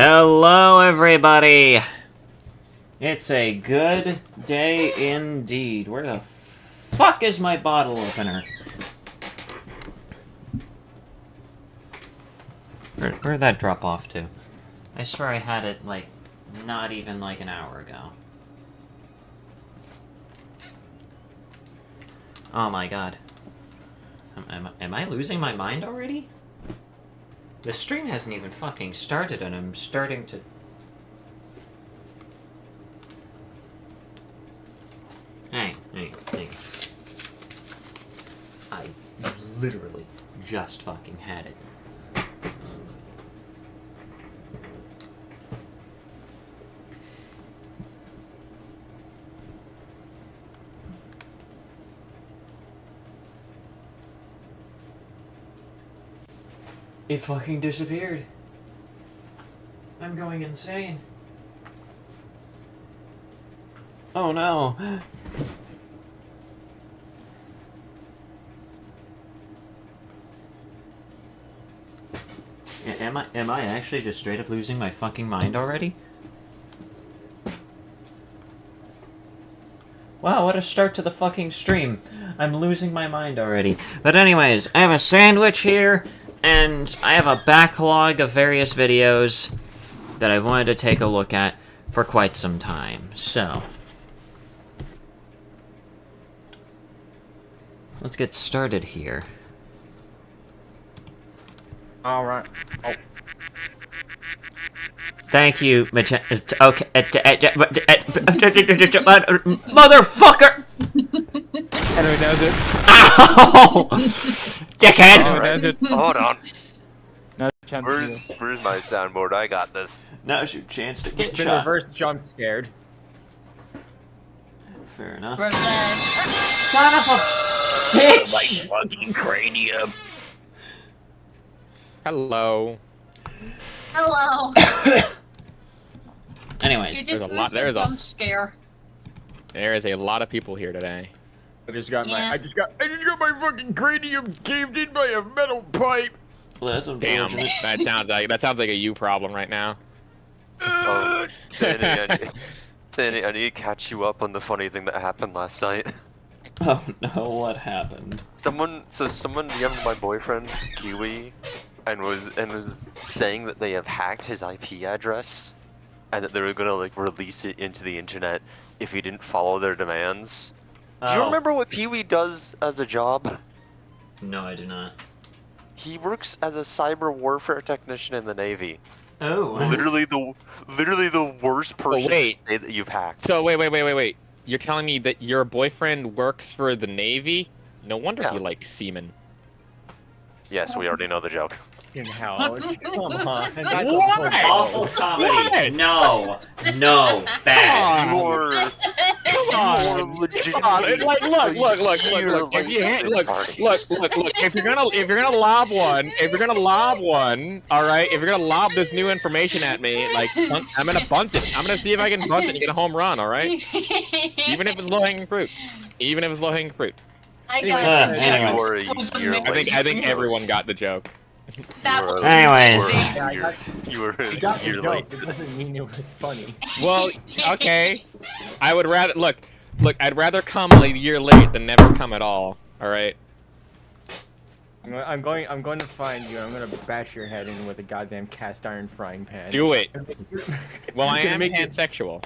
Hello, everybody! It's a good day indeed. Where the fuck is my bottle opener? Where'd that drop off to? I swear I had it, like, not even, like, an hour ago. Oh my god. Am I losing my mind already? The stream hasn't even fucking started and I'm starting to... Hey. I literally just fucking had it. It fucking disappeared. I'm going insane. Oh no. Am I actually just straight up losing my fucking mind already? Wow, what a start to the fucking stream. I'm losing my mind already. But anyways, I have a sandwich here. And I have a backlog of various videos that I've wanted to take a look at for quite some time. So, let's get started here. Alright. Oh. Thank you, okay. Motherfucker! Anyway, that was it. Ow! Dickhead! Right. Hold on. No chance to do. Where's my soundboard? I got this. Now's your chance to get Been shot. reverse jump scared. Fair enough. Revenge. Son of a bitch! My fucking cranium. Hello. Hello. Anyways, You just missed a jump scare. There is a lot of people here today. I just got Yeah. my my fucking cranium caved in by a metal pipe. well, that's Damn, unfortunate. that sounds like a you problem right now. Oh, Sandy, I need to catch you up on the funny thing that happened last night. Oh no, what happened? Someone DM'd my boyfriend, Kiwi, and was saying that they have hacked his IP address, and that they were gonna like release it into the internet if he didn't follow their demands. Do you remember what Kiwi does as a job? No, I do not. He works as a cyber warfare technician in the Navy. Oh. Literally the worst person wait. to say that you've hacked. So wait. You're telling me that your boyfriend works for the Navy? No wonder Yeah. he likes semen. Yes, we already know the joke. In hell. Come on. What? Awful comedy. What? No, bad. You are legitimately. Like, look. If you if you're gonna lob one, all right. If you're gonna lob this new information at me, like, I'm gonna bunt it. I'm gonna see if I can bunt it and get a home run, all right? Even if it's low-hanging fruit. I Anyways. got it. Anyways. You are a year late. I think everyone got the joke. That was Anyways. You were You got a the year joke. late. It doesn't mean it was funny. Well, okay. I would rather look. I'd rather come a year late than never come at all. All right. I'm going to find you. I'm gonna bash your head in with a goddamn cast iron frying pan. Do it. Well, I Gonna am make it- pansexual.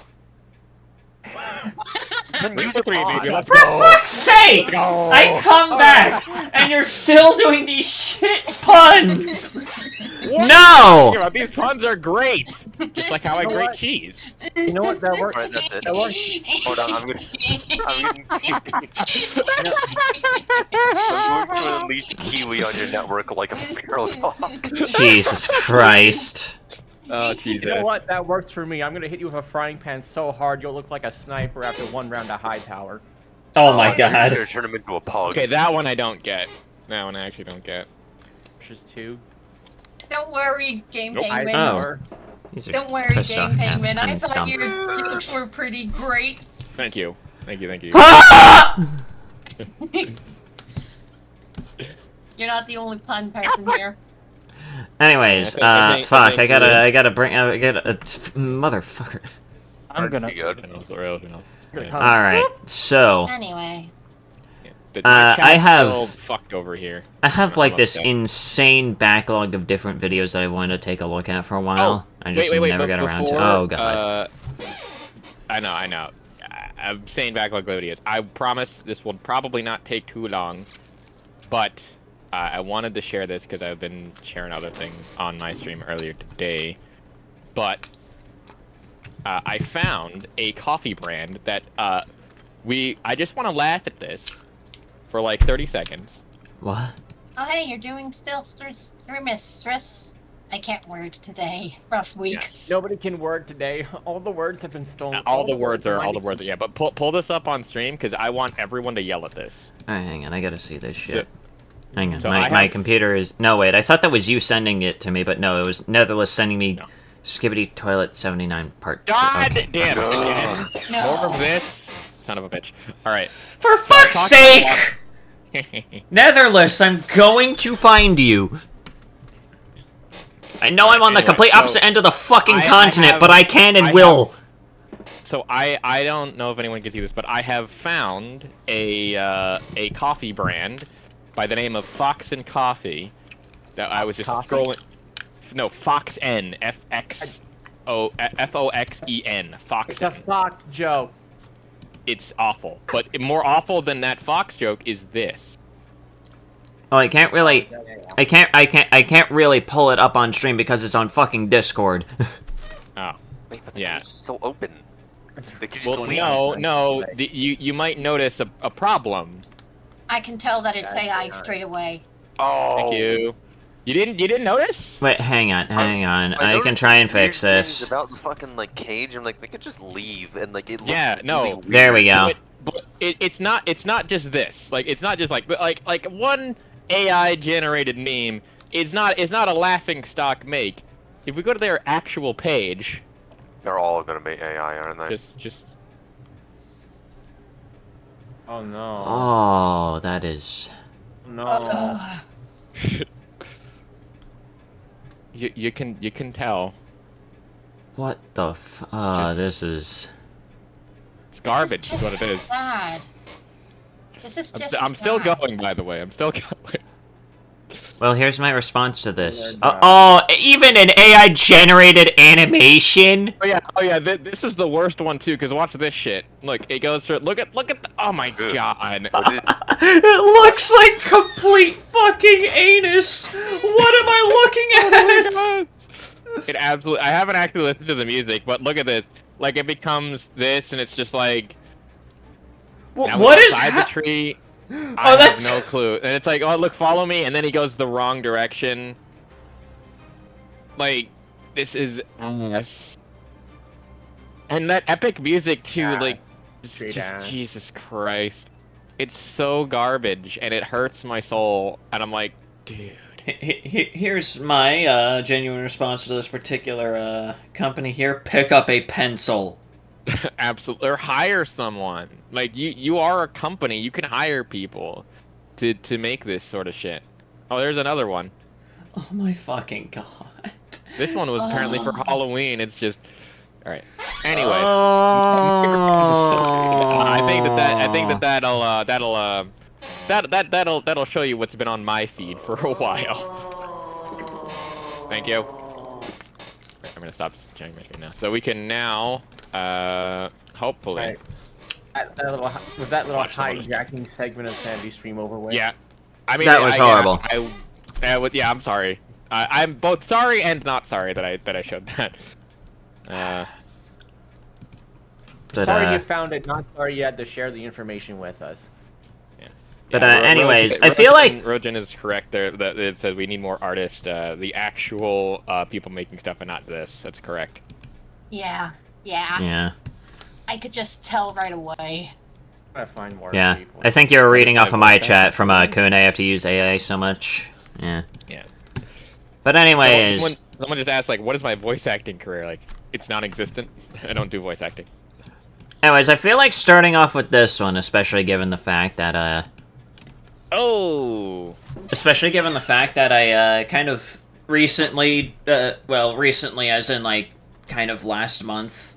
You For three, baby. Let's For go. fuck's sake! Go. I come back and you're still doing these shit puns. What No! are you talking about? These puns are great. Just like how I You know grate what? cheese. You know what? That worked. Alright, that's it. That worked. Hold on, I'm going to unleash Kiwi on your network like a feral dog. Jesus Christ. Oh Jesus. You know what? That works for me. I'm gonna hit you with a frying pan so hard you'll look like a sniper after one round of high tower. Oh my You're god. turn him into a pug. Okay, that one I don't get. That one I actually don't get. Just two. Don't worry, Game Nope. Penguin. Oh. These are Don't worry, pissed Game off cats. Penguin. I I'm thought dumb. your jokes were pretty great. Thank you. Ah! You're not the only pun person here. Anyways, fuck, I gotta bring, motherfucker. I'm gonna. Alright, so, Anyway. I I have- have fucked over here. I have, like, I'm this upset. insane backlog of different videos that I wanted to take a look at for a while. I just never but got around to. before, Oh, God. I know. I'm saying backlog videos. I promise this will probably not take too long, but I wanted to share this because I've been sharing other things on my stream earlier today. But I found a coffee brand that I just want to laugh at this for like 30 seconds. What? Oh, hey, you're doing still stress. I can't word today. Rough week. Yes. Nobody can word today. All the words have been stolen. All the words are. Yeah, but pull this up on stream because I want everyone to yell at this. Alright, hang on, I gotta see this So- shit. Hang on, so my I have- computer is... No, wait, I thought that was you sending it to me, but no, it was Netherless sending me No. Skibbity Toilet 79 Part 2. God Okay. damn it! No. More of this, son of a bitch. All right. For fuck's talked sake! about- Netherless, I'm going to find you! I know I'm on the Anyway, complete so opposite end of the fucking I continent, have- but I can and I will! So I don't know if anyone can see this, but I have found a coffee brand by the name of Fox and Coffee that I was just Coffee? scrolling. No, Fox N, Foxen, Fox. It's a fox joke. It's awful, but more awful than that Fox joke is this. Oh, I can't really... I can't really pull it up on stream because it's on fucking Discord. Oh, Wait, but the Yeah. game's still open. They could just well, go leave. no. You might notice a problem. I can tell that it's AI straight away. Oh. Thank you. You didn't notice? Wait, hang on. I can noticed try and weird fix things this. about the fucking like cage. I'm like, they could just leave and like it. Looks Yeah, no. really weird. There we go. But it's not just this. Like it's not just like one AI generated meme is not a laughing stock make. If we go to their actual page, They're all gonna be AI, aren't they? just Oh no. Oh, that is... No. Ugh. you can tell What the f... Oh, just- this is... it's garbage is This what it is. Sad. This is just. I'm still sad. going, by the way. I'm still going. Well, here's my response to this. They're Oh, even an AI-generated animation? Oh yeah. This is the worst one too. Cause watch this shit. Look, it goes through. Look at. Oh my Ugh. god. What did- It looks like complete fucking anus! What am I looking at? It absolutely. I haven't actually listened to the music, but look at this. Like it becomes this, and it's just like. Now What we're is outside ha- the tree? Oh, I that's... have no clue. And it's like, oh look, follow me, and then he goes the wrong direction. Like, this is ass. And that epic music too, Yeah, like, straight just ass. Jesus Christ. It's so garbage, and it hurts my soul. And I'm like, dude. Here's my genuine response to this particular company here. Pick up a pencil. Absolutely, or hire someone. Like you are a company. You can hire people to make this sort of shit. Oh, there's another one. Oh my fucking god. This one was apparently for Halloween. It's just, all right. Anyway, I think that'll show you what's been on my feed for a while. Thank you. I'm gonna stop sharing my screen now, so we can now, hopefully. Right. With that little Watch someone just- hijacking segment of Sandy's stream over with. Yeah, I mean That was horrible. Yeah, I'm sorry. I'm both sorry and not sorry that I showed that. But, sorry you found it, not sorry you had to share the information with us. But, anyways, I feel like- Rojan is correct there. That it said we need more artists, the actual people making stuff, and not this. That's correct. Yeah. Yeah. I could just tell right away. Gotta find more Yeah. people. I think you were reading I off of my will say- chat from Kun. I have to use AI so much. Yeah. Yeah. But anyways... Someone just asked, like, what is my voice acting career? Like, it's non-existent. I don't do voice acting. Anyways, I feel like starting off with this one, especially given the fact that, Oh! Especially given the fact that I, kind of recently, well, recently as in, like, kind of last month.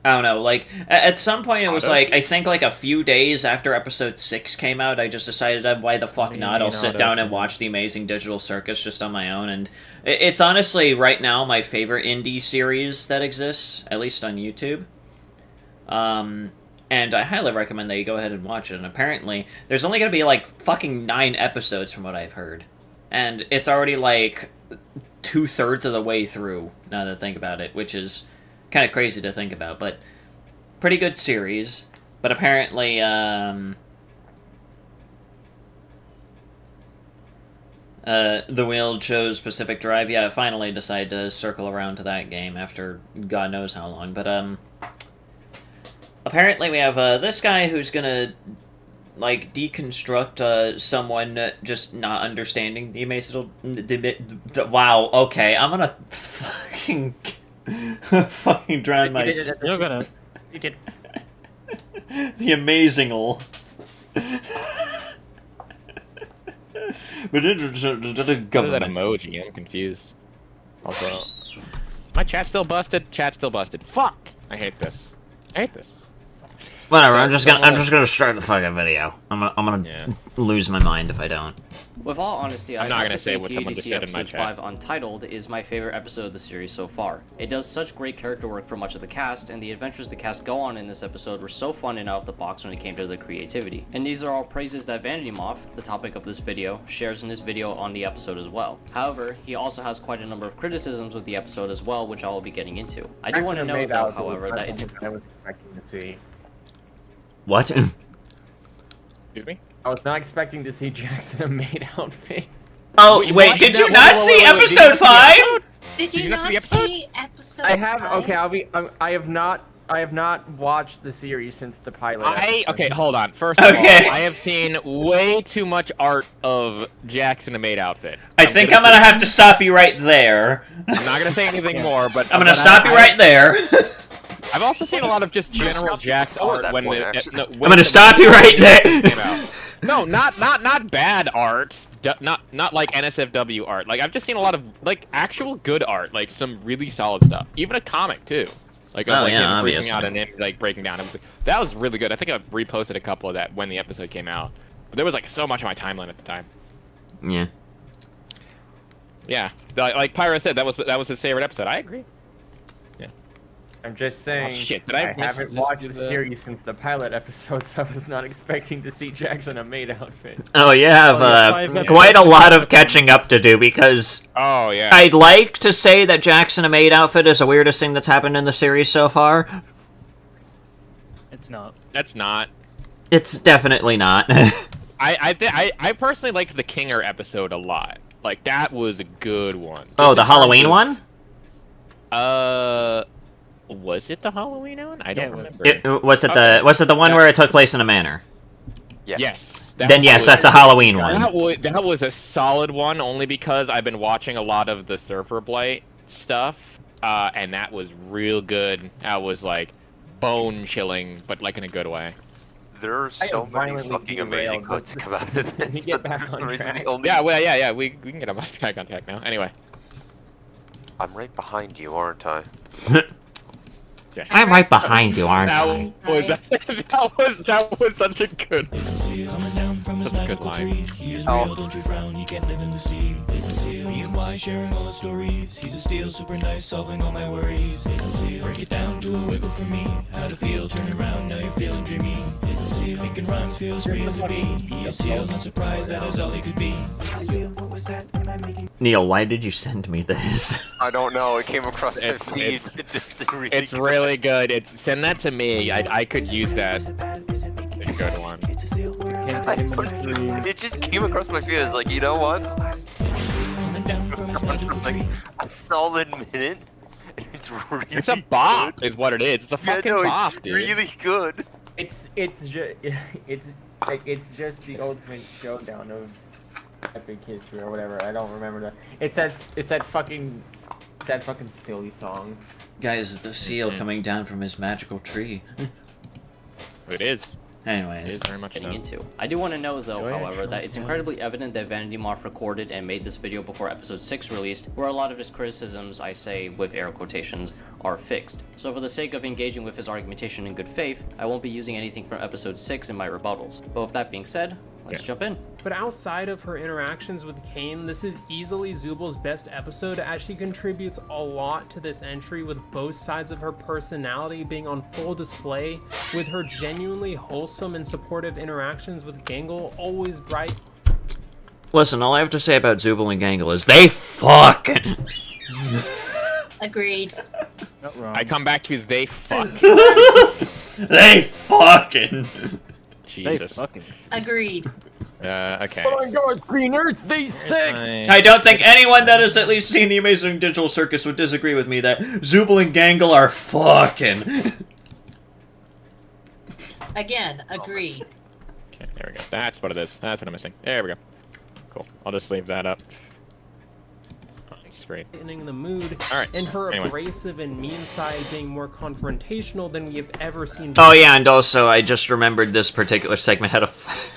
I don't know, like, at some point it was, like, I think, like, a few days after episode 6 came out, I just decided, why the fuck not, I'll sit down and watch The Amazing Digital Circus just on my own, and it's honestly, right now, my favorite indie series that exists, at least on YouTube. And I highly recommend that you go ahead and watch it, and apparently, there's only gonna be, like, fucking 9 episodes from what I've heard. And it's already, like, 2/3 of the way through, now that I think about it, which is kind of crazy to think about, but pretty good series. But apparently, The Wheel chose Pacific Drive. Yeah, I finally decided to circle around to that game after God knows how long. But, apparently we have, this guy who's gonna, like, deconstruct, someone just not understanding the amazing... Wow, okay, I'm gonna fucking... fucking drown myself. You're gonna... You did. The amazing-ol. But What is that emoji? I'm confused. Also, my chat's still busted. Chat's still busted. Fuck! I hate this. I hate this. Whatever. So, I'm just gonna start the fucking video. I'm gonna lose my mind if I don't. With all honesty, I'm not gonna say what someone just said in my episode chat. 5 Untitled is my favorite episode of the series so far. It does such great character work for much of the cast, and the adventures the cast go on in this episode were so fun and out of the box when it came to the creativity. And these are all praises that Vanity Moth, the topic of this video, shares in his video on the episode as well. However, he also has quite a number of criticisms with the episode as well, which I will be getting into. I do want to note, though, however, that it's... I was expecting to see. What? Excuse me? I was not expecting to see Jackson in a maid outfit. Oh, wait, did you not see episode 5? Did you not not see the episode? see episode? I have. 5? Okay, I have not watched the series since the pilot. episode. Okay, hold on. First of all, Okay. I have seen way too much art of Jackson in a maid outfit. I think I'm gonna have to stop you right there. I'm not gonna say anything more, but I'm gonna stop you right there. I've also seen a lot of just general Jack's art that when point, the, actually. no, I'm when gonna the stop you right there. came out. No, not bad art. Not like NSFW art. Like I've just seen a lot of like actual good art, like some really solid stuff. Even a comic too. Like of, Oh, like yeah, him freaking obviously. out and him like breaking down. That was really good. I think I reposted a couple of that when the episode came out. But there was like so much on my timeline at the time. Yeah. Yeah, like Pyro said, that was his favorite episode. I agree. I'm just saying. Oh, shit, did I miss- haven't miss watched the the- series since the pilot episode, so I was not expecting to see Jackson in a maid outfit. Oh, you have yeah, quite a lot of catching up to do because Oh yeah. I'd like to say that Jackson a maid outfit is the weirdest thing that's happened in the series so far. It's not. That's not. It's definitely not. I personally liked the Kinger episode a lot. Like that was a good one. Oh, Just the in terms Halloween of- one? Was it the Halloween one? I don't it was. remember. Was it Okay. the one where it took place in a manor? Yeah. Yes. Then yes, that's a Halloween one. That was a solid one, only because I've been watching a lot of the Surfer Blight stuff, and that was real good. That was like bone chilling, but like in a good way. There are I so have many violently fucking amazing derailed, quotes but- come out of Let me this. get but back for some on reason track. the only- Yeah, we can get back on track now. Anyway. I'm right behind you, aren't I? Yes. I'm right behind you, aren't That I? was such a good such a good line. Oh. Don't you frown, you can't live in the sea. Me and Y sharing all the stories. He's a steal, super nice, solving all my worries. Break it down, do a wiggle for me. How to feel, turn around, now you're feeling dreamy. Making rhymes feels free as a bee. He is steel, not surprised, that is all he could be. Neil, why did you send me this? I don't know. It came across my It's- feed. it's- It's really It's good. really good. Send that to me. I could use that. It's a good one. It just came across my feed. I was like, you know what? Like a solid minute. And it's really. It's a bop, good. is what it is. It's a Yeah, fucking no, bop, it's dude. really good. It's just the ultimate showdown of epic history or whatever. I don't remember that. It's that fucking silly song. Guys, it's the seal coming down from his magical tree. It is. Anyways. Very much getting so. into. I do want to know, though, Do I however, that actually? it's incredibly evident that Vanity Moth recorded and made this video before episode 6 released, where a lot of his criticisms, I say with air quotations, are fixed. So for the sake of engaging with his argumentation in good faith, I won't be using anything from episode 6 in my rebuttals. But with that being said, let's jump in. But outside of her interactions with Kane, this is easily Zubal's best episode, as she contributes a lot to this entry, with both sides of her personality being on full display, with her genuinely wholesome and supportive interactions with Gangle always bright. Listen, all I have to say about Zubal and Gangle is they fucking. Agreed. Not wrong. I come back to they fuck. They fucking. Jesus. Fucking. Agreed. Okay. Oh my God, Green Earth, they six. I don't think anyone that has at least seen the Amazing Digital Circus would disagree with me that Zubal and Gangle are fucking. Again, agreed. Okay, there we go. That's what it is. That's what I'm missing. There we go. Cool. I'll just leave that up. That's great. Lightening the mood, Alright, and her anyway. abrasive and mean side being more confrontational than we have ever seen. Oh yeah, and also I just remembered this particular segment had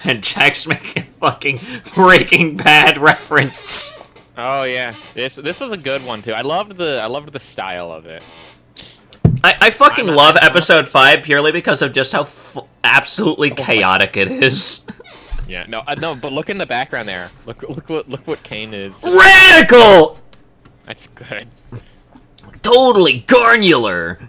had Jack's making a fucking Breaking Bad reference. Oh yeah, this was a good one too. I loved the style of it. I fucking love I'm episode 5 purely because of just how absolutely chaotic it is. Yeah, no, but look in the background there. Look what Kane is. Radical! That's good. Totally garnular.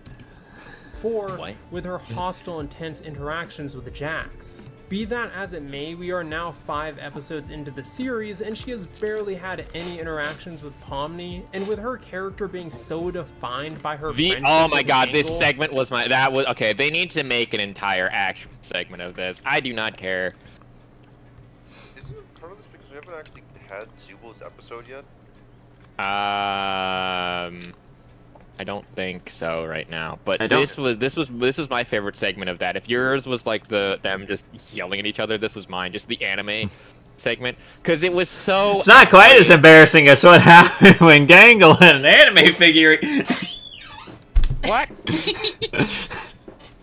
4, What? with her hostile, intense interactions with Jax. Be that as it may, we are now 5 episodes into the series, and she has barely had any interactions with Pomni, and with her character being so defined by her friendship Oh my with God, this Gangle, segment was okay. They need to make an entire action segment of this. I do not care. Isn't it part of this because we haven't actually had Zubal's episode yet? I don't think so right now. But I don't- this was my favorite segment of that. If yours was like them just yelling at each other, this was mine, just the anime segment, because it was so. It's not quite as embarrassing as what happened when Gangle had an anime figure. What?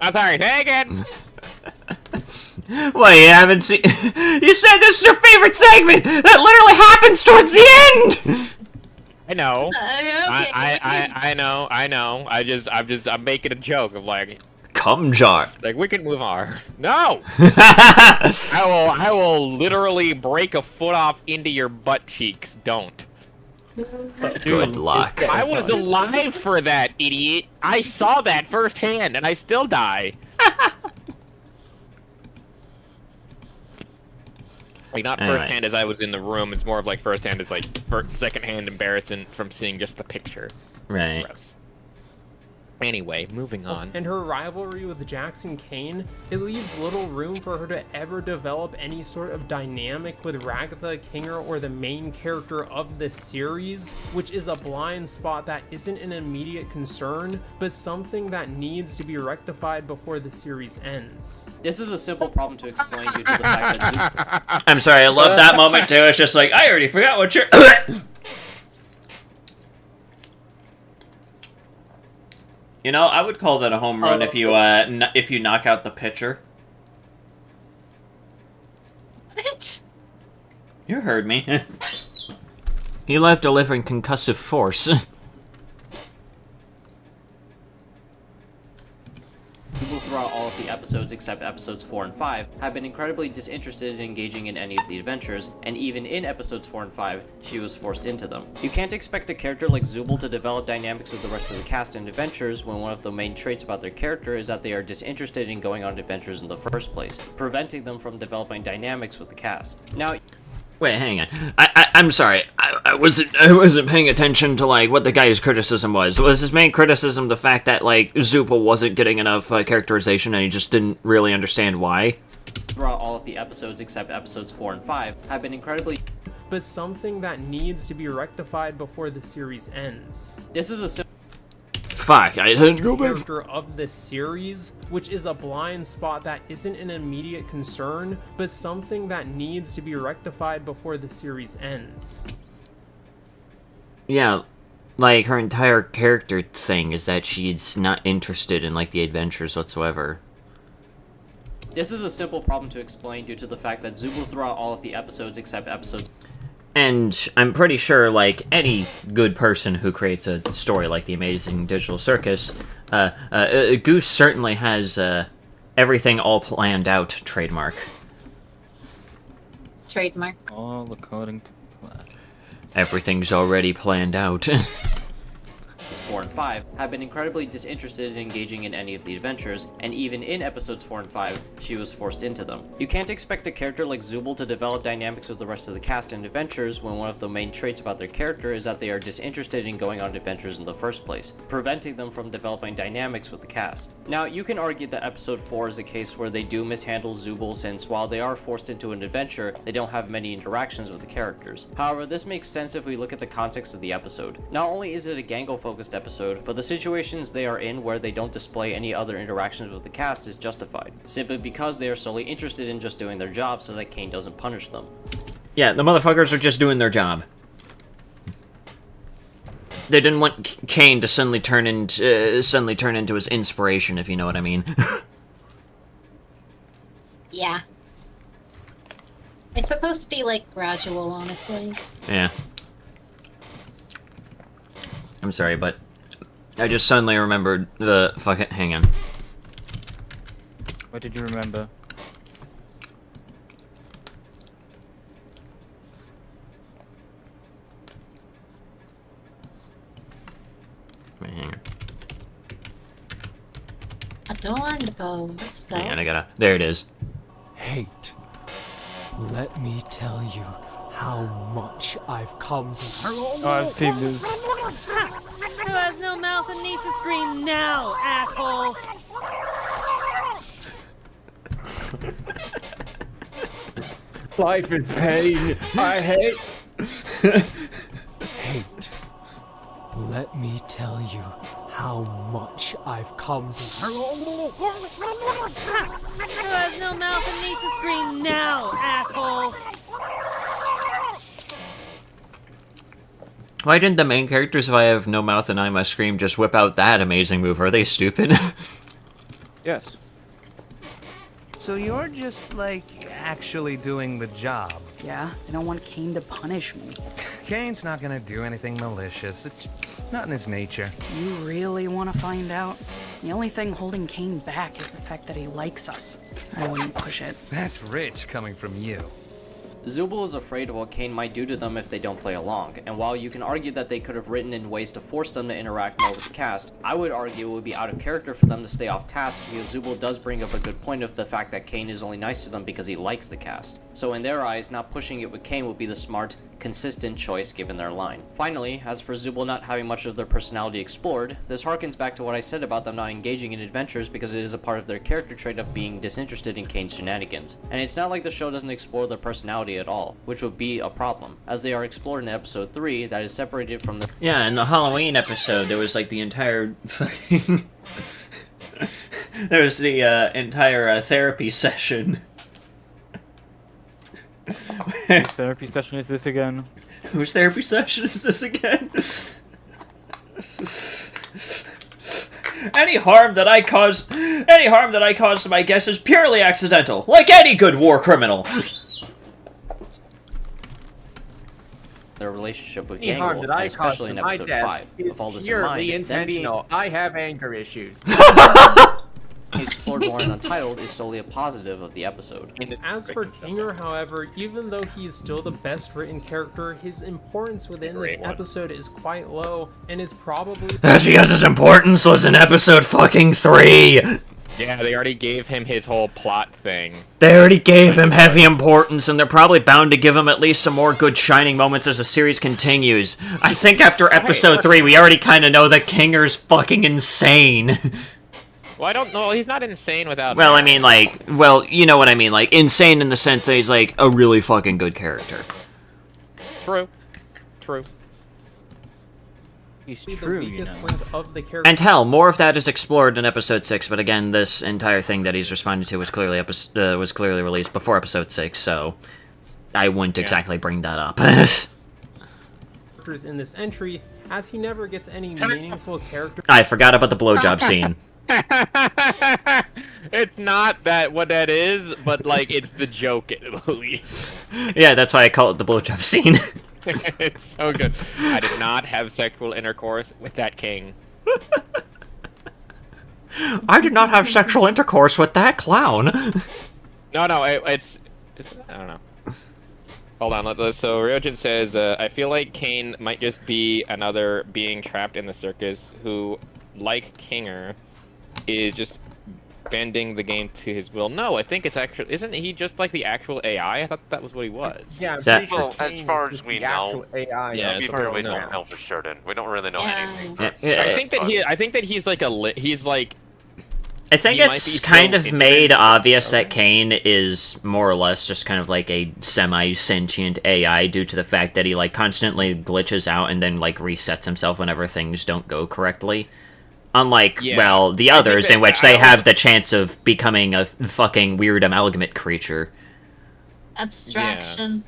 I'm sorry, say again. Well, you haven't seen. You said this is your favorite segment. That literally happens towards the end. I know. Okay. I know. I'm making a joke of like Cum jar. we can move on. No. I will literally break a foot off into your butt cheeks. Don't. Good luck. I was alive for that, idiot. I saw that firsthand, and I still die. Like, not Anyway. firsthand as I was in the room, it's more of like firsthand as like secondhand embarrassment from seeing just the picture. Right. Gross. Anyway, moving on. and her rivalry with Jax and Kane, it leaves little room for her to ever develop any sort of dynamic with Ragatha, Kinger, or the main character of this series, which is a blind spot that isn't an immediate concern, but something that needs to be rectified before the series ends. This is a simple problem to explain due to the fact that I'm sorry, I love that moment too. It's just like, I already forgot what you're. You know, I would call that a home run if you knock out the pitcher. What? You heard me. He left delivering concussive force. people throughout all of the episodes except episodes 4 and 5 have been incredibly disinterested in engaging in any of the adventures, and even in episodes 4 and 5, she was forced into them. You can't expect a character like Zubal to develop dynamics with the rest of the cast in adventures when one of the main traits about their character is that they are disinterested in going on adventures in the first place, preventing them from developing dynamics with the cast. Now, Wait, hang on. I'm sorry. I wasn't paying attention to like what the guy's criticism was. Was his main criticism the fact that like Zupal wasn't getting enough characterization and he just didn't really understand why? throughout all of the episodes except episodes 4 and 5 have been incredibly But something that needs to be rectified before the series ends. This is a simple Fuck, I didn't go back. Character of this series, which is a blind spot that isn't an immediate concern, but something that needs to be rectified before the series ends. Yeah, like her entire character thing is that she's not interested in like the adventures whatsoever. This is a simple problem to explain due to the fact that Zubul throughout all of the episodes except episodes And I'm pretty sure, like, any good person who creates a story like The Amazing Digital Circus, Goose certainly has, everything all planned out trademark. Trademark. All according to plan. Everything's already planned out. 4 and 5 have been incredibly disinterested in engaging in any of the adventures, and even in episodes 4 and 5, she was forced into them. You can't expect a character like Zubul to develop dynamics with the rest of the cast in adventures when one of the main traits about their character is that they are disinterested in going on adventures in the first place, preventing them from developing dynamics with the cast. Now, you can argue that episode 4 is a case where they do mishandle Zubul since while they are forced into an adventure, they don't have many interactions with the characters. However, this makes sense if we look at the context of the episode. Not only is it a Gangle-focused episode, but the situations they are in where they don't display any other interactions with the cast is justified, simply because they are solely interested in just doing their job so that Kane doesn't punish them. Yeah, the motherfuckers are just doing their job. They didn't want Kane to suddenly turn into his inspiration, if you know what I mean. Yeah. It's supposed to be, like, gradual, honestly. Yeah. I'm sorry, but I just suddenly remembered the fucking... Hang on. What did you remember? Wait, hang on. Adornable. Let's go. Hang on, I gotta... There it is. Hate. Let me tell you how much I've come to. Oh, I've seen this. Who has no mouth and needs to scream now, asshole? Life is pain. I hate. Hate. Let me tell you how much I've come to. Who has no mouth and needs to scream now, asshole? Why didn't the main characters, if I have no mouth and I must scream, just whip out that amazing move? Are they stupid? Yes. So you're just, like, actually doing the job. Yeah, I don't want Kane to punish me. Kane's not gonna do anything malicious. It's not in his nature. You really want to find out? The only thing holding Kane back is the fact that he likes us. I wouldn't push it. That's rich coming from you. Zubul is afraid of what Kane might do to them if they don't play along, and while you can argue that they could have written in ways to force them to interact more with the cast, I would argue it would be out of character for them to stay off task because Zubul does bring up a good point of the fact that Kane is only nice to them because he likes the cast. So in their eyes, not pushing it with Kane would be the smart, consistent choice given their line. Finally, as for Zubul not having much of their personality explored, this harkens back to what I said about them not engaging in adventures because it is a part of their character trait of being disinterested in Kane's shenanigans. And it's not like the show doesn't explore their personality at all, which would be a problem, as they are explored in episode 3 that is separated from the— Yeah, in the Halloween episode, there was like the entire fucking... there was the entire therapy session. Therapy session is this again? Whose therapy session is this again? Any harm that I cause to my guests is purely accidental, like any good war criminal. their relationship with Any harm Gangle, that I and especially caused in to my episode death 5. is With all this in purely mind, intentional. I have anger issues. explored more in Untitled is solely a positive of the episode. As for Kinger, however, even though he is still the best written character, his importance within this episode is quite low, and is probably— That's because his importance was in episode fucking 3! Yeah, they already gave him his whole plot thing. They already gave him heavy importance, and they're probably bound to give him at least some more good shining moments as the series continues. I think after episode 3, we already kind of know that Kinger's fucking insane. Well, I don't know. He's not insane without... Well, I mean, like... Well, you know what I mean. Like, insane in the sense that he's, like, a really fucking good character. True. True. He's the true, you weakest know. link of the character. And hell, more of that is explored in episode 6, but again, this entire thing that he's responding to was clearly released before episode 6, so... I wouldn't exactly bring that up. In this entry, as he never gets any meaningful character— I forgot about the blowjob scene. It's not that what that is, but like it's the joke at least. Yeah, that's why I call it the blowjob scene. It's so good. I did not have sexual intercourse with that king. I did not have sexual intercourse with that clown. No, it's I don't know. Hold on, so Ryojin says, I feel like Kane might just be another being trapped in the circus who, like Kinger, is just bending the game to his will. No, I think it's actually... Isn't he just like the actual AI? I thought that was what he was. Yeah, I'm That- pretty sure Well, as Kane far is as we the actual know. AI. Yeah, To be as fair, far we as we don't know. know for certain. We don't really know Yeah. anything. Yeah, I think that he's like he's like... I think He might it's be kind so of made intelligent. obvious Okay. that Kane is more or less just kind of like a semi-sentient AI due to the fact that he like constantly glitches out and then like resets himself whenever things don't go correctly. Unlike, Yeah. well, the I think others that- in which I they have also- the chance of becoming a fucking weird amalgamate creature. Abstraction.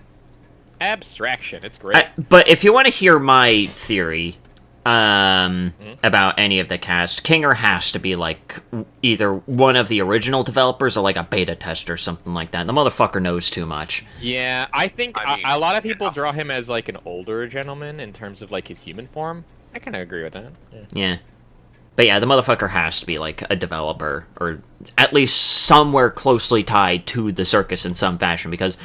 Abstraction, it's great. But if you want to hear my theory about any of the cast, Kinger has to be like either one of the original developers or like a beta tester or something like that. The motherfucker knows too much. Yeah, I think I mean, a lot of people draw him as like an older gentleman in terms of like his human form. I kind of agree with that. Yeah. Yeah. But yeah, the motherfucker has to be like a developer or at least somewhere closely tied to the circus in some fashion because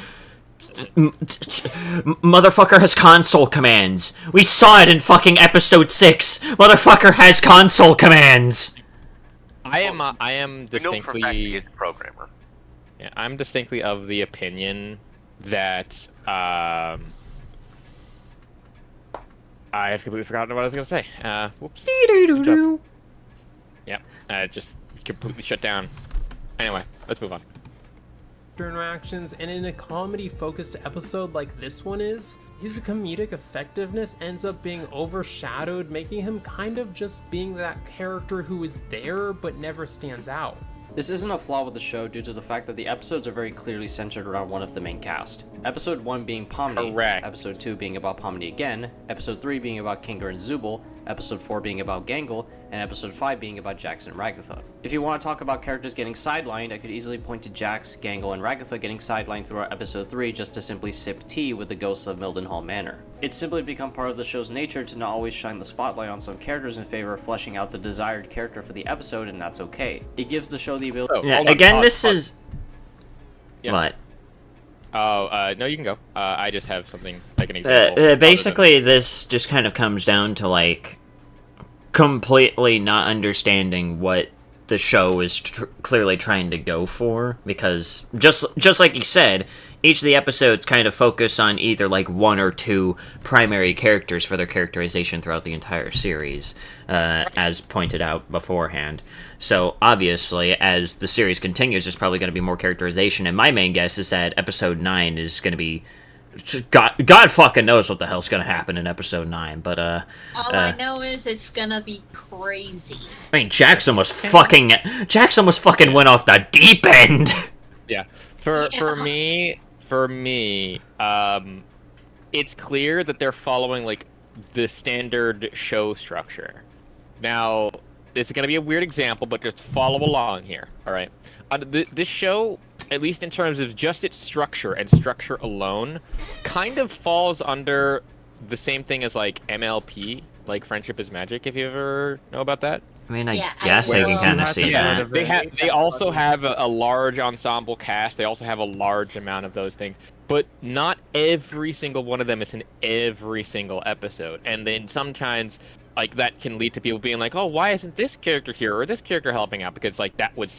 motherfucker has console commands. We saw it in fucking episode 6. Motherfucker has console commands. I am We know for a distinctly fact he is a programmer. Yeah, I'm distinctly of the opinion that I have completely forgotten what I was gonna say. Whoops. Yep, just completely shut down. Anyway, let's move on. Interactions, and in a comedy-focused episode like this one is, his comedic effectiveness ends up being overshadowed, making him kind of just being that character who is there but never stands out. This isn't a flaw with the show due to the fact that the episodes are very clearly centered around one of the main cast. Episode 1 being Pomni, Correct. Episode 2 being about Pomni again, Episode 3 being about Kinger and Zubul, Episode 4 being about Gangle, and Episode 5 being about Jax and Ragatha. If you want to talk about characters getting sidelined, I could easily point to Jax, Gangle, and Ragatha getting sidelined throughout Episode 3 just to simply sip tea with the ghosts of Mildenhall Manor. It's simply become part of the show's nature to not always shine the spotlight on some characters in favor of fleshing out the desired character for the episode, and that's okay. It gives the show the ability... Oh, Yeah, hold on, again, pause, this pause. is... Yeah. What? Oh, no, you can go. I just have something, like an example. other than Basically, this just kind of comes down to, like, completely not understanding what the show is clearly trying to go for, because just like you said, each of the episodes kind of focus on either, like, one or two primary characters for their characterization throughout the entire series, as pointed out beforehand. So, obviously, as the series continues, there's probably going to be more characterization, and my main guess is that Episode 9 is going to be... God fucking knows what the hell's going to happen in Episode 9, but, All I know is it's gonna be crazy. I mean, Jackson was fucking went off the deep end! Yeah. For me, it's clear that they're following, like, the standard show structure. Now, this is going to be a weird example, but just follow along here, alright? This show, at least in terms of just its structure and structure alone, kind of falls under the same thing as, like, MLP, like Friendship is Magic, if you ever know about that. I mean, I Yeah, I guess I can will. kind of see Yeah, that. they also have a large ensemble cast. They also have a large amount of those things, but not every single one of them is in every single episode. And then sometimes, like, that can lead to people being like, "Oh, why isn't this character here or this character helping out?" Because, like, that would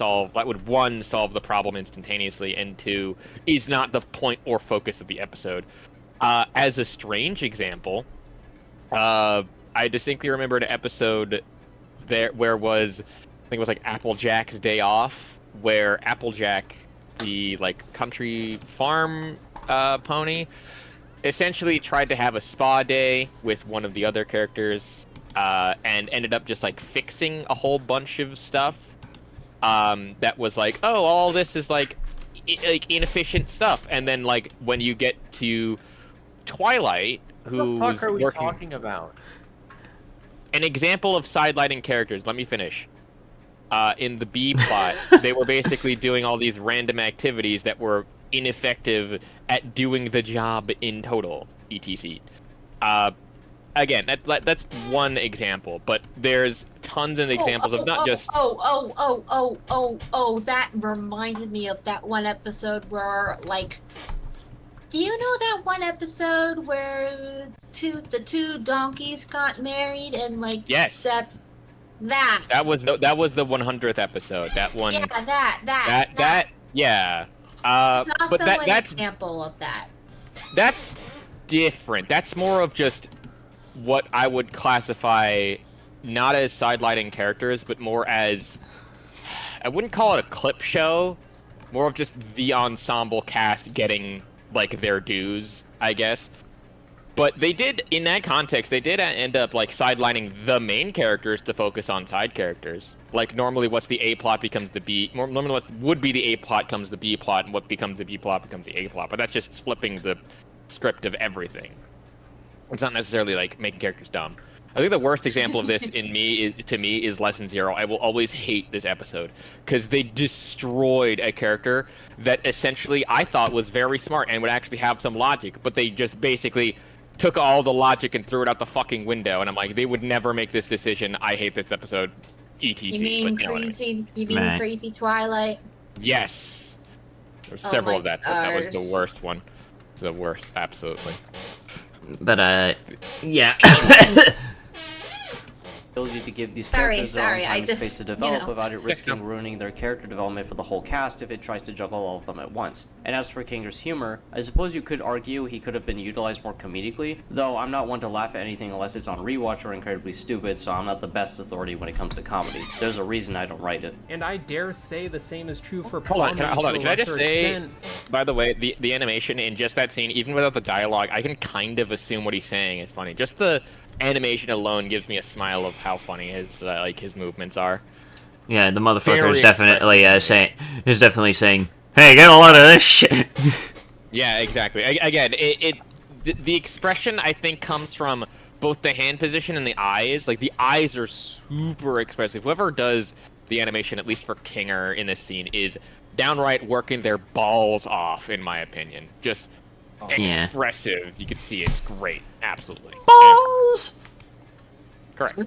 one, solve the problem instantaneously, and two, is not the point or focus of the episode. As a strange example, I distinctly remember an episode where was, I think it was like Applejack's Day Off, where Applejack, the like country farm pony, essentially tried to have a spa day with one of the other characters, and ended up just like fixing a whole bunch of stuff that was like, oh, all this is like inefficient stuff, and then like when you get to Twilight, who's What the fuck are we working... talking about? An example of sidelighting characters. Let me finish. in the B plot, they were basically doing all these random activities that were ineffective at doing the job in total, etc. Again, that's one example, but there's tons of examples of not just... That reminded me of that one episode where, like... Do you know that one episode where the two donkeys got married and, like... Yes! That was the 100th episode. That one... Yeah, yeah. It's also but an example of that. That's different. That's more of just what I would classify not as sidelighting characters, but more as... I wouldn't call it a clip show. More of just the ensemble cast getting, like, their dues, I guess. But they did, in that context, they did end up, like, sidelining the main characters to focus on side characters. Like, normally what's the A plot becomes the B... Normally what would be the A plot becomes the B plot, and what becomes the B plot becomes the A plot. But that's just flipping the script of everything. It's not necessarily, like, making characters dumb. I think the worst example of this to me is Lesson Zero. I will always hate this episode because they destroyed a character that essentially I thought was very smart and would actually have some logic, but they just basically took all the logic and threw it out the fucking window. And I'm like, they would never make this decision. I hate this episode. etc. You mean crazy? You mean Crazy Twilight? Yes. There's several of that. That was the worst one. It's the worst, absolutely. But yeah. Ability to give these characters their own time and space to develop know. without it risking ruining their character development for the whole cast if it tries to juggle all of them at once. And as for Kinger's humor, I suppose you could argue he could have been utilized more comedically, though I'm not one to laugh at anything unless it's on rewatch or incredibly stupid, so I'm not the best authority when it comes to comedy. There's a reason I don't write it. And I dare say the same is true for Hold on, can I just say, extent. by the way, the animation in just that scene, even without the dialogue, I can kind of assume what he's saying is funny. Just the animation alone gives me a smile of how funny his movements are. Yeah, the motherfucker is definitely saying, "Hey, get a lot of this shit." Yeah, exactly. Again, the expression I think comes from both the hand position and the eyes. Like the eyes are super expressive. Whoever does the animation, at least for Kinger in this scene, is downright working their balls off, in my opinion. Just expressive. You can see it's great. Absolutely. Balls! Correct.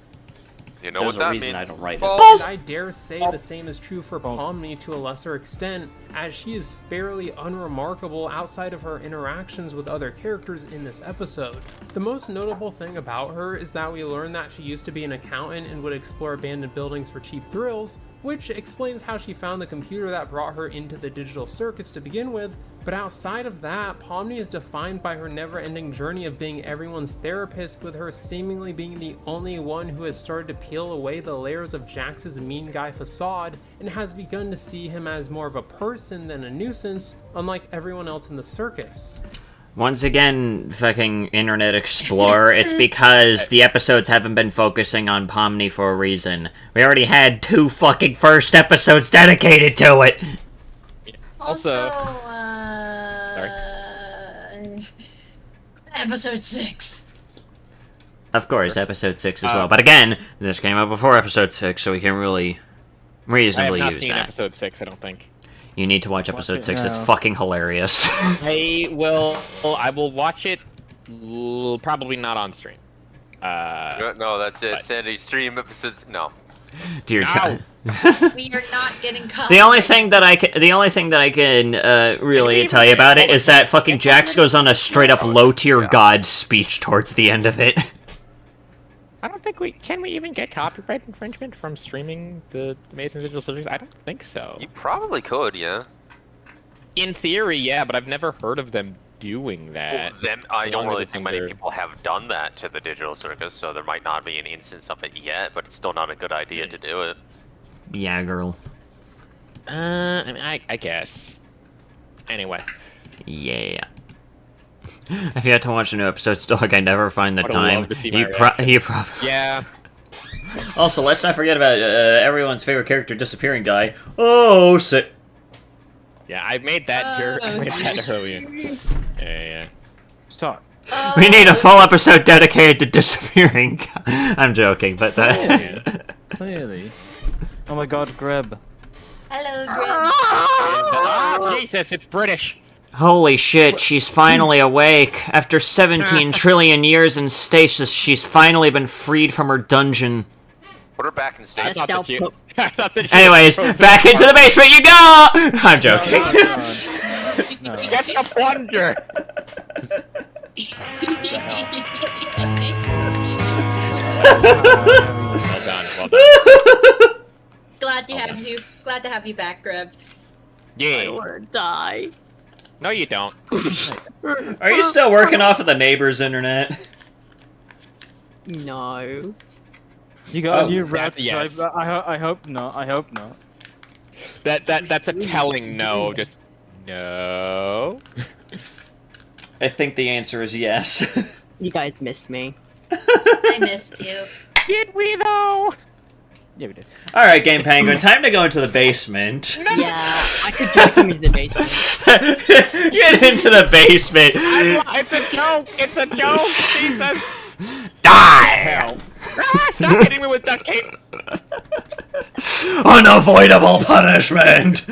You know There's what that a reason means. I don't write it. And I dare say the same is true for Pomni to a lesser extent, as she is fairly unremarkable outside of her interactions with other characters in this episode. The most notable thing about her is that we learn that she used to be an accountant and would explore abandoned buildings for cheap thrills, which explains how she found the computer that brought her into the digital circus to begin with. But outside of that, Pomni is defined by her never-ending journey of being everyone's therapist, with her seemingly being the only one who has started to peel away the layers of Jax's mean guy facade and has begun to see him as more of a person than a nuisance, unlike everyone else in the circus. Once again, fucking Internet Explorer, it's because the episodes haven't been focusing on Pomni for a reason. We already had 2 fucking first episodes dedicated to it! Also, Sorry. Episode 6. Of course, episode 6 as well. But again, this came out before episode 6, so we can really reasonably I have not use seen that. episode 6, I don't think. You need to watch episode 6, it's fucking hilarious. I will watch it, probably not on stream. No, that's it. Sandy, stream episodes. No. Dear God. We are not getting caught. The only thing that I can really tell you about it is that fucking Jax goes on a straight up low tier god speech towards the end of it. I don't think can we even get copyright infringement from streaming the Amazing Digital Surgeries? I don't think so. You probably could, yeah. In theory, yeah, but I've never heard of them doing that. Well, I don't really think many under... people have done that to the Digital Circus, so there might not be an instance of it yet, but it's still not a good idea to do it. Yeah, girl. I mean, I guess. Anyway. Yeah. If you had to watch a new episode, Dog, I never find the time. You probably. Yeah. Also, let's not forget about everyone's favorite character disappearing guy. Oh, shit. Yeah, I made that jerk. I made that earlier. Yeah. Stop. We need a full episode dedicated to disappearing. I'm joking, but that. Clearly. Oh my god, Greb. Hello, Grim. Ah, Jesus, it's British. Holy shit, she's finally awake. After 17 trillion years in stasis, she's finally been freed from her dungeon. Put her back in stage. I thought that she Anyways, was back into the basement you go! I'm joking. No. Get the plunger! Well done, well done. Glad to have you back, Grebs. Yeah. Or die. No, you don't. Are you still working off of the neighbor's internet? No. You got Oh, a new rap yes. I hope not. I hope not. That's a telling no. Just no. I think the answer is yes. You guys missed me. I missed you. Did we though? Yeah, we did. Alright, Game Penguin, time to go into the basement. Yeah, I could drag him into the basement. Get into the basement! It's a joke! It's a joke! Jesus! Die! Ah, stop hitting me with duct tape! Unavoidable punishment!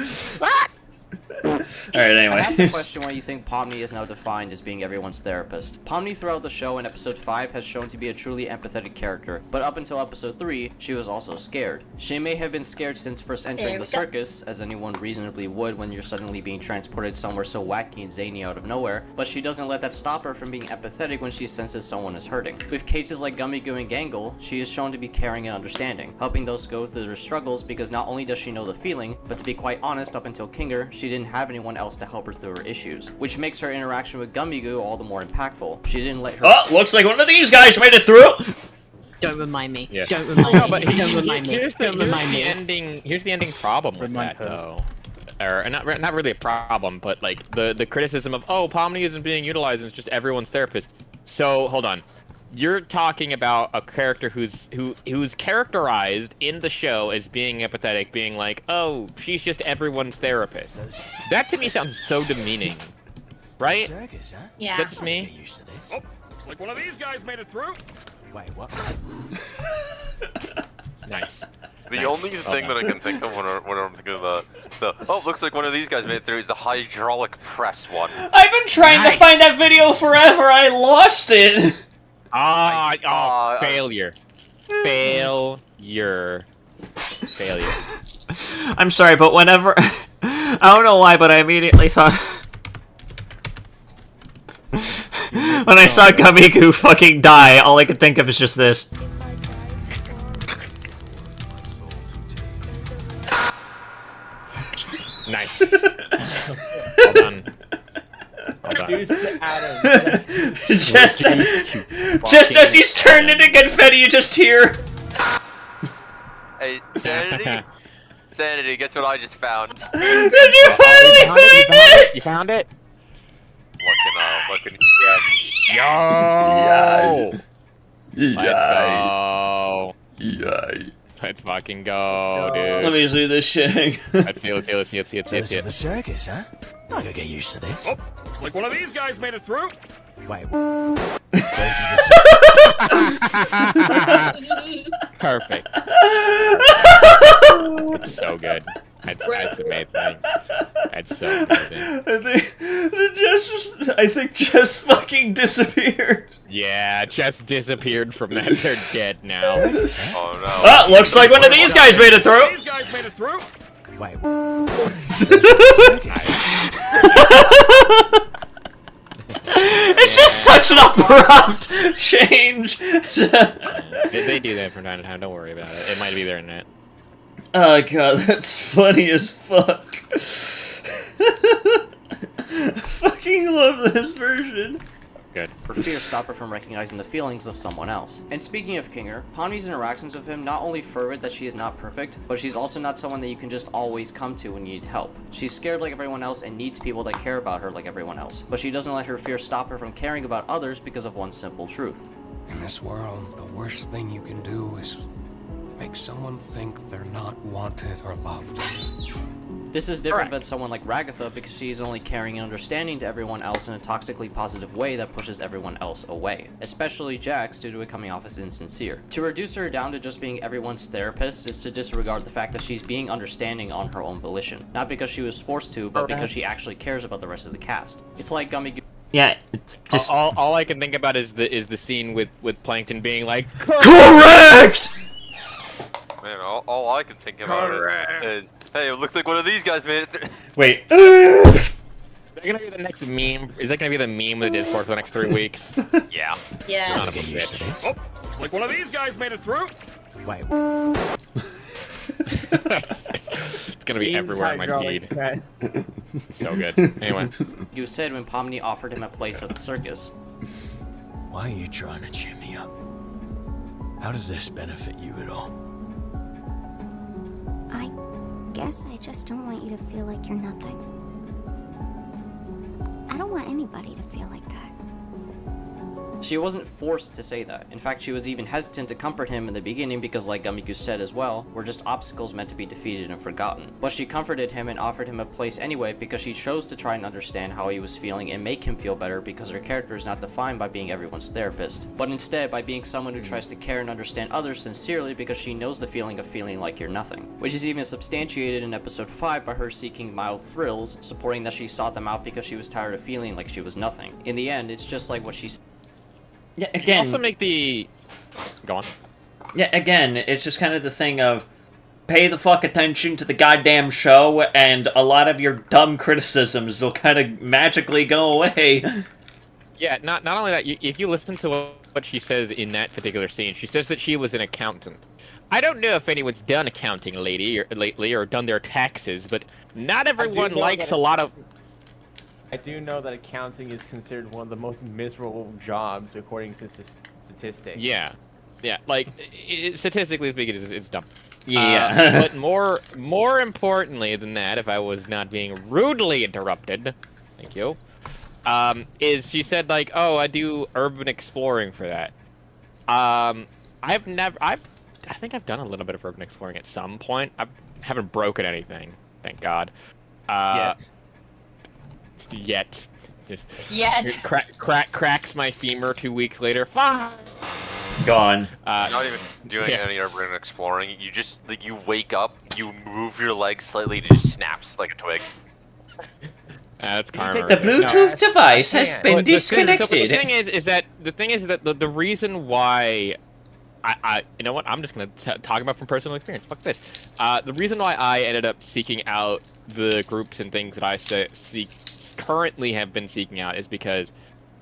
Alright, I have to anyway. question why you think Pomni is now defined as being everyone's therapist. Pomni throughout the show in episode 5 has shown to be a truly empathetic character, but up until episode 3, she was also scared. She may have been scared since first entering the circus, as anyone reasonably would when you're suddenly being transported somewhere so wacky and zany out of nowhere, but she doesn't let that stop her from being empathetic when she senses someone is hurting. With cases like Gummy Goo and Gangle, she is shown to be caring and understanding, helping those go through their struggles because not only does she know the feeling, but to be quite honest, up until Kinger, she didn't have anyone else to help her through her issues, which makes her interaction with Gummy Goo all the more impactful. She didn't let her— Oh, looks like one of these guys made it through! Don't remind me. Yeah. Don't remind No, me. but Don't remind me. here's Don't remind me. Here's the ending problem with Remind that, her. though. Or not really a problem, but like the criticism of, oh, Pomni isn't being utilized and it's just everyone's therapist. So hold on, you're talking about a character who's characterized in the show as being empathetic, being like, oh, she's just everyone's therapist. That to me sounds so demeaning, right? Circus, huh? Yeah. Is that just me? Get used to this. Oh, looks like one of these guys made it through. Wait, what? Nice. The Nice. only thing that I can think of when I'm thinking about looks like one of these guys made it through is the hydraulic press one. I've been trying to find that video forever, I lost it! Failure. Failure. I'm sorry, but whenever... I don't know why, but I immediately thought... when I saw Gummy Goo fucking die, all I could think of is just this. Nice. Well done. Well done. Deuce to Adam. just as he's turned into confetti, you just hear... Hey, Sanity? Sanity, guess what I just found? Did you finally find it? You found it? Looking Yo! Let's go. Let's fucking go, dude. Let me see this shit. Let's see it. This is the circus, huh? I gotta get used to this. Oh, looks like one of these guys made it through. Wait, Perfect. That's so good. That's amazing. That's so amazing. I think Jess fucking disappeared. Yeah, Jess disappeared from that. They're dead now. Oh no. Ah, looks like one of these guys made it through. These guys made it through. wait. It's just such an abrupt change. They do that from time to time. Don't worry about it. It might be their internet. Oh god, that's funny as fuck. I fucking love this version. Good. Her fear stopped her from recognizing the feelings of someone else. And speaking of Kinger, Pomni's interactions with him not only fervent that she is not perfect, but she's also not someone that you can just always come to when you need help. She's scared like everyone else and needs people that care about her like everyone else. But she doesn't let her fear stop her from caring about others because of one simple truth. In this world, the worst thing you can do is makes someone think they're not wanted or loved. This is different than someone like Ragatha because she's only caring and understanding to everyone else in a toxically positive way that pushes everyone else away, especially Jax due to it coming off as insincere. To reduce her down to just being everyone's therapist is to disregard the fact that she's being understanding on her own volition, not because she was forced to, but because she actually cares about the rest of the cast. It's like Gummy. Yeah, just all I can think about is the scene with Plankton being like, correct. Man, all I can think about is, hey, it looks like one of these guys made it. Wait. Is that gonna be the next meme? Is that gonna be the meme of the Discord for the next 3 weeks? Yeah. Yeah. Son of a bitch. Oh, looks like one of these guys made it through. Wait. It's gonna be everywhere in my feed. So good. Anyway. You said when Pomni offered him a place at the circus. Why are you trying to cheer me up? How does this benefit you at all? I guess I just don't want you to feel like you're nothing. I don't want anybody to feel like that. She wasn't forced to say that. In fact, she was even hesitant to comfort him in the beginning because, like Gumiku said as well, were just obstacles meant to be defeated and forgotten. But she comforted him and offered him a place anyway because she chose to try and understand how he was feeling and make him feel better because her character is not defined by being everyone's therapist, but instead by being someone who tries to care and understand others sincerely because she knows the feeling of feeling like you're nothing. Which is even substantiated in episode 5 by her seeking mild thrills, supporting that she sought them out because she was tired of feeling like she was nothing. In the end, it's just like what she said. Yeah, again. Also make the... Go on. Yeah, again, it's just kind of the thing of pay the fuck attention to the goddamn show, and a lot of your dumb criticisms will kind of magically go away. Yeah, not only that, if you listen to what she says in that particular scene, she says that she was an accountant. I don't know if anyone's done accounting lately or done their taxes, but not everyone likes a lot of... I do know that accounting is considered one of the most miserable jobs according to statistics. Yeah, like statistically speaking, it's dumb. Yeah. But more importantly than that, if I was not being rudely interrupted, thank you, is she said like, oh, I do urban exploring for that. I think I've done a little bit of urban exploring at some point. I haven't broken anything, thank God. Yet. Just cracks my femur 2 weeks later. Fine. Gone. Not even doing any urban exploring. You just like you wake up, you move your legs slightly, and it just snaps like a twig. That's karma. The Bluetooth device has been disconnected. So the thing is that the reason why I you know what, I'm just gonna talk about from personal experience. Fuck this. The reason why I ended up seeking out the groups and things that I currently have been seeking out is because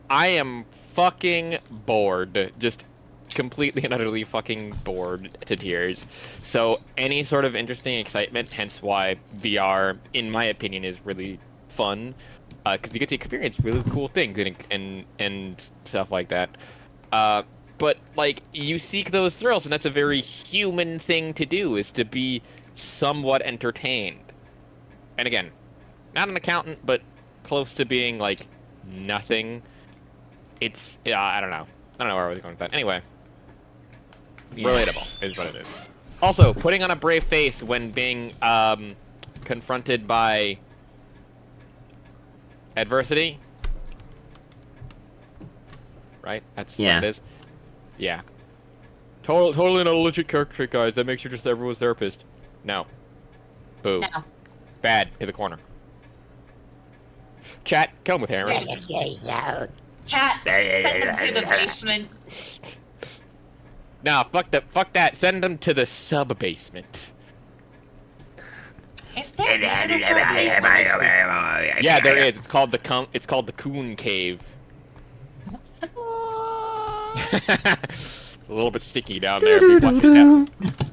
I am fucking bored. Just completely and utterly fucking bored to tears. So any sort of interesting excitement, hence why VR, in my opinion, is really fun. Because you get to experience really cool things and stuff like that. But, like, you seek those thrills, and that's a very human thing to do, is to be somewhat entertained. And again, not an accountant, but close to being, like, nothing. It's, I don't know. I don't know where I was going with that. Anyway. Yeah. Relatable is what it is. Also, putting on a brave face when being, confronted by adversity. Right? That's what it is. Yeah. Totally not a legit character trait, guys. That makes you just everyone's therapist. No. Boo. No. Bad. To the corner. Chat, come with Aaron. Chat, send them to the basement. Nah, fuck that. Send them to the sub-basement. Is there a sub-basement? Yeah, there is. It's called the Coon Cave. It's a little bit sticky down there if you watch your step.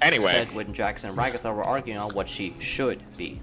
Anyway. Said when Jax and Ragatha were arguing on what she should be.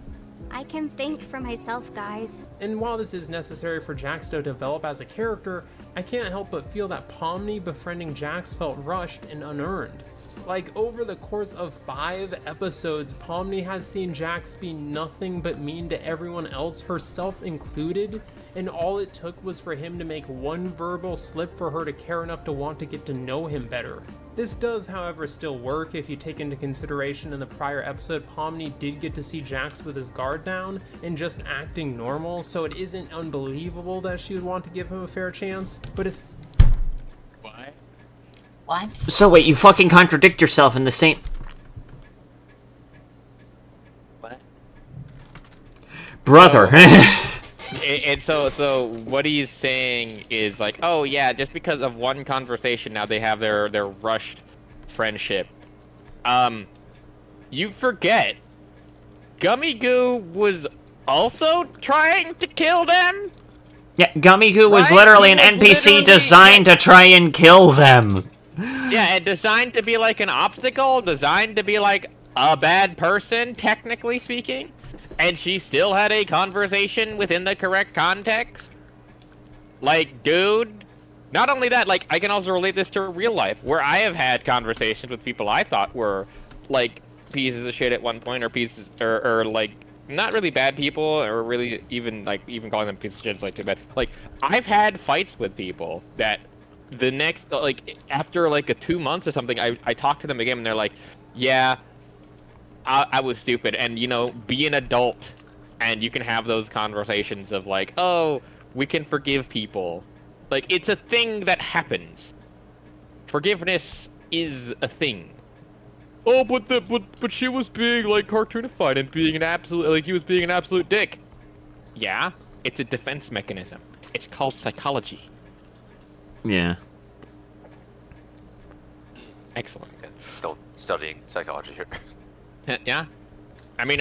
I can think for myself, guys. And while this is necessary for Jax to develop as a character, I can't help but feel that Pomni befriending Jax felt rushed and unearned. Like, over the course of 5 episodes, Pomni has seen Jax be nothing but mean to everyone else, herself included, and all it took was for him to make one verbal slip for her to care enough to want to get to know him better. This does, however, still work if you take into consideration in the prior episode, Pomni did get to see Jax with his guard down and just acting normal, so it isn't unbelievable that she would want to give him a fair chance, but it's... What? So wait, you fucking contradict yourself in the same... What? Brother. And so what he's saying is like, oh yeah, just because of one conversation now they have their rushed friendship. You forget, Gummy Goo was also trying to kill them? Yeah, Gummy Goo was Right? literally He an was NPC literally- designed to try and kill them. Yeah, and designed to be like an obstacle, designed to be like a bad person, technically speaking. And she still had a conversation within the correct context? Like, dude, not only that, like, I can also relate this to real life, where I have had conversations with people I thought were, like, pieces of shit at one point, or like, not really bad people, or really even calling them pieces of shit is, like, too bad. Like, I've had fights with people that the next, like, after, like, 2 months or something, I talk to them again, and they're like, yeah, I was stupid, and, you know, be an adult, and you can have those conversations of like, oh, we can forgive people. Like, it's a thing that happens. Forgiveness is a thing. Oh, but she was being, like, cartoonified and being an absolute, like, he was being an absolute dick. Yeah, it's a defense mechanism. It's called psychology. Yeah. Excellent. Still studying psychology here. Yeah, I mean,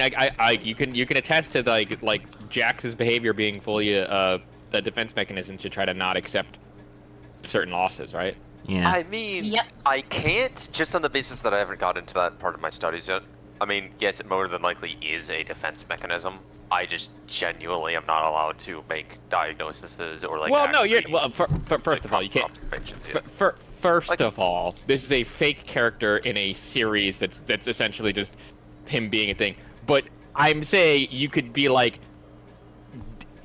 you can attest to like Jax's behavior being fully a defense mechanism to try to not accept certain losses, right? Yeah. I mean, Yep. I can't, just on the basis that I haven't got into that part of my studies yet. I mean, yes, it more than likely is a defense mechanism. I just genuinely am not allowed to make diagnoses or like. Well, no, actually, first of all, you can't. First of all, this is a fake character in a series that's essentially just him being a thing. But I'm saying you could be like,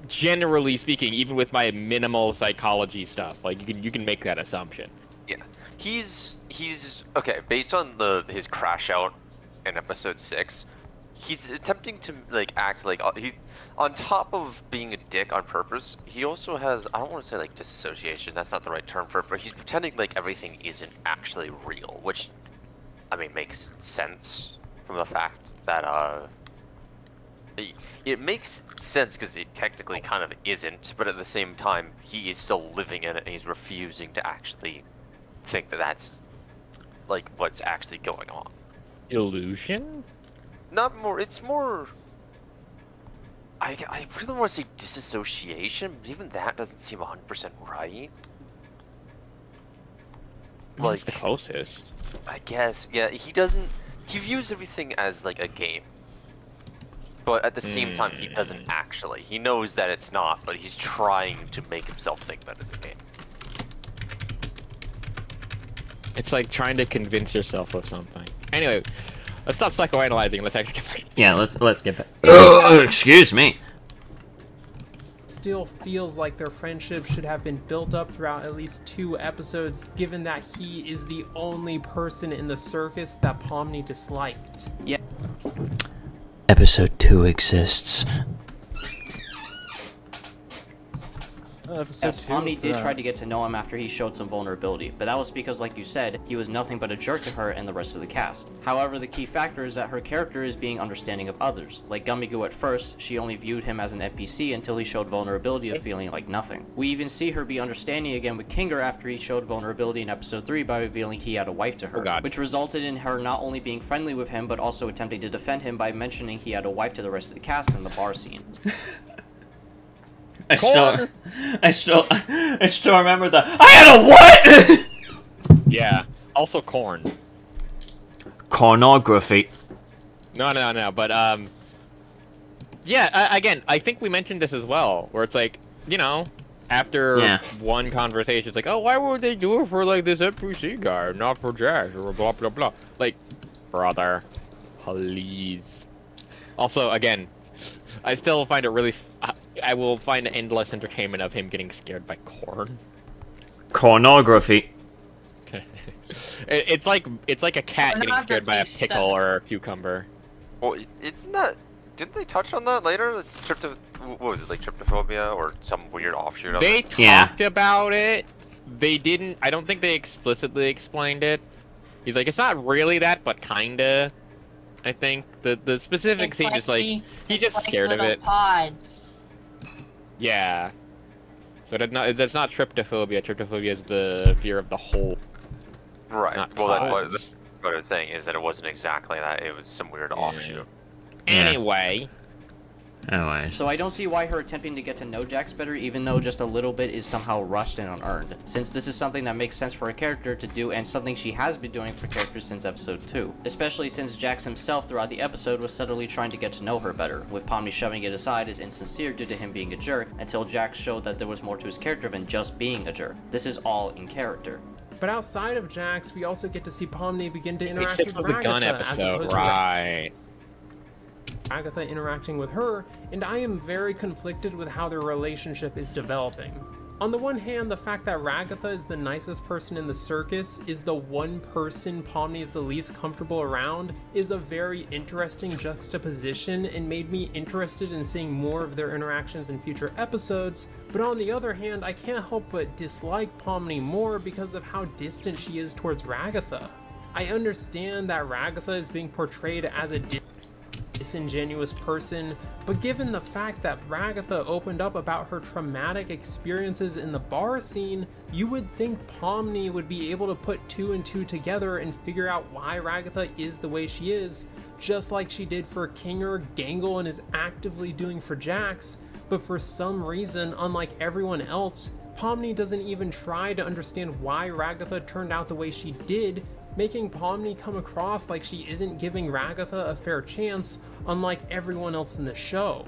generally speaking, even with my minimal psychology stuff, like you can make that assumption. Yeah, he's okay. Based on his crash out in episode 6, he's attempting to like act like he's on top of being a dick on purpose. He also has, I don't want to say like disassociation. That's not the right term for it, but he's pretending like everything isn't actually real, which I mean makes sense from the fact that it makes sense because it technically kind of isn't, but at the same time he is still living in it and he's refusing to actually think that that's like what's actually going on. Illusion? Not more, it's more, I really want to say disassociation, but even that doesn't seem 100% right. Like, it's the closest. I guess, yeah, he views everything as like a game. But at the same time, he doesn't actually. He knows that it's not, but he's trying to make himself think that it's a game. It's like trying to convince yourself of something. Anyway, let's stop psychoanalyzing. Let's actually get back. Yeah, let's get back. Excuse me. Still feels like their friendship should have been built up throughout at least 2 episodes, given that he is the only person in the circus that Pomni disliked. Yeah. Episode 2 exists. Yes, Pomni did try to get to know him after he showed some vulnerability, but that was because, like you said, he was nothing but a jerk to her and the rest of the cast. However, the key factor is that her character is being understanding of others. Like Gummy Goo at first, she only viewed him as an NPC until he showed vulnerability of feeling like nothing. We even see her be understanding again with Kinger after he showed vulnerability in episode 3 by revealing he had a wife to her, which resulted in her not only being friendly with him, but also attempting to defend him by mentioning he had a wife to the rest of the cast in the bar scene. I still remember the I had a what? Yeah. Also corn. Cornography. No, but yeah, again, I think we mentioned this as well, where it's like, you know, after one conversation, it's like, oh, why would they do it for like this NPC guy, not for Jack, or blah blah blah. Like, brother, please. Also, again, I still find it really. I will find endless entertainment of him getting scared by corn. Cornography. It's like a cat getting scared by a Pornography pickle stuff. or a cucumber. Well, it's not. Didn't they touch on that later? It's what was it, like tryptophobia or some weird offshoot of They it? talked about it. They didn't. I don't think they explicitly explained it. He's like, it's not really that, but kinda. I think the specifics seem just like he's just like scared of little it. Pods. Yeah. So that's not tryptophobia. Tryptophobia is the fear of the whole. Right. Not Well, that's pods. what I was saying is that it wasn't exactly that. It was some weird offshoot. Anyway. So I don't see why her attempting to get to know Jax better, even though just a little bit, is somehow rushed and unearned, since this is something that makes sense for a character to do and something she has been doing for characters since episode 2. Especially since Jax himself throughout the episode was subtly trying to get to know her better, with Pomni shoving it aside as insincere due to him being a jerk, until Jax showed that there was more to his character than just being a jerk. This is all in character. But outside of Jax, we also get to see Pomni begin to interact Six with was the gun Ragatha, as episode, opposed to right? Agatha interacting with her, and I am very conflicted with how their relationship is developing. On the one hand, the fact that Ragatha is the nicest person in the circus, is the one person Pomni is the least comfortable around, is a very interesting juxtaposition and made me interested in seeing more of their interactions in future episodes, but on the other hand, I can't help but dislike Pomni more because of how distant she is towards Ragatha. I understand that Ragatha is being portrayed as a disingenuous person, but given the fact that Ragatha opened up about her traumatic experiences in the bar scene, you would think Pomni would be able to put 2 and 2 together and figure out why Ragatha is the way she is, just like she did for Kinger, Gangle, and is actively doing for Jax. But for some reason, unlike everyone else, Pomni doesn't even try to understand why Ragatha turned out the way she did, making Pomni come across like she isn't giving Ragatha a fair chance, unlike everyone else in the show.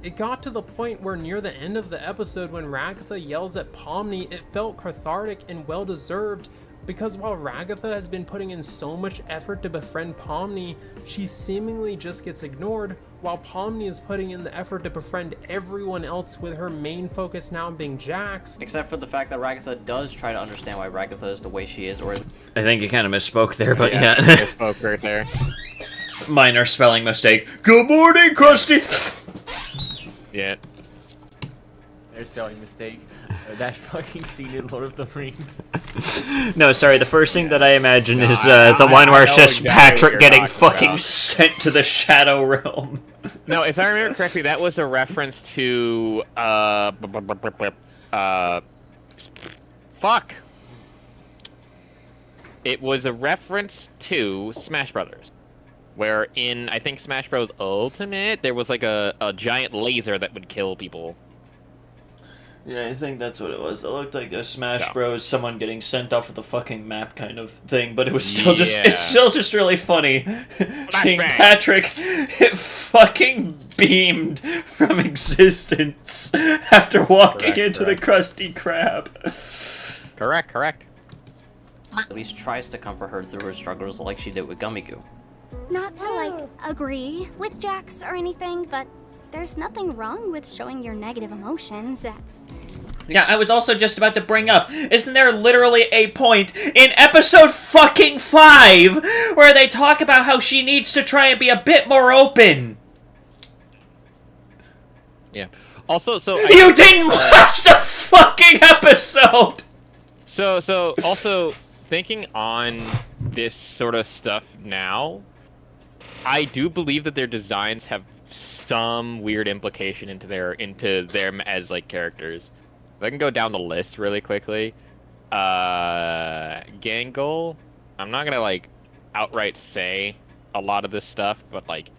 It got to the point where near the end of the episode when Ragatha yells at Pomni, it felt cathartic and well-deserved, because while Ragatha has been putting in so much effort to befriend Pomni, she seemingly just gets ignored, while Pomni is putting in the effort to befriend everyone else, with her main focus now being Jax. Except for the fact that Ragatha does try to understand why Ragatha is the way she is, or... I think you kind of misspoke there, but yeah. Misspoke right there. Minor spelling mistake. Good morning, Krusty! Yeah. There's spelling mistake. That fucking scene in Lord of the Rings. No, sorry, the first thing that I imagine No, is the one where it's know just exactly what Patrick you're getting talking fucking about. sent to the Shadow Realm. No, if I remember correctly, that was a reference to fuck. It was a reference to Smash Brothers, where in I think Smash Bros Ultimate there was like a giant laser that would kill people. Yeah, I think that's what it was. It looked like a Smash Yeah. Bros. Someone getting sent off with the fucking map kind of thing, but it was still Yeah. it's still just really funny seeing bang. Patrick fucking beamed from existence after walking Correct, into the Krusty Krab. Correct. at least tries to comfort her through her struggles like she did with Gummigoo. Not to, like, agree with Jax or anything, but there's nothing wrong with showing your negative emotions. That's... Yeah, I was also just about to bring up, isn't there literally a point in episode fucking 5 where they talk about how she needs to try and be a bit more open? Yeah. Also, so You didn't watch the fucking episode! So also thinking on this sort of stuff now, I do believe that their designs have some weird implication into them as like characters. If I can go down the list really quickly, Gangle. I'm not gonna like outright say a lot of this stuff, but like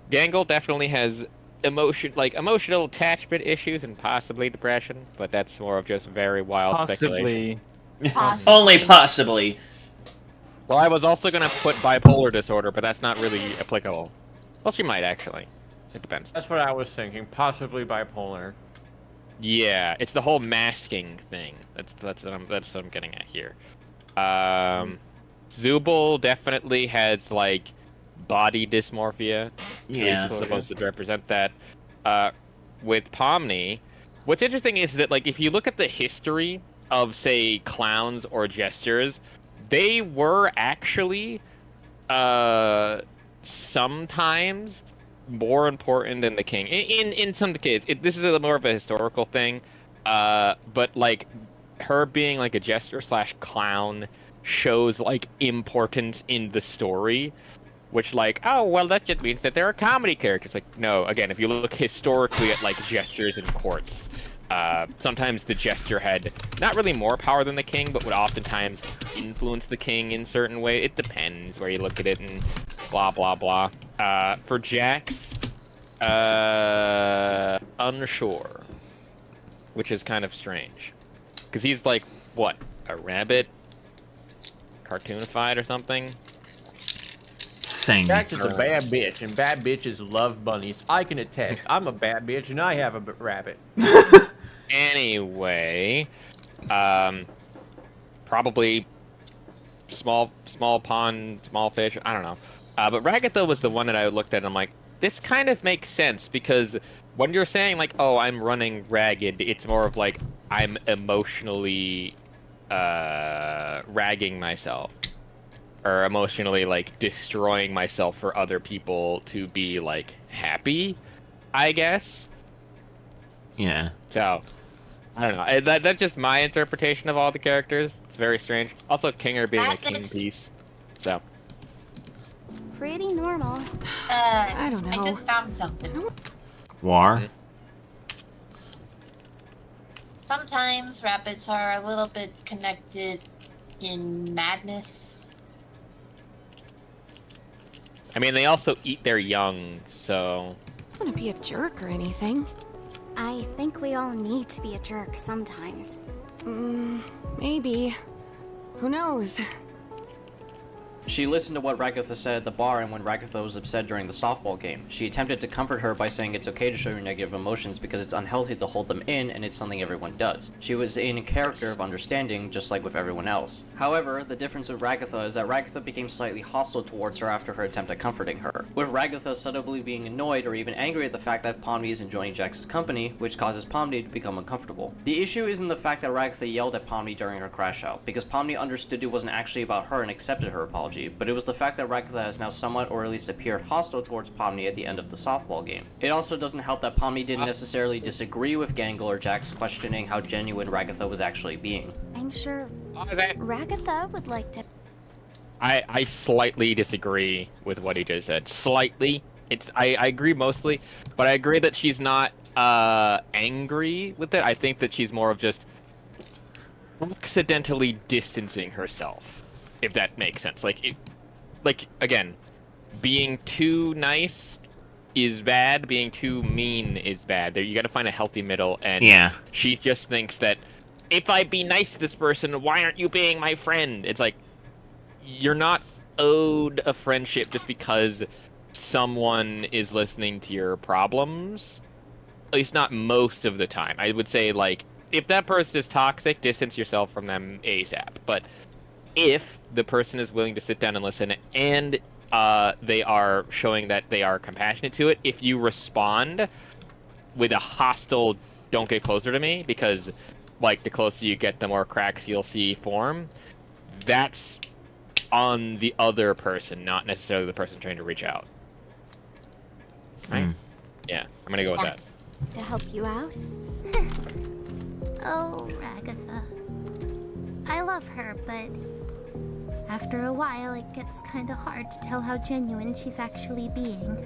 Gangle definitely has emotional attachment issues and possibly depression, but that's more of just very wild speculation. Only possibly. Well, I was also gonna put bipolar disorder, but that's not really applicable. Well, she might actually. It depends. That's what I was thinking. Possibly bipolar. Yeah, it's the whole masking thing. That's what I'm getting at here. Zubul definitely has like body dysmorphia. Yeah. It's supposed to represent that. With Pomni, what's interesting is that like if you look at the history of say clowns or jesters, they were actually sometimes more important than the king. In some cases, this is more of a historical thing, but like her being like a jester / clown shows like importance in the story, which like, oh well, that just means that there are comedy characters. Like, no, again, if you look historically at like jesters in courts, sometimes the jester had not really more power than the king, but would oftentimes influence the king in certain way. It depends where you look at it and blah blah blah. For Jax, unsure, which is kind of strange, because he's like what, a rabbit, cartoonified or something. Thing. Jax is a bad bitch, and bad bitches love bunnies. I can attest. I'm a bad bitch, and I have a rabbit. Anyway, probably small pond, small fish. I don't know. But Ragatha was the one that I looked at and I'm like, this kind of makes sense, because when you're saying like, oh, I'm running ragged, it's more of like I'm emotionally ragging myself, or emotionally like destroying myself for other people to be like happy, I guess. Yeah. So, I don't know. That's just my interpretation of all the characters. It's very strange. Also, Kinger being a king piece. So. Pretty normal. I don't know. I just found something. War. Sometimes rabbits are a little bit connected in madness. I mean, they also eat their young, so. I don't want to be a jerk or anything. I think we all need to be a jerk sometimes. Maybe. Who knows? She listened to what Ragatha said at the bar, and when Ragatha was upset during the softball game, she attempted to comfort her by saying it's okay to show your negative emotions because it's unhealthy to hold them in, and it's something everyone does. She was in a character of understanding, just like with everyone else. However, the difference with Ragatha is that Ragatha became slightly hostile towards her after her attempt at comforting her, with Ragatha subtly being annoyed or even angry at the fact that Pomni is enjoying Jax's company, which causes Pomni to become uncomfortable. The issue isn't the fact that Ragatha yelled at Pomni during her crash out, because Pomni understood it wasn't actually about her and accepted her apology, but it was the fact that Ragatha has now somewhat or at least appeared hostile towards Pomni at the end of the softball game. It also doesn't help that Pomni didn't necessarily disagree with Gangle or Jax questioning how genuine Ragatha was actually being. I'm sure Ragatha would like to. I slightly disagree with what he just said. Slightly. I agree mostly, but I agree that she's not angry with it. I think that she's more of just accidentally distancing herself, if that makes sense. Like again, being too nice is bad, being too mean is bad. You gotta find a healthy middle, and yeah, she just thinks that if I be nice to this person, why aren't you being my friend? It's like, you're not owed a friendship just because someone is listening to your problems. At least not most of the time. I would say, like, if that person is toxic, distance yourself from them ASAP. But if the person is willing to sit down and listen, and they are showing that they are compassionate to it, if you respond with a hostile, don't get closer to me, because, like, the closer you get, the more cracks you'll see form, that's on the other person, not necessarily the person trying to reach out. Right? Yeah, I'm gonna go with that. To help you out? Oh, Ragatha. I love her, but after a while it gets kinda hard to tell how genuine she's actually being.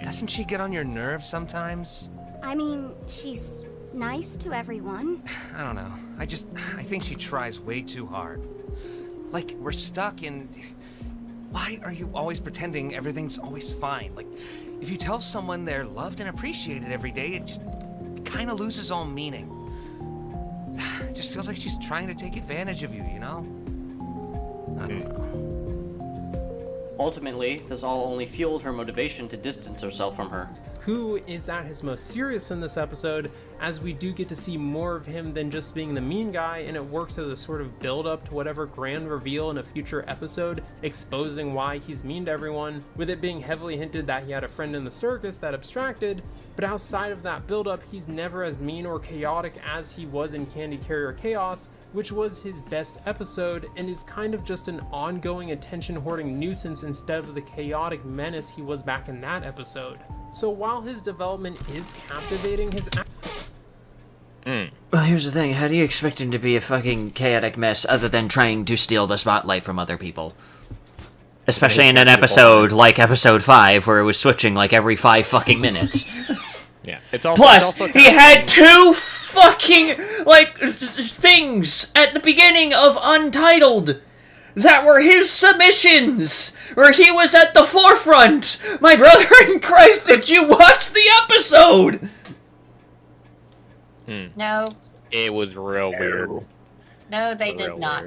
Doesn't she get on your nerves sometimes? I mean, she's nice to everyone. I don't know. I think she tries way too hard. Like, we're stuck in... Why are you always pretending everything's always fine? Like, if you tell someone they're loved and appreciated every day, it just kind of loses all meaning. It just feels like she's trying to take advantage of you, you know? I don't know. Ultimately, this all only fueled her motivation to distance herself from her. Who is at his most serious in this episode, as we do get to see more of him than just being the mean guy, and it works as a sort of build-up to whatever grand reveal in a future episode, exposing why he's mean to everyone, with it being heavily hinted that he had a friend in the circus that abstracted, but outside of that build-up, he's never as mean or chaotic as he was in Candy Carrier Chaos, which was his best episode and is kind of just an ongoing attention-hoarding nuisance instead of the chaotic menace he was back in that episode. So while his development is captivating, his Well, here's the thing. How do you expect him to be a fucking chaotic mess other than trying to steal the spotlight from other people? Especially in an episode like episode 5, where it was switching like every 5 fucking minutes. Yeah. It's also, Plus, he had 2 fucking, like, things at the beginning of Untitled that were his submissions, where he was at the forefront. My brother in Christ, did you watch the episode? No. It was real weird. No, they did not.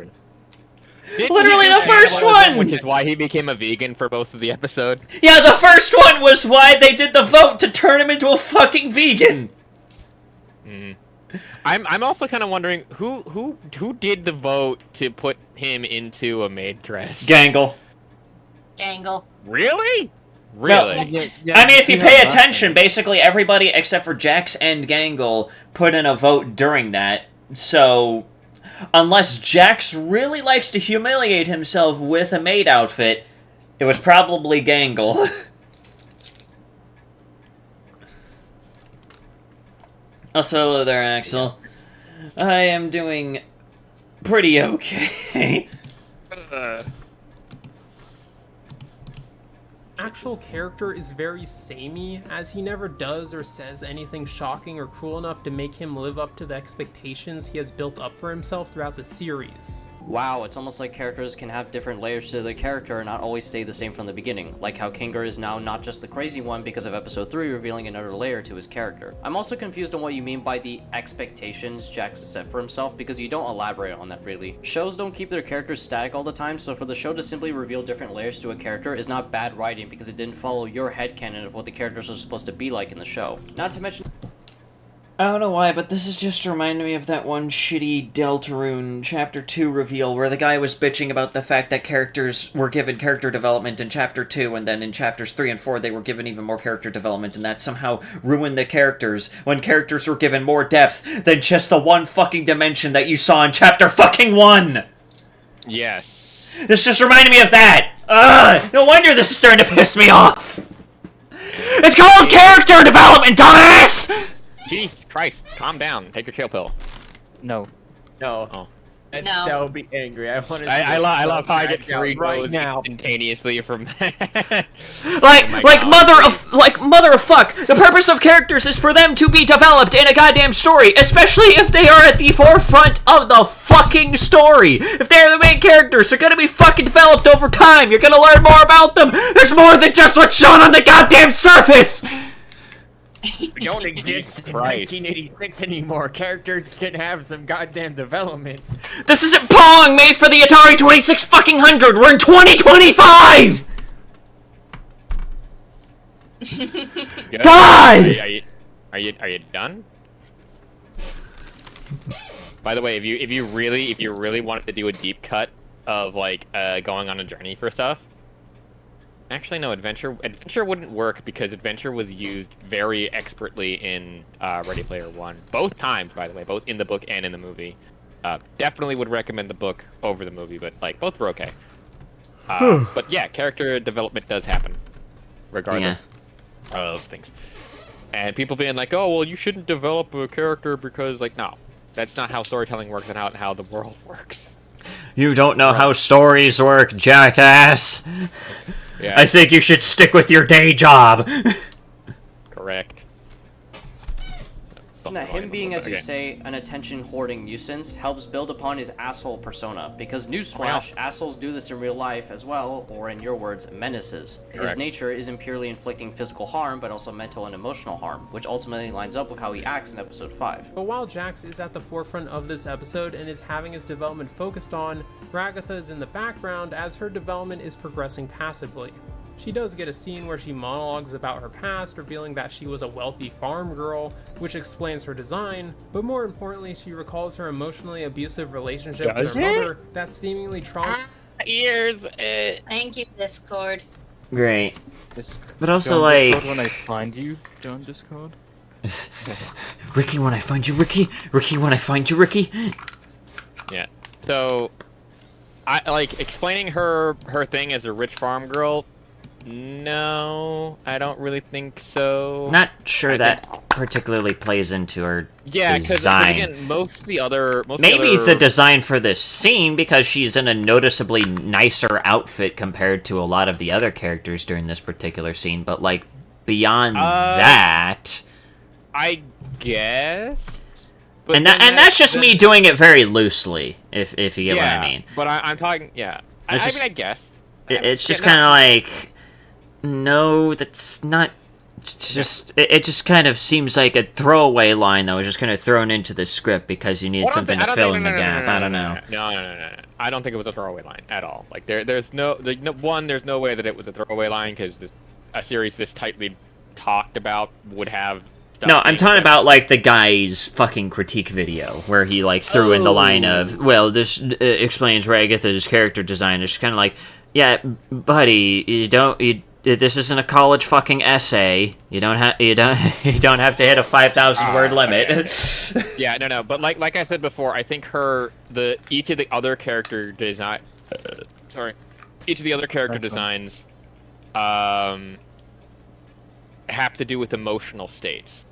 Literally the first one! Which is why he became a vegan for most of the episode. Yeah, the first one was why they did the vote to turn him into a fucking vegan. I'm also kind of wondering who did the vote to put him into a maid dress. Gangle. Gangle. Really? No. Really? I mean, if you pay attention, basically everybody except for Jax and Gangle put in a vote during that. So, unless Jax really likes to humiliate himself with a maid outfit, it was probably Gangle. Also, hello there, Axel. I am doing pretty okay. actual character is very samey, as he never does or says anything shocking or cruel enough to make him live up to the expectations he has built up for himself throughout the series. Wow, it's almost like characters can have different layers to their character and not always stay the same from the beginning, like how Kinger is now not just the crazy one because of episode 3 revealing another layer to his character. I'm also confused on what you mean by the expectations Jax has set for himself, because you don't elaborate on that really. Shows don't keep their characters static all the time, so for the show to simply reveal different layers to a character is not bad writing because it didn't follow your headcanon of what the characters are supposed to be like in the show. Not to mention... I don't know why, but this is just reminding me of that one shitty Deltarune Chapter 2 reveal where the guy was bitching about the fact that characters were given character development in Chapter 2, and then in Chapters 3 and 4 they were given even more character development, and that somehow ruined the characters, when characters were given more depth than just the one fucking dimension that you saw in Chapter fucking 1! Yes. This just reminded me of that! Ugh! No wonder this is starting to piss me off! It's called character development, dumbass! Jesus Christ, calm down. Take your chill pill. No. No. Oh. And No. Still be angry. I want to. I love how I get free 3 goes instantaneously from that. Like mother of fuck. The purpose of characters is for them to be developed in a goddamn story, especially if they are at the forefront of the fucking story. If they're the main characters, they're gonna be fucking developed over time. You're gonna learn more about them. There's more than just what's shown on the goddamn surface. We don't exist in 1986 anymore. Characters can have some goddamn development. This isn't Pong made for the Atari 26 fucking 100. We're in 2025. Good. God! Are you done? By the way, if you really wanted to do a deep cut of like going on a journey for stuff, actually no, adventure wouldn't work because adventure was used very expertly in Ready Player One. Both times, by the way, both in the book and in the movie. Definitely would recommend the book over the movie, but like both were okay. But yeah, character development does happen, regardless of things. And people being like, "Oh, well, you shouldn't develop a character because," like, no, that's not how storytelling works and how the world works. You don't know how stories work, jackass. Yeah. I think you should stick with your day job. Correct. Now, him being, as you say, an attention-hoarding nuisance helps build upon his asshole persona, because newsflash, assholes do this in real life as well, or in your words, menaces. His Correct. nature isn't purely inflicting physical harm, but also mental and emotional harm, which ultimately lines up with how he acts in episode 5. But while Jax is at the forefront of this episode and is having his development focused on, Ragatha is in the background as her development is progressing passively. She does get a scene where she monologues about her past, revealing that she was a wealthy farm girl, which explains her design, but more importantly, she recalls her emotionally abusive relationship with her mother that seemingly ears. Thank you, Discord. Great. But also, John like... Discord when I find you, John Discord. Ricky, when I find you, Ricky. Ricky, when I find you, Ricky. Yeah. So, I like explaining her thing as a rich farm girl. No, I don't really think so. Not sure that particularly plays into her Because design. again, most of the other Maybe the design for this scene, because she's in a noticeably nicer outfit compared to a lot of the other characters during this particular scene, but, like, beyond that... I guess... But and that's just me doing it very loosely, if you get what I mean. But I'm talking... Yeah. I mean, I guess. It's just kind of like... No, that's not... It just kind of seems like a throwaway line that was just kind of thrown into the script because you need something to fill in the gap. I don't know. No. I don't think it was a throwaway line at all. Like there's no way that it was a throwaway line because a series this tightly talked about would have. No, I'm talking about like the guy's fucking critique video where he like threw in the line of, well, this explains Ragatha's character design. It's kind of like, yeah, buddy, this isn't a college fucking essay. You don't have to hit a 5,000 word limit. Yeah, no. But like I said before, I think each of the other character designs have to do with emotional states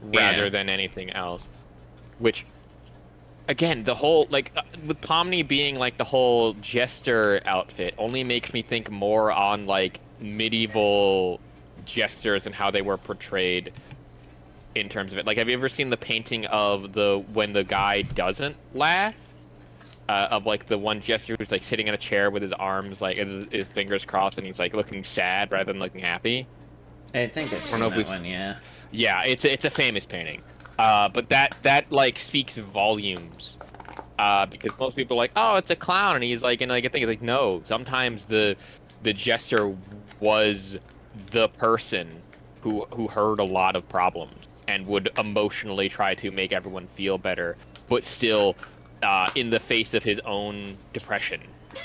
rather than anything else. Which, again, the whole with Pomni being like the whole jester outfit only makes me think more on like medieval jesters and how they were portrayed in terms of it. Like, have you ever seen the painting of when the guy doesn't laugh? Of like the one jester who's like sitting in a chair with his arms like his fingers crossed and he's like looking sad rather than looking happy. I think it's that one, yeah. Yeah, it's a famous painting. But that like speaks volumes. Because most people are like, oh, it's a clown, and he's like, and like I think it's like, no, sometimes the jester was the person who heard a lot of problems and would emotionally try to make everyone feel better, but still in the face of his own depression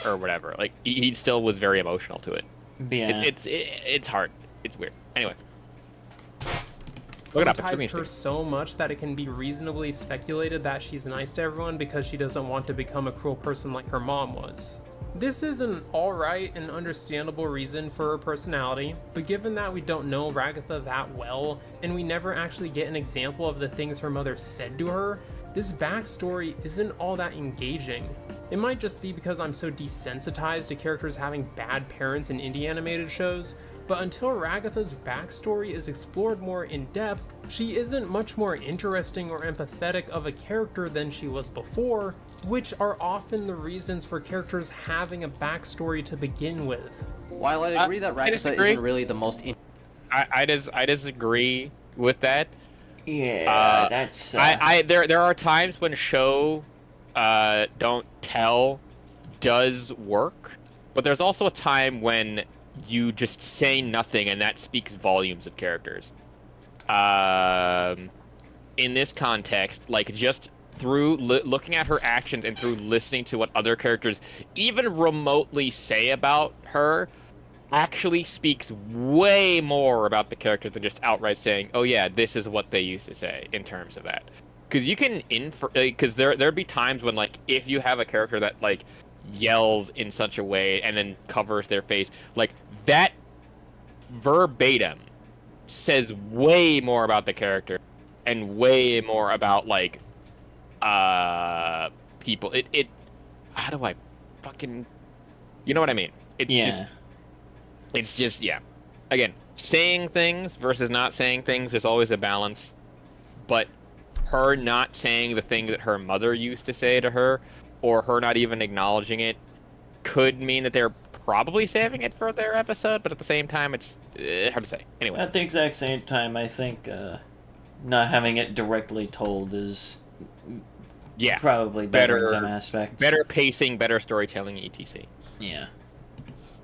or whatever. Like he still was very emotional to it. Yeah. It's hard. It's weird. Anyway. Look it up. It's really her so much that it can be reasonably speculated that she's nice to everyone because she doesn't want to become a cruel person like her mom was. This is an alright and understandable reason for her personality, but given that we don't know Ragatha that well, and we never actually get an example of the things her mother said to her, this backstory isn't all that engaging. It might just be because I'm so desensitized to characters having bad parents in indie animated shows, but until Ragatha's backstory is explored more in depth, she isn't much more interesting or empathetic of a character than she was before, which are often the reasons for characters having a backstory to begin with. While I agree that Ragatha isn't really the most... I disagree with that. Yeah, that's... There are times when show don't tell does work, but there's also a time when you just say nothing and that speaks volumes of characters. In this context, like just through looking at her actions and through listening to what other characters even remotely say about her actually speaks way more about the character than just outright saying, oh yeah, this is what they used to say in terms of that. Because you can infer, because there'd be times when like if you have a character that like yells in such a way and then covers their face, like that verbatim says way more about the character and way more about like people. It how do I fucking, you know what I mean? It's just yeah. Again, saying things versus not saying things, there's always a balance. But her not saying the thing that her mother used to say to her, or her not even acknowledging it, could mean that they're probably saving it for their episode, but at the same time, it's hard to say. Anyway. At the exact same time, I think not having it directly told is probably better in some aspects. Better pacing, better storytelling, etc. Yeah.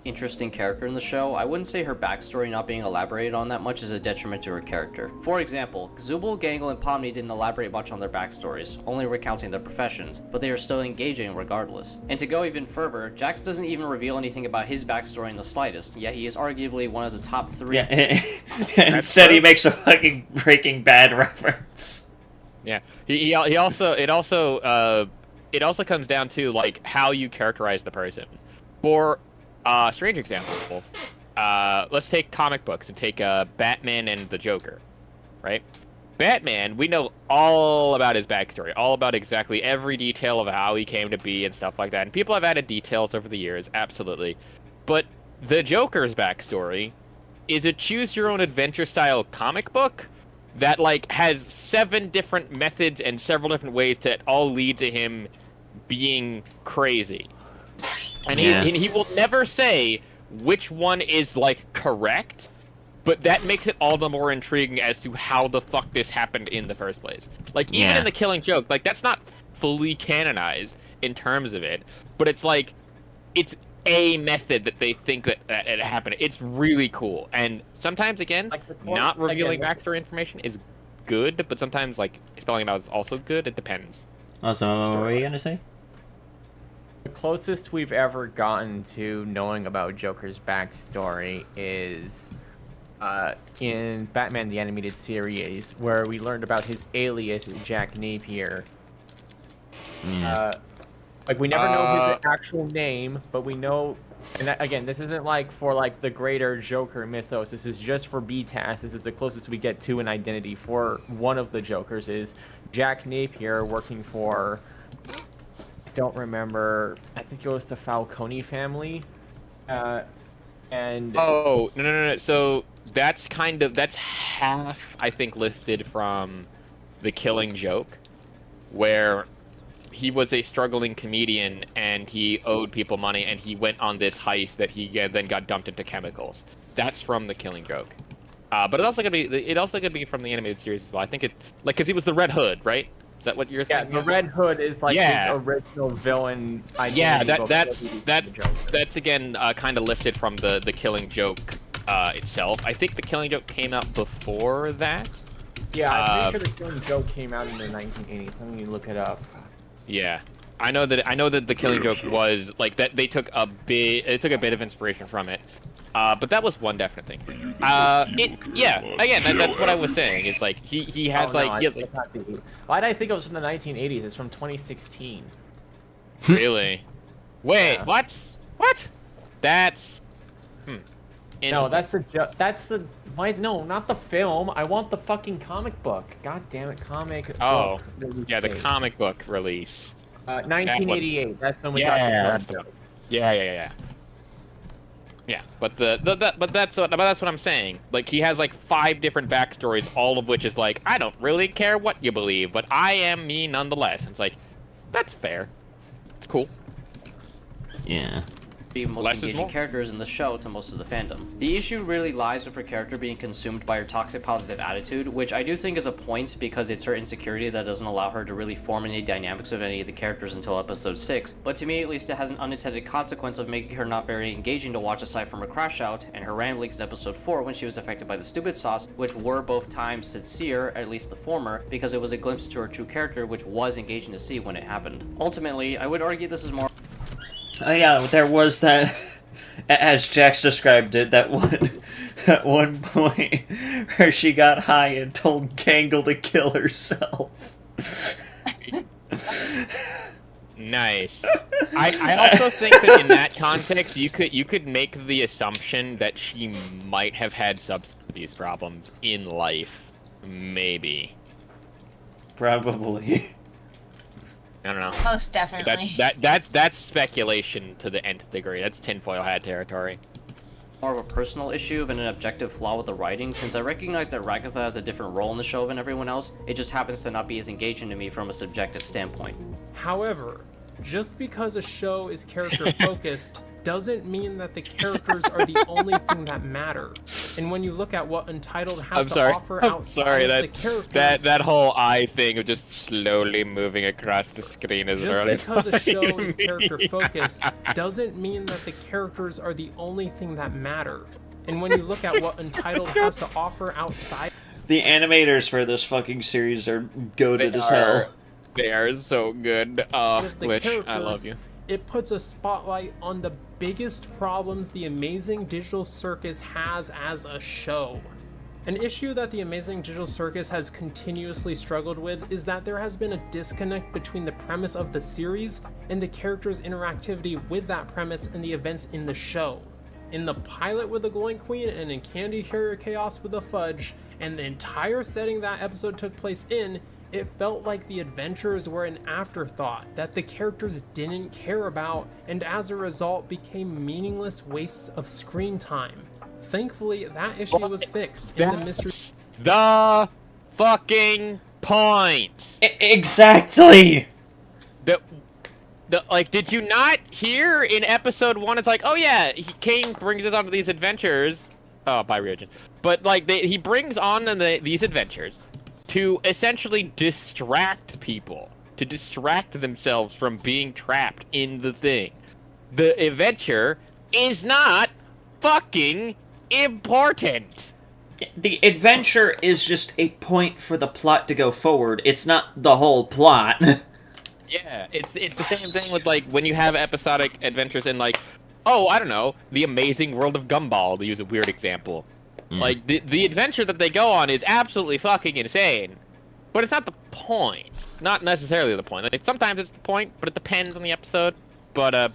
Interesting character in the show, I wouldn't say her backstory not being elaborated on that much is a detriment to her character. For example, Zubul, Gangle, and Pomni didn't elaborate much on their backstories, only recounting their professions, but they are still engaging regardless. And to go even further, Jax doesn't even reveal anything about his backstory in the slightest, yet he is arguably one of the top 3. Yeah, instead he makes a fucking Breaking Bad reference. Yeah, he also it also comes down to like how you characterize the person. For strange example, let's take comic books and take Batman and the Joker, right? Batman, we know all about his backstory, all about exactly every detail of how he came to be and stuff like that. And people have added details over the years, absolutely. But the Joker's backstory is a choose-your-own-adventure style comic book that like has 7 different methods and several different ways that all lead to him being crazy. And he will never say which one is like correct. But that makes it all the more intriguing as to how the fuck this happened in the first place. Like, even in The Killing Joke, like, that's not fully canonized in terms of it. But it's like, it's a method that they think that it happened. It's really cool. And sometimes, again, like not revealing backstory information is good. But sometimes, like, spelling it out is also good. It depends. Also, what were you going to say? The closest we've ever gotten to knowing about Joker's backstory is... in Batman the Animated Series, where we learned about his alias, Jack Napier. Like, we never know his actual name, but we know... And that, again, this isn't, like, for, like, the greater Joker mythos. This is just for BTAS. This is the closest we get to an identity for one of the Jokers, is Jack Napier working for... I don't remember... I think it was the Falcone family. And... Oh, no. So... that's half, I think, lifted from The Killing Joke, where he was a struggling comedian and he owed people money and he went on this heist that he then got dumped into chemicals. That's from The Killing Joke. But it also could be from the animated series as well. I think because he was the Red Hood, right? Is that what you're thinking? Yeah, the Red Hood is like his original villain identity. Yeah, that's again kind of lifted from the Killing Joke itself. I think The Killing Joke came out before that. Yeah, I'm pretty sure The Killing Joke came out in the 1980s. Let me look it up. Yeah, I know that The Killing Joke was like that. They took a bit of inspiration from it. But that was one definite thing. Again, that's what I was saying. Is like he has why did I think it was from the 1980s? It's from 2016. Really? Wait, what? What? That's. No, that's the why? No, not the film. I want the fucking comic book. God damn it, comic. Oh, book yeah, the comic book release. 1988. That's when we got the film. Yeah. Yeah, but that's what I'm saying. Like, he has like 5 different backstories, all of which is like, I don't really care what you believe, but I am me nonetheless. And it's like, that's fair. It's cool. Yeah. Be most engaging characters in the show to most of the fandom. The issue really lies with her character being consumed by her toxic positive attitude, which I do think is a point because it's her insecurity that doesn't allow her to really form any dynamics with any of the characters until episode 6, but to me at least it has an unintended consequence of making her not very engaging to watch aside from her crash out and her ramblings in episode 4 when she was affected by the stupid sauce, which were both times sincere, at least the former, because it was a glimpse into her true character which was engaging to see when it happened. Ultimately, I would argue this is more... Oh yeah, there was that, as Jax described it, at one point where she got high and told Gangle to kill herself. Nice. I also think that in that context, you could make the assumption that she might have had substance abuse problems in life, maybe. Probably. I don't know. Most definitely. That's speculation to the nth degree. That's tinfoil hat territory. More of a personal issue than an objective flaw with the writing, since I recognize that Ragatha has a different role in the show than everyone else. It just happens to not be as engaging to me from a subjective standpoint. However, just because a show is character focused doesn't mean that the characters are the only thing that matter. And when you look at what Untitled has to offer outside of the characters... That whole eye thing of just slowly moving across the screen is really Just because a show is character focused doesn't mean that the characters are the only thing that matter. And when you look at what Untitled has to offer outside... The animators for this fucking series are goated as hell. They are so good. Glitch, I love you. It puts a spotlight on the biggest problems the Amazing Digital Circus has as a show. An issue that the Amazing Digital Circus has continuously struggled with is that there has been a disconnect between the premise of the series and the characters' interactivity with that premise and the events in the show. In the pilot with the Glowing Queen and in Candy Carrier Chaos with the Fudge, and the entire setting that episode took place in, it felt like the adventures were an afterthought that the characters didn't care about, and as a result became meaningless wastes of screen time. Thankfully, that issue was fixed in the mystery. The fucking point. Exactly. Like, did you not hear in episode 1? It's like, oh yeah, Kane brings us onto these adventures. Oh, by Ryujin. But like, he brings on these adventures to essentially distract people, to distract themselves from being trapped in the thing. The adventure is not fucking important. The adventure is just a point for the plot to go forward. It's not the whole plot. Yeah, it's the same thing with like when you have episodic adventures in like, oh, I don't know, The Amazing World of Gumball, to use a weird example. Like the adventure that they go on is absolutely fucking insane, but it's not the point. Not necessarily the point. Like sometimes it's the point, but it depends on the episode. But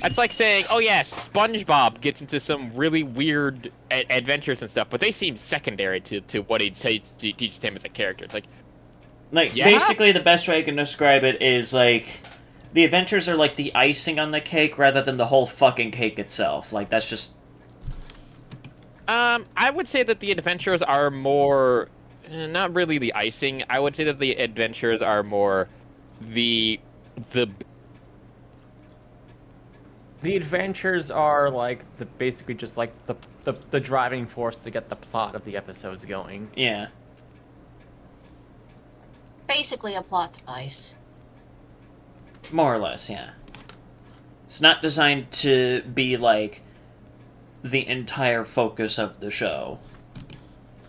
that's like saying, oh yeah, SpongeBob gets into some really weird adventures and stuff, but they seem secondary to what he'd say teaches him as a character. It's like, yeah? Basically the best way I can describe it is like, the adventures are like the icing on the cake rather than the whole fucking cake itself. Like, that's just... I would say that the adventures are more, not really the icing. I would say that the adventures are more the adventures are like basically just like the driving force to get the plot of the episodes going. Yeah. Basically a plot device. More or less, yeah. It's not designed to be like the entire focus of the show.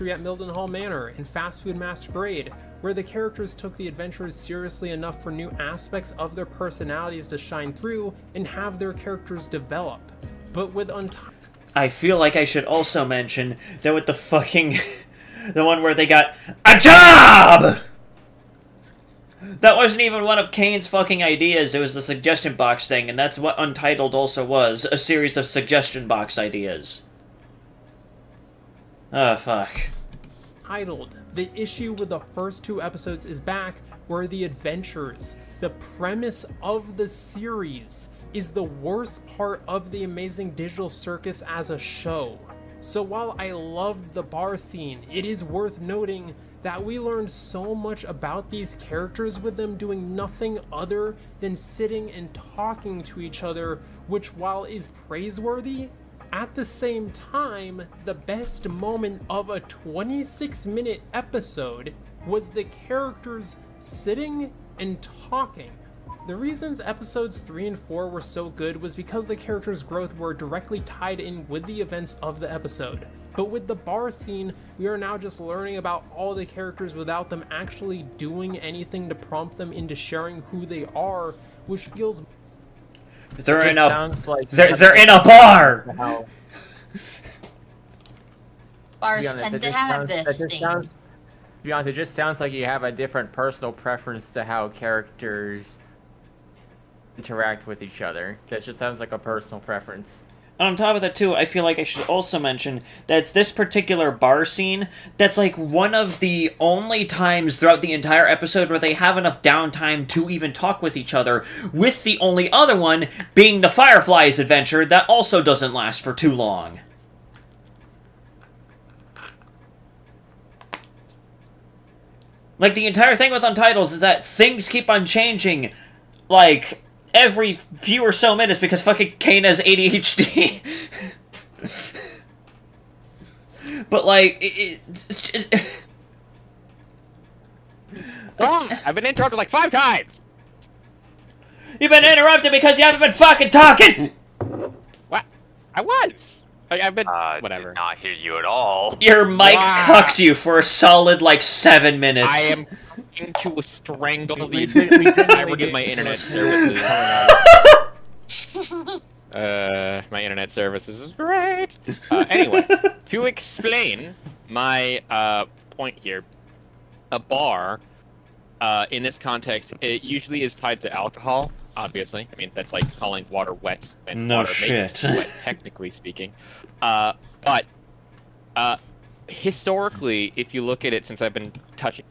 At Mildenhall Manor and Fast Food Masquerade, where the characters took the adventures seriously enough for new aspects of their personalities to shine through and have their characters develop. But with I feel like I should also mention that with the fucking... the one where they got a job! That wasn't even one of Kane's fucking ideas, it was the suggestion box thing, and that's what Untitled also was, a series of suggestion box ideas. Oh, fuck. Titled, the issue with the first 2 episodes is back, where the adventures, the premise of the series, is the worst part of the Amazing Digital Circus as a show. So while I loved the bar scene, it is worth noting that we learned so much about these characters with them doing nothing other than sitting and talking to each other, which while is praiseworthy, at the same time, the best moment of a 26-minute episode was the characters sitting and talking. The reasons episodes 3 and 4 were so good was because the characters' growth were directly tied in with the events of the episode. But with the bar scene, we are now just learning about all the characters without them actually doing anything to prompt them into sharing who they are, which feels... They're in a bar! Bars tend to have this thing. To be honest, it just sounds like you have a different personal preference to how characters interact with each other. That just sounds like a personal preference. And on top of that, too, I feel like I should also mention that it's this particular bar scene that's, like, one of the only times throughout the entire episode where they have enough downtime to even talk with each other, with the only other one being the Fireflies adventure that also doesn't last for too long. Like, the entire thing with Untitled is that things keep on changing, like, every few or so minutes because fucking Kane has ADHD. But, like, I've been interrupted like 5 times! You've been interrupted because you haven't been fucking talking! What? I was! I've been... whatever. Did not hear you at all. Your mic cucked you for a solid, like, 7 minutes. I am going to strangle the fiber to my internet services. My internet services is great. Anyway, to explain my point here. A bar, in this context, it usually is tied to alcohol. Obviously, I mean that's like calling water wet when No water shit. makes it wet, technically speaking. But historically, if you look at it, since I've been touching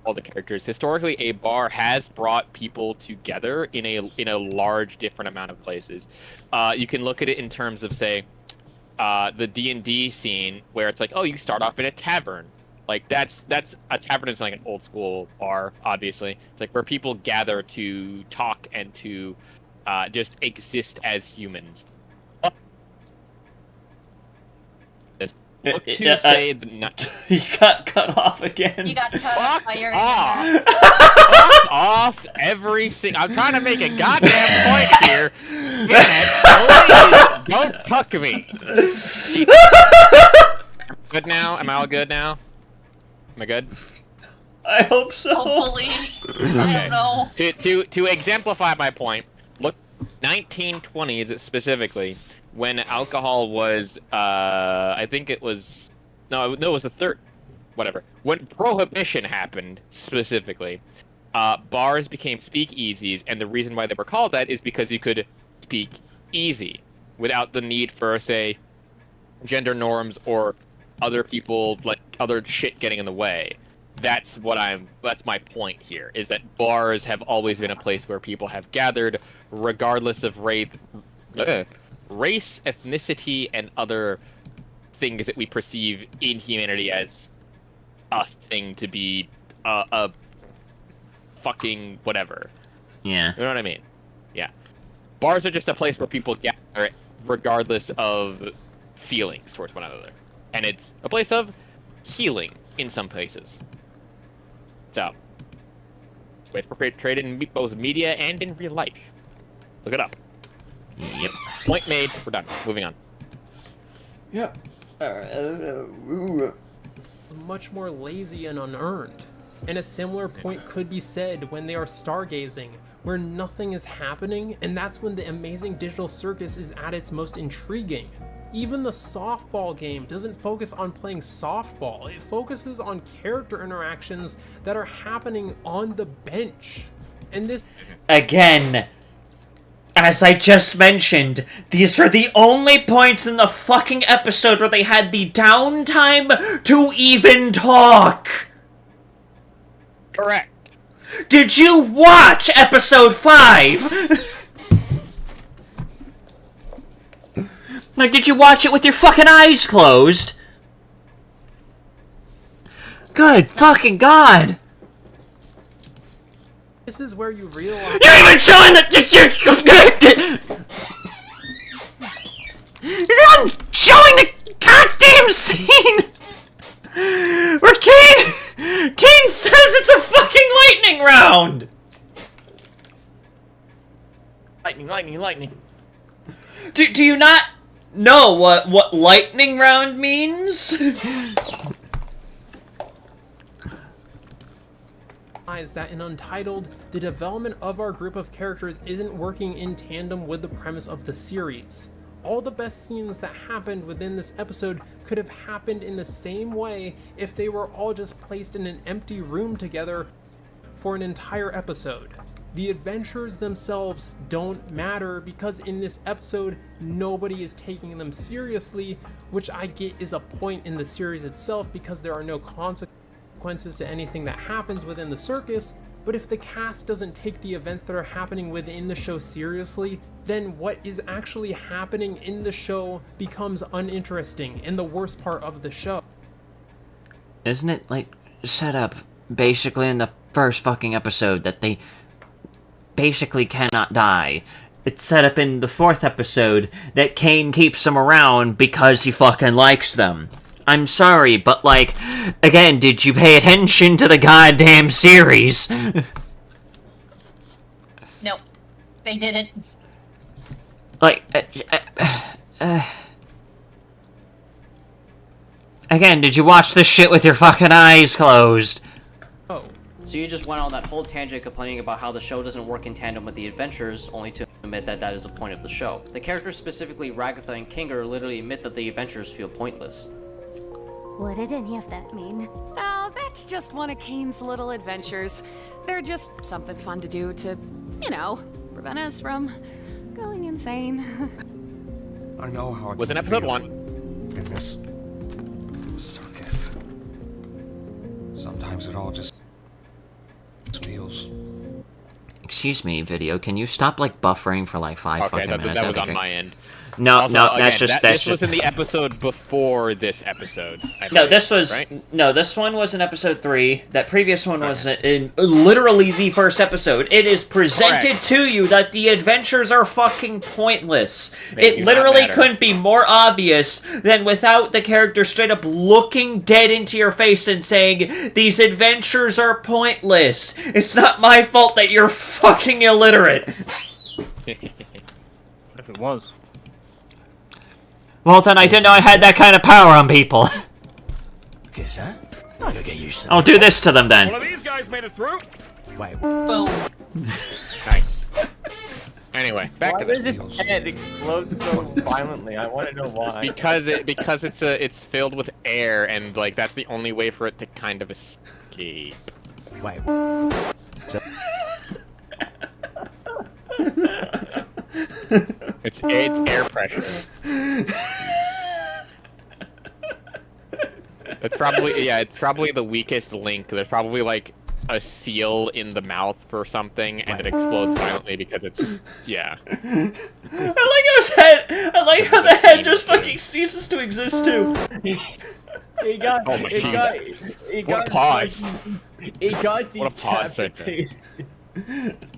all the characters, historically, a bar has brought people together in a large different amount of places. You can look at it in terms of, say, the D&D scene, where it's like, oh, you start off in a tavern. Like that's a tavern is like an old school bar, obviously. It's like where people gather to talk and to just exist as humans. Look to say the You got cut off again. You got cut by your internet. Fuck off every single. I'm trying to make a goddamn point here. Internet, please don't tuck me. Good now? Am I all good now? Am I good? I hope so. Hopefully. I don't know. To exemplify my point, look, 1920s specifically, when alcohol was, I think it was, no, it was the third, whatever. When Prohibition happened, specifically, bars became speakeasies, and the reason why they were called that is because you could speak easy, without the need for, say, gender norms or other people, like, other shit getting in the way. That's my point here, is that bars have always been a place where people have gathered, regardless of race, ethnicity, and other things that we perceive in humanity as a thing to be a fucking whatever. Yeah. You know what I mean? Yeah. Bars are just a place where people gather regardless of feelings towards one another. And it's a place of healing in some places. So, it's a way to portray it in both media and in real life. Look it up. Yep. Point made. We're done. Moving on. Yep. Much more lazy and unearned. And a similar point could be said when they are stargazing, where nothing is happening, and that's when the amazing digital circus is at its most intriguing. Even the softball game doesn't focus on playing softball, it focuses on character interactions that are happening on the bench. And this Again, as I just mentioned, these are the only points in the fucking episode where they had the downtime to even talk. Correct. Did you watch episode 5? Like, did you watch it with your fucking eyes closed? Good fucking god! This is where you realize You're even showing the You're not showing the goddamn scene where Kane says it's a fucking lightning round! Lightning. Do you not know what lightning round means? that in Untitled, the development of our group of characters isn't working in tandem with the premise of the series. All the best scenes that happened within this episode could have happened in the same way if they were all just placed in an empty room together for an entire episode. The adventures themselves don't matter because in this episode, nobody is taking them seriously, which I get is a point in the series itself because there are no consequences to anything that happens within the circus, but if the cast doesn't take the events that are happening within the show seriously, then what is actually happening in the show becomes uninteresting and the worst part of the show. Isn't it, like, set up basically in the first fucking episode that they basically cannot die? It's set up in the 4th episode that Kane keeps them around because he fucking likes them. I'm sorry, but, like, again, did you pay attention to the goddamn series? Nope, they didn't. Like, again, did you watch this shit with your fucking eyes closed? Oh. So you just went on that whole tangent complaining about how the show doesn't work in tandem with the adventures, only to admit that that is the point of the show. The characters, specifically Ragatha and Kinger, literally admit that the adventures feel pointless. What did any of that mean? Oh, that's just one of Kane's little adventures. They're just something fun to do to, you know, prevent us from going insane. I know how it Was in can episode feel 1. in this circus. Sometimes it all just feels. Excuse me, video. Can you stop like buffering for like 5 Okay, fucking minutes? that was That'd be on great. my end. No, Also, no, again, that's just this was in the episode before this episode. I No, believe, this was right? no. This one was in episode 3. That previous one was in literally the first episode. It is presented Correct. to you that the adventures are fucking pointless. They do It not literally matter. couldn't be more obvious than without the character straight up looking dead into your face and saying, "These adventures are pointless. It's not my fault that you're fucking illiterate." What if it was? Well, then I didn't know I had that kind of power on people. Guess that? I'm gonna get used to I'll do this to them then. One of these guys made it through. Wait. Boom. Nice. Anyway, back Why to does this. his head explode so violently? I want to know why. Because it's filled with air, and like that's the only way for it to kind of escape. Wait. It's air pressure. It's probably the weakest link. There's probably like a seal in the mouth or something, and it explodes violently because it's I like how his head. I like how the head just fucking ceases to exist too. He got. Oh my he Jesus. got. He What got. a pause. He got What a pause right there.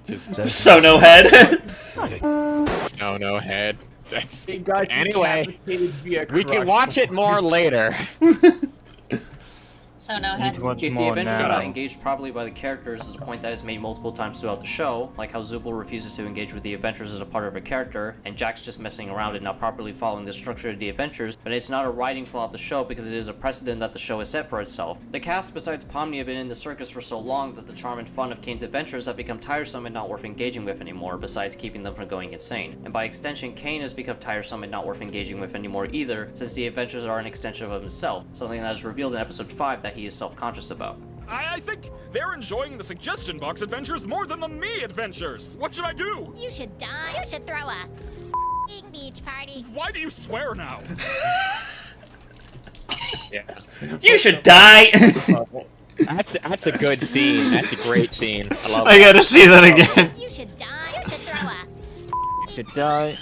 decapitated. So no head. So no head. That's, He got anyway, decapitated via we can crush. watch it more later. So no head. If the adventures are not engaged properly by the characters is a point that is made multiple times throughout the show, like how Zubul refuses to engage with the adventures as a part of a character, and Jack's just messing around and not properly following the structure of the adventures, but it's not a writing flaw of the show because it is a precedent that the show has set for itself. The cast besides Pomni have been in the circus for so long that the charm and fun of Kane's adventures have become tiresome and not worth engaging with anymore, besides keeping them from going insane. And by extension, Kane has become tiresome and not worth engaging with anymore either, since the adventures are an extension of himself, something that is revealed in episode 5 that he is self-conscious about. I think they're enjoying the suggestion box adventures more than the me adventures. What should I do? You should die. You should throw a beach party. Why do you swear now? Yeah. You should die. That's a good scene. That's a great scene. I love. I gotta see that again. You should die. You should throw a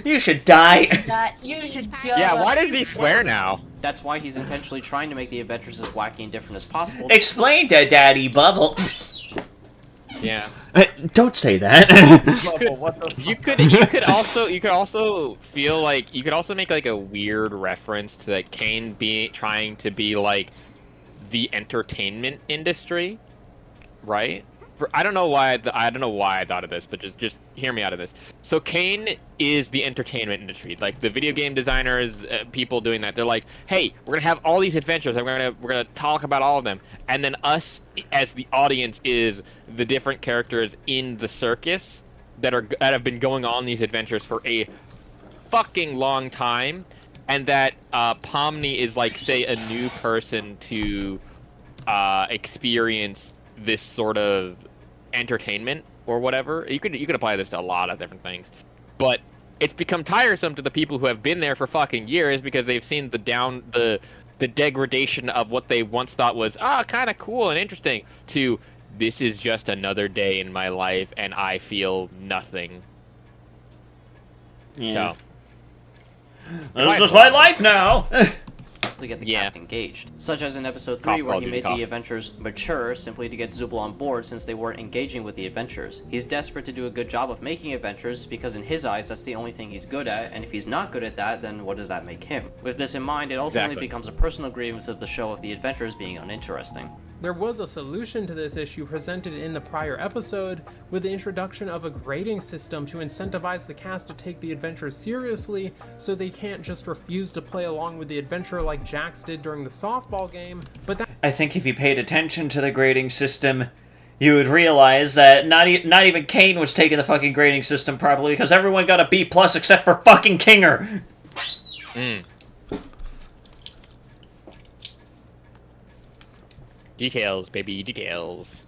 You should die. You should die. You should go. Yeah, why does he swear now? That's why he's intentionally trying to make the adventures as wacky and different as possible. Explain to Daddy Bubble. Yeah. Don't say that. You could also feel like you could also make like a weird reference to like Kane trying to be like the entertainment industry, right? I don't know why I thought of this, but just hear me out of this. So Kane is the entertainment industry, like the video game designers, people doing that. They're like, hey, we're gonna have all these adventures, and we're gonna talk about all of them, and then us as the audience is the different characters in the circus that have been going on these adventures for a fucking long time, and that Pomni is like, say, a new person to experience this sort of entertainment or whatever. You could apply this to a lot of different things, but it's become tiresome to the people who have been there for fucking years because they've seen the degradation of what they once thought was kind of cool and interesting to this is just another day in my life and I feel nothing. Yeah. So This is my life now. To get the cast engaged, such as in episode 3 where he made the adventures mature simply to get Zubul on board since they weren't engaging with the adventures. He's desperate to do a good job of making adventures because in his eyes that's the only thing he's good at, and if he's not good at that, then what does that make him? With this in mind, it ultimately becomes a personal grievance of the show of the adventures being uninteresting. There was a solution to this issue presented in the prior episode with the introduction of a grading system to incentivize the cast to take the adventure seriously so they can't just refuse to play along with the adventure like Jax did during the softball game, but that I think if you paid attention to the grading system, you would realize that not even Kane was taking the fucking grading system properly because everyone got a B+ except for fucking Kinger. Details, baby, details.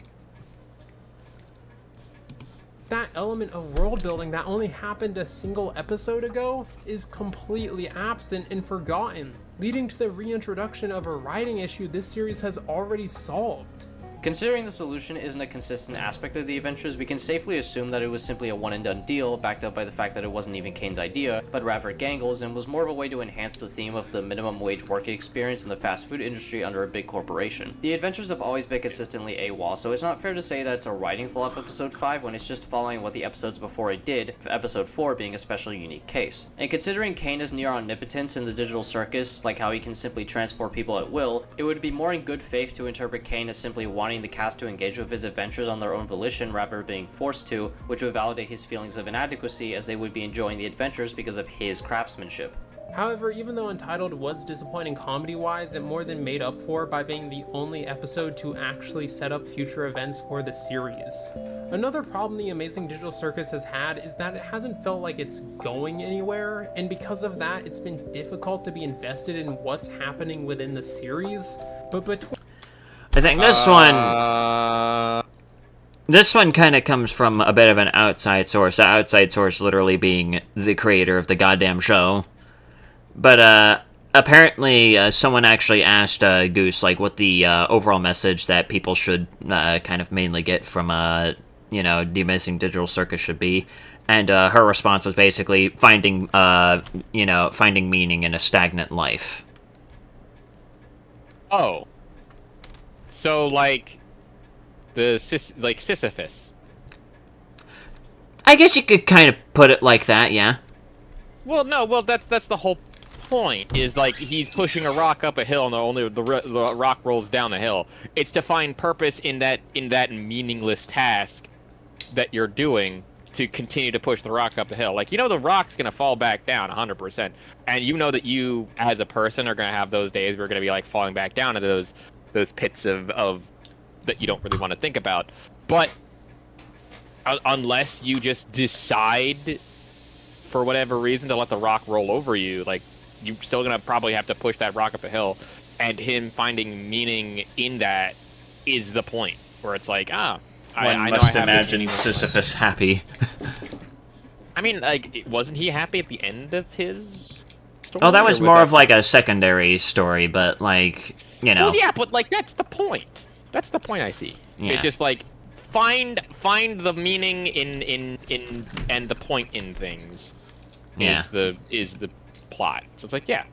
That element of world building that only happened a single episode ago is completely absent and forgotten, leading to the reintroduction of a writing issue this series has already solved. Considering the solution isn't a consistent aspect of the adventures, we can safely assume that it was simply a one-and-done deal, backed up by the fact that it wasn't even Kane's idea, but rather Gangle's, and was more of a way to enhance the theme of the minimum wage working experience in the fast food industry under a big corporation. The adventures have always been consistently AWOL, so it's not fair to say that it's a writing flaw of episode 5 when it's just following what the episodes before it did, episode 4 being a especially unique case. And considering Kane is near omnipotence in the digital circus, like how he can simply transport people at will, it would be more in good faith to interpret Kane as simply wanting the cast to engage with his adventures on their own volition rather than being forced to, which would validate his feelings of inadequacy as they would be enjoying the adventures because of his craftsmanship. However, even though Untitled was disappointing comedy-wise, it more than made up for by being the only episode to actually set up future events for the series. Another problem the Amazing Digital Circus has had is that it hasn't felt like it's going anywhere, and because of that, it's been difficult to be invested in what's happening within the series. But between I think this one kind of comes from a bit of an outside source. The outside source literally being the creator of the goddamn show. But apparently someone actually asked Goose like what the overall message that people should kind of mainly get from you know, the Amazing Digital Circus should be. And her response was basically finding you know, finding meaning in a stagnant life. Oh. So, like, Sisyphus. I guess you could kind of put it like that, yeah. Well, no, that's the whole point, is, like, he's pushing a rock up a hill and only the rock rolls down the hill. It's to find purpose in that meaningless task that you're doing to continue to push the rock up the hill. Like, you know the rock's gonna fall back down 100%, and you know that you, as a person, are gonna have those days where you're gonna be, like, falling back down into those pits of that you don't really want to think about. But unless you just decide for whatever reason to let the rock roll over you, like, you're still gonna probably have to push that rock up a hill, and him finding meaning in that is the point where it's like, I must imagine Sisyphus happy. I mean, like, wasn't he happy at the end of his story? Oh, that was more of like a secondary story, but like, you know. Well, yeah, but like that's the point. That's the point I see. Yeah. It's just like find the meaning in and the point in things. Yeah. Is the plot. So it's like, yeah,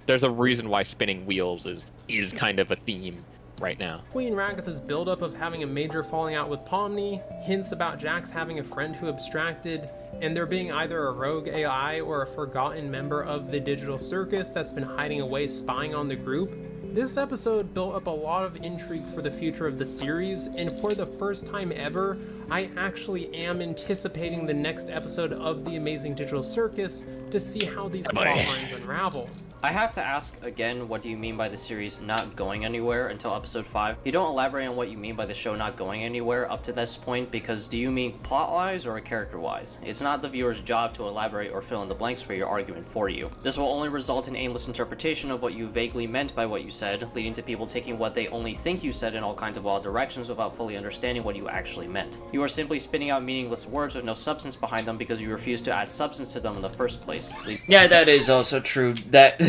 there's a reason why spinning wheels is kind of a theme right now. Queen Ragatha's buildup of having a major falling out with Pomni, hints about Jax having a friend who abstracted, and there being either a rogue AI or a forgotten member of the digital circus that's been hiding away spying on the group. This episode built up a lot of intrigue for the future of the series, and for the first time ever, I actually am anticipating the next episode of The Amazing Digital Circus to see how these plot lines unravel. I have to ask again, what do you mean by the series not going anywhere until episode 5? You don't elaborate on what you mean by the show not going anywhere up to this point, because do you mean plot-wise or character-wise? It's not the viewer's job to elaborate or fill in the blanks for your argument for you. This will only result in aimless interpretation of what you vaguely meant by what you said, leading to people taking what they only think you said in all kinds of wild directions without fully understanding what you actually meant. You are simply spitting out meaningless words with no substance behind them because you refuse to add substance to them in the first place. Yeah, that is also true. That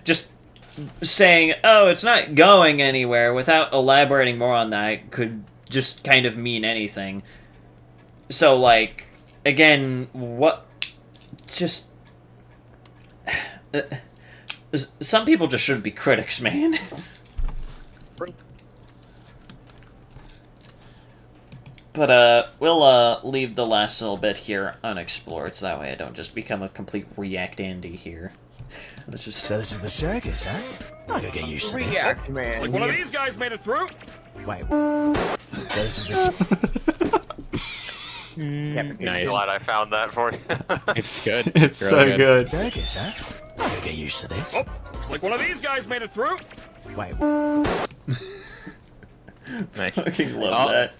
just saying, oh, it's not going anywhere without elaborating more on that could just kind of mean anything. So, like, again, what... Just... some people just shouldn't be critics, man. But, we'll, leave the last little bit here unexplored, so that way I don't just become a complete React Andy here. Let's just... So this is the circus, huh? I gotta get used to this. React, man. Like one of these guys made it through. Wait. This is the... Nice. Glad I found that for you. It's good. It's really so good. Circus, huh? I gotta get used to this. Oh, like one of these guys made it through. Wait. Nice. Fucking love that.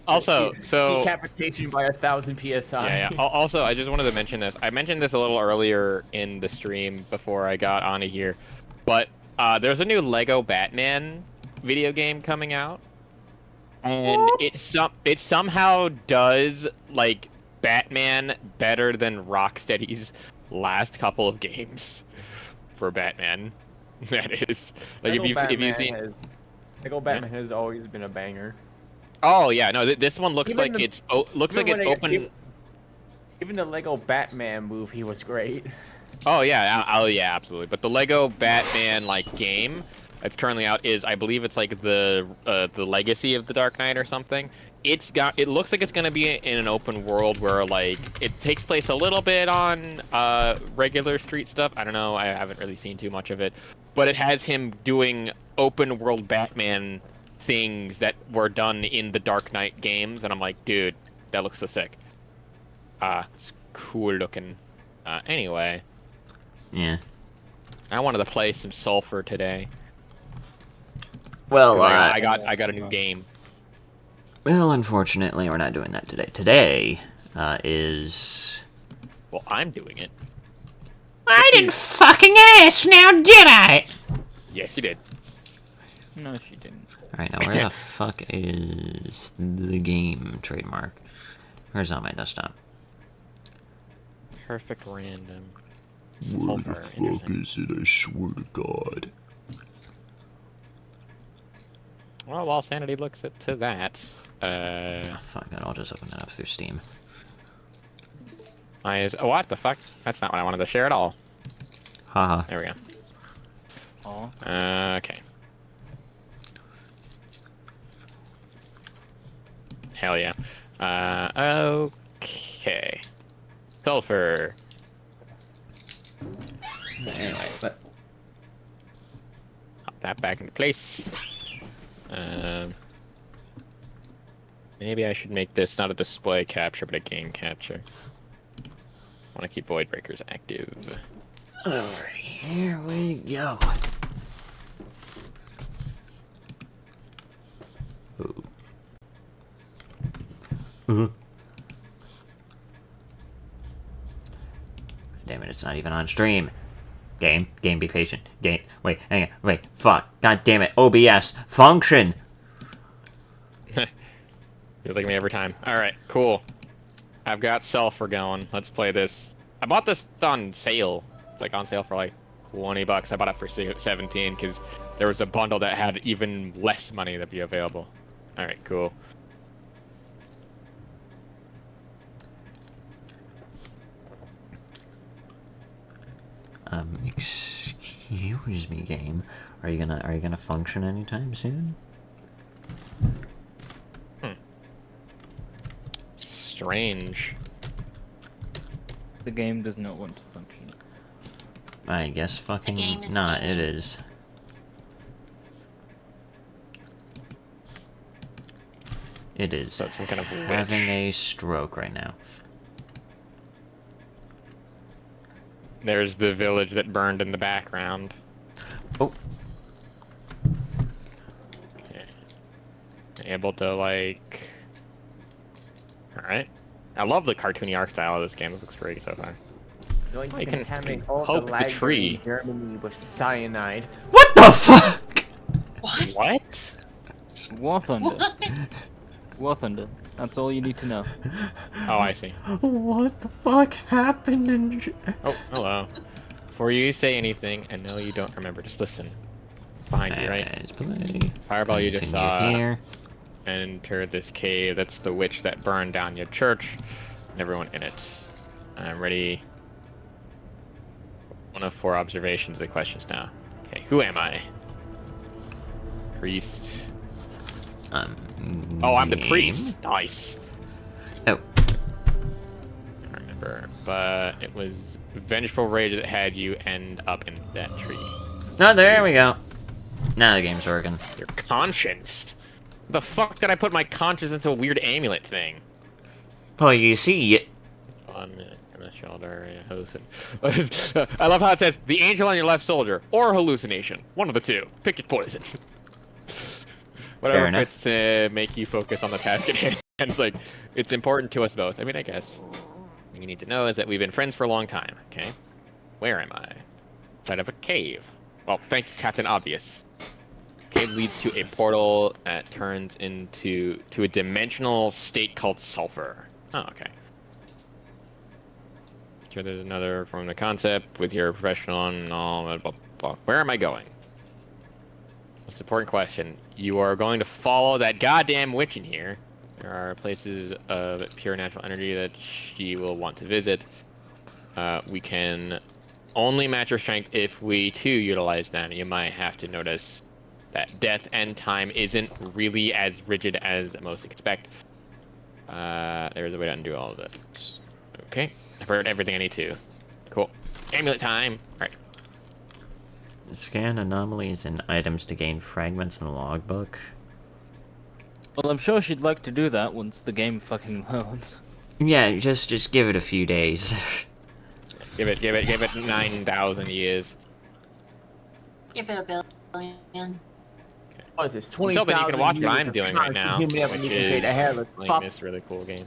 Also, so decapitation by 1,000 psi. Yeah. Also, I just wanted to mention this. I mentioned this a little earlier in the stream before I got onto here, but there's a new Lego Batman video game coming out, and it somehow does like Batman better than Rocksteady's last couple of games for Batman. That is like if you've seen Lego Batman has always been a banger. Oh yeah, no, this one looks Even like the- it's open. Even the Lego Batman movie was great. Oh yeah, yeah, absolutely. But the Lego Batman like game that's currently out is, I believe it's like the Legacy of the Dark Knight or something. It looks like it's gonna be in an open world where like it takes place a little bit on regular street stuff. I don't know, I haven't really seen too much of it, but it has him doing open world Batman things that were done in the Dark Knight games, and I'm like, dude, that looks so sick. It's cool looking. Anyway. Yeah. I wanted to play some Sulfur today. Well, I got a new game. Well, unfortunately, we're not doing that today. Today is. Well, I'm doing it. I didn't fucking ask, now did I? Yes, you did. No, she didn't. Alright, now where the fuck is the game trademark? Where's it on my desktop? Perfect random. Where the fuck is it? I swear to God. Well, while Sanity looks to that, fuck it, I'll just open that up through Steam. Oh, what the fuck? That's not what I wanted to share at all. Haha. There we go. Oh. Okay. Hell yeah. Okay. Sulfur. Anyway, but pop that back into place. Maybe I should make this not a display capture, but a game capture. I want to keep void breakers active. Alrighty, here we go. Ooh. Damn it, it's not even on stream. Game, be patient. Game, wait, hang on, wait, fuck. God damn it, OBS, function! Feels like me every time. Alright, cool. I've got Sulfur going. Let's play this. I bought this on sale. It's like on sale for like 20 bucks. I bought it for 17 because there was a bundle that had even less money that'd be available. Alright, cool. Excuse me, game. Are you gonna function anytime soon? Strange. The game does not want to function. I guess fucking not. It is. It is So it's some kind of having a stroke right now. There's the village that burned in the background. Oh. Okay. Able to, like... Alright. I love the cartoony art style of this game. This looks great so far. Going I to can contaminate all poke the the lag tree. in Germany with cyanide. What the fuck? What? War Thunder. War Thunder. That's all you need to know. Oh, I see. What the fuck happened in... Oh, hello. Before you say anything, and no, you don't remember, just listen. Behind you, right? Fireball you just saw. Here. Enter this cave. That's the witch that burned down your church. And everyone in it. I'm ready. 1 of 4 observations and questions now. Okay, who am I? Priest. Oh, I'm the priest. Nice. Oh. I remember, but it was vengeful rage that had you end up in that tree. Oh, there we go. Now the game's working. Your conscience. The fuck did I put my conscience into a weird amulet thing? Oh, you see. On the shoulder, yeah, I love how it says the angel on your left shoulder or hallucination. One of the two. Pick your poison. Whatever fits to make you focus on the task at hand. And it's like, it's important to us both. I mean, I guess. What you need to know is that we've been friends for a long time, okay? Where am I? Inside of a cave. Well, thank you, Captain Obvious. Okay, leads to a portal that turns into a dimensional state called sulfur. Oh, okay. So there's another from the concept with your professional and all. Blah, blah, blah. Where am I going? That's an important question. You are going to follow that goddamn witch in here. There are places of pure natural energy that she will want to visit. We can only match her strength if we too utilize them. You might have to notice that death and time isn't really as rigid as most expect. There's a way to undo all of this. Okay, I've heard everything I need to. Cool. Amulet time! Alright. Scan anomalies and items to gain fragments in the logbook. Well, I'm sure she'd like to do that once the game fucking loads. Yeah, just give it a few days. Give it 9,000 years. Give it a billion. What is this? Until then, you 20,000 can watch what years I'm of doing right now, human which evolution is to have a playing pop- this really cool game.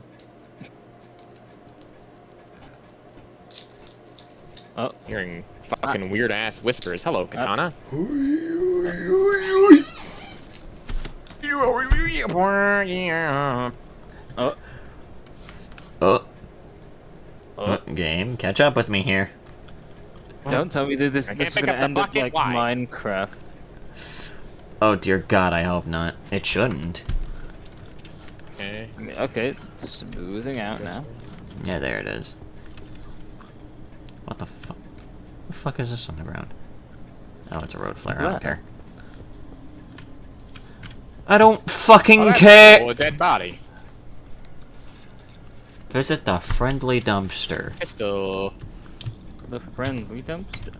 Oh, hearing fucking weird ass whispers. Hello, Katana. Game, catch up with me here. don't tell me that this I is can't pick gonna up the end up bucket, like why? Minecraft. Oh dear God, I hope not. It shouldn't. Okay. Okay, it's smoothing out now. Yeah, there it is. What the fuck? The fuck is this on the ground? Oh, it's a road flare. I don't What? care. I don't fucking Oh, that's care. cool, a dead body. Visit the friendly dumpster. Pistol. The friendly dumpster.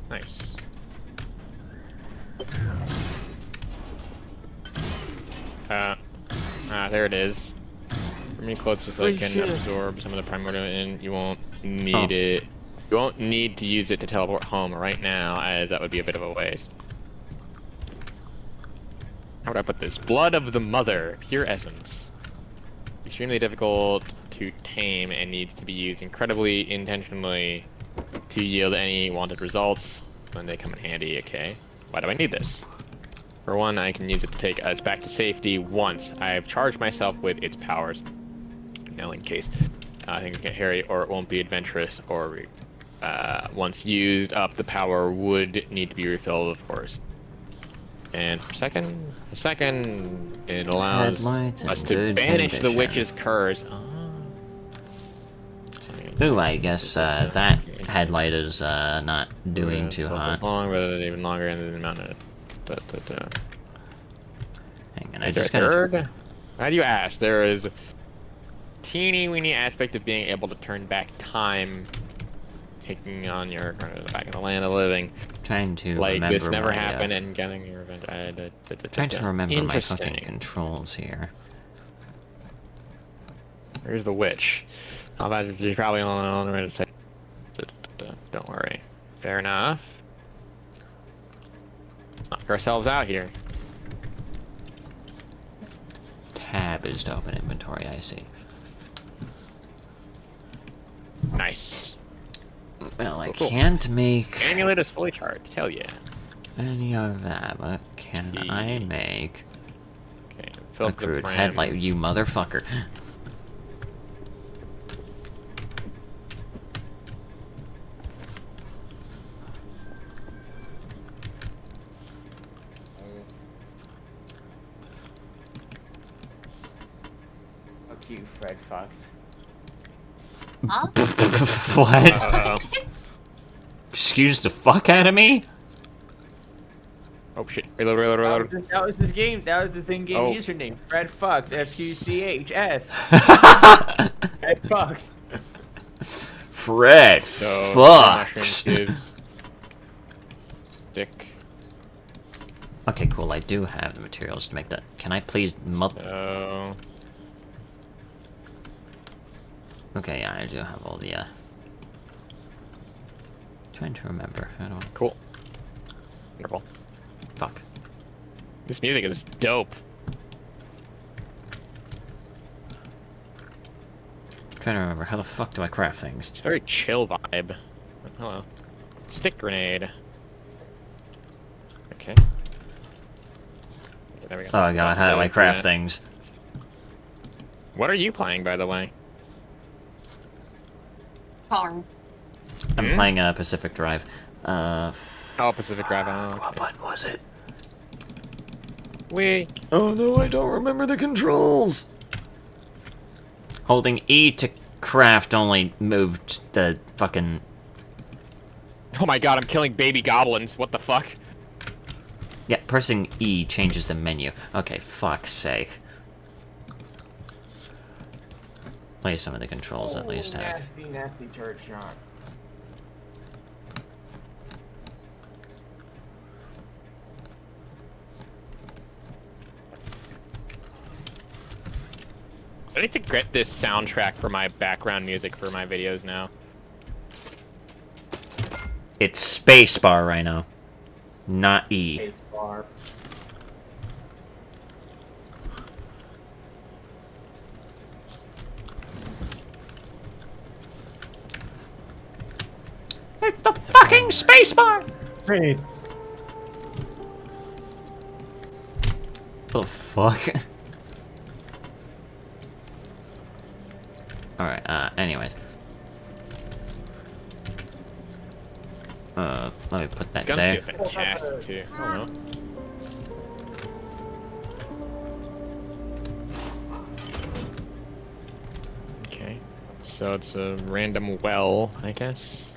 Nice. There it is. Bring me closer so I Holy can shit. absorb some of the primordial, and you won't need it. You won't need to use it to teleport home right now, as that would be a bit of a waste. How would I put this? Blood of the Mother, pure essence. Extremely difficult to tame and needs to be used incredibly intentionally to yield any wanted results when they come in handy. Okay, why do I need this? For one, I can use it to take us back to safety once I've charged myself with its powers. You know, in case things get hairy or it won't be adventurous, or once used up, the power would need to be refilled, of course. And for a second, it allows Headlights in us to good banish the condition. witch's curse. Ooh, I guess that headlight is not doing too hot. Long, but even longer than the amount of. Hang on, I Is there a just gotta. third? How do you ask? There is a teeny weeny aspect of being able to turn back time, taking on your back in the land of living. Trying to like remember this never my, happened and getting your revenge. Trying to remember my Interesting. fucking controls here. Here's the witch. How about you probably on the way to say. Don't worry. Fair enough. Let's knock ourselves out here. Tab is to open inventory, I see. Nice. Well, I Cool. can't make Amulet is fully charged. Hell yeah. any of that, but can I make Okay. a Fill up the crude pram. headlight, you motherfucker? Fuck you, Fred Fox. Huh? What? Excuse the fuck out of me? Oh shit. Reload, reload, reload. That was his game. That was his in-game Oh. username. Fred Fox. F-U-C-H-S. Fred Fox. Fred So, Fox. mushroom tubes. Stick. Okay, cool. I do have the materials to make that. Can I please So, Okay, yeah, I do have all the, Trying to remember. How do I... cool. Wonderful. Fuck. This music is dope. Trying to remember. How the fuck do I craft things? It's a very chill vibe. Hello. Stick grenade. Okay. There we go. Oh god, how do I craft things? What are you playing, by the way? Car. I'm playing Pacific Drive. Oh, Pacific Drive. Oh, what button was it? Oh no, I don't remember the controls! Holding E to craft only moved the fucking... Oh my god, I'm killing baby goblins. What the fuck? Yeah, pressing E changes the menu. Okay, fuck's sake. Play some of the controls at least. Nasty, nasty turret shot. I need to get this soundtrack for my background music for my videos now. It's spacebar right now, not E. Spacebar. It's the fucking spacebar! Speed. The fuck? Alright, anyways. Let me put that These guns there. feel fantastic, too. I don't know. Okay. So it's a random well, I guess.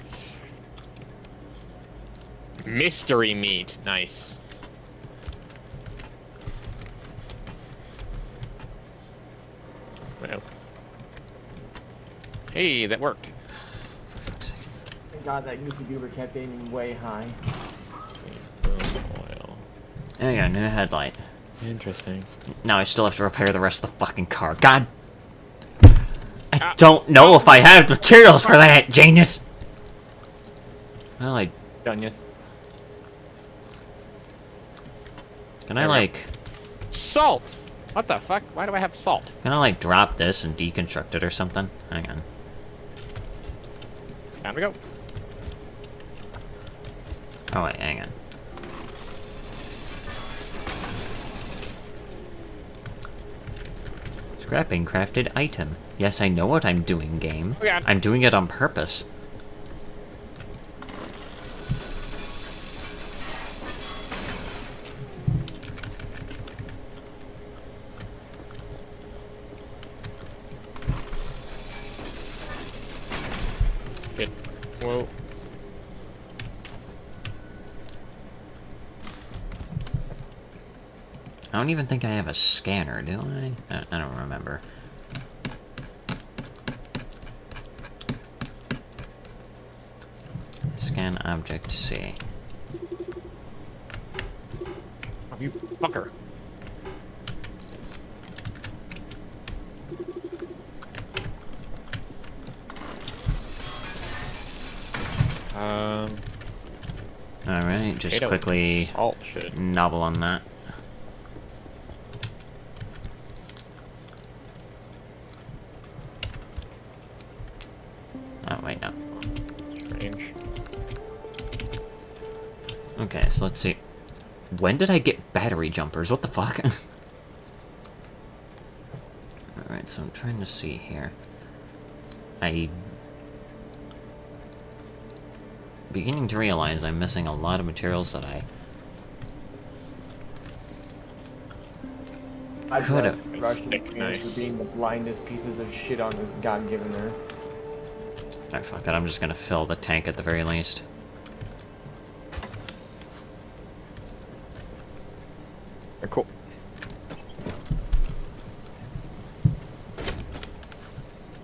Mystery meat. Nice. Well. Hey, that worked. Thank God that goofy goober kept aiming way high. Oil. There you go, new headlight. Interesting. Now I still have to repair the rest of the fucking car. God! I don't know if I have the materials for that, genius! Well, I... Genius. Can I, like... Salt! What the fuck? Why do I have salt? Can I, like, drop this and deconstruct it or something? Hang on. Time to go. Oh, wait, hang on. Scrapping crafted item. Yes, I know what I'm doing, game. Oh, God. I'm doing it on purpose. Good. Whoa. I don't even think I have a scanner, do I? I don't remember. Scan object C. Oh, you fucker. Alright, just potato quickly salt should. nobble on that. Oh, wait, no. Strange. Okay, so let's see. When did I get battery jumpers? What the fuck? Alright, so I'm trying to see here. Beginning to realize I'm missing a lot of materials that I could have. Russian for being the blindest pieces of shit on this god-given earth. Alright, fuck it, I'm just gonna fill the tank at the very least. Cool.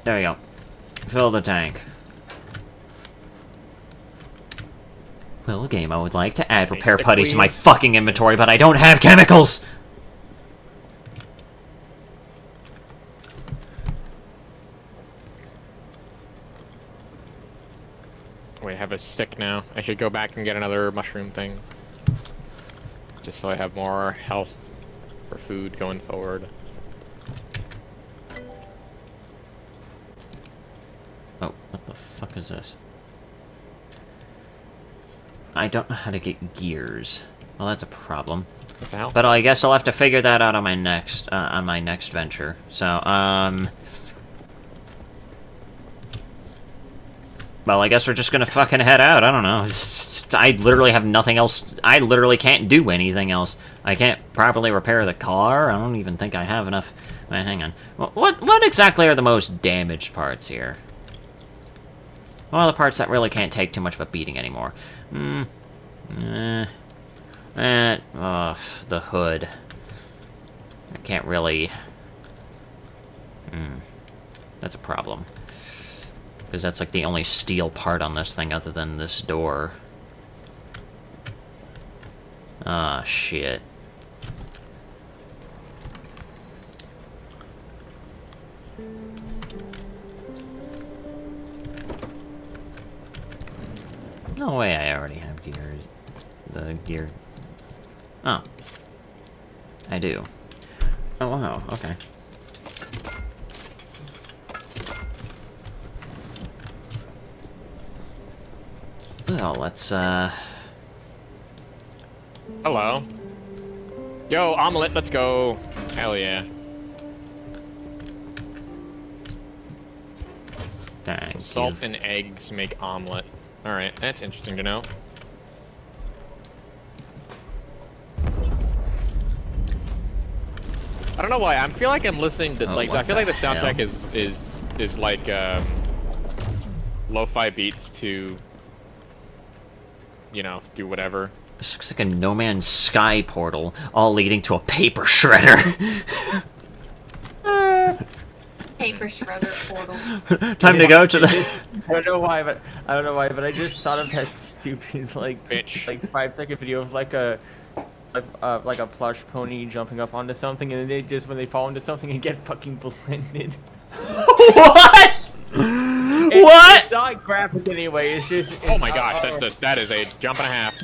There we go. Fill the tank. Well, game, I would like to add repair stick, putty to my please. fucking inventory, but I don't have chemicals! Wait, I have a stick now. I should go back and get another mushroom thing. Just so I have more health for food going forward. Oh, what the fuck is this? I don't know how to get gears. Well, that's a problem. What the hell? But I guess I'll have to figure that out on my next venture. So, well, I guess we're just gonna fucking head out. I don't know. I literally have nothing else. I literally can't do anything else. I can't properly repair the car. I don't even think I have enough. Wait, hang on. What exactly are the most damaged parts here? Well, the parts that really can't take too much of a beating anymore. The hood. I can't really... That's a problem. Because that's like the only steel part on this thing other than this door. Ah, shit. No way, I already have gears. The gear. Oh. I do. Oh, wow, okay. Well, let's, Hello. Yo, omelet, let's go. Hell yeah. Thank Salt you. and eggs make omelet. Alright, that's interesting to know. I don't know why. I feel like I'm listening to I feel like the soundtrack is like lo-fi beats to, you know, do whatever. This looks like a No Man's Sky portal, all leading to a paper shredder. Paper shredder portal. Time to go to the... I don't know why, but I just thought of that stupid like 5-second video of like a plush pony jumping up onto something, and then they just when they fall into something and get fucking blended. What? What? It's not graphic anyway. It's just. Oh my gosh, that is a jump and a half.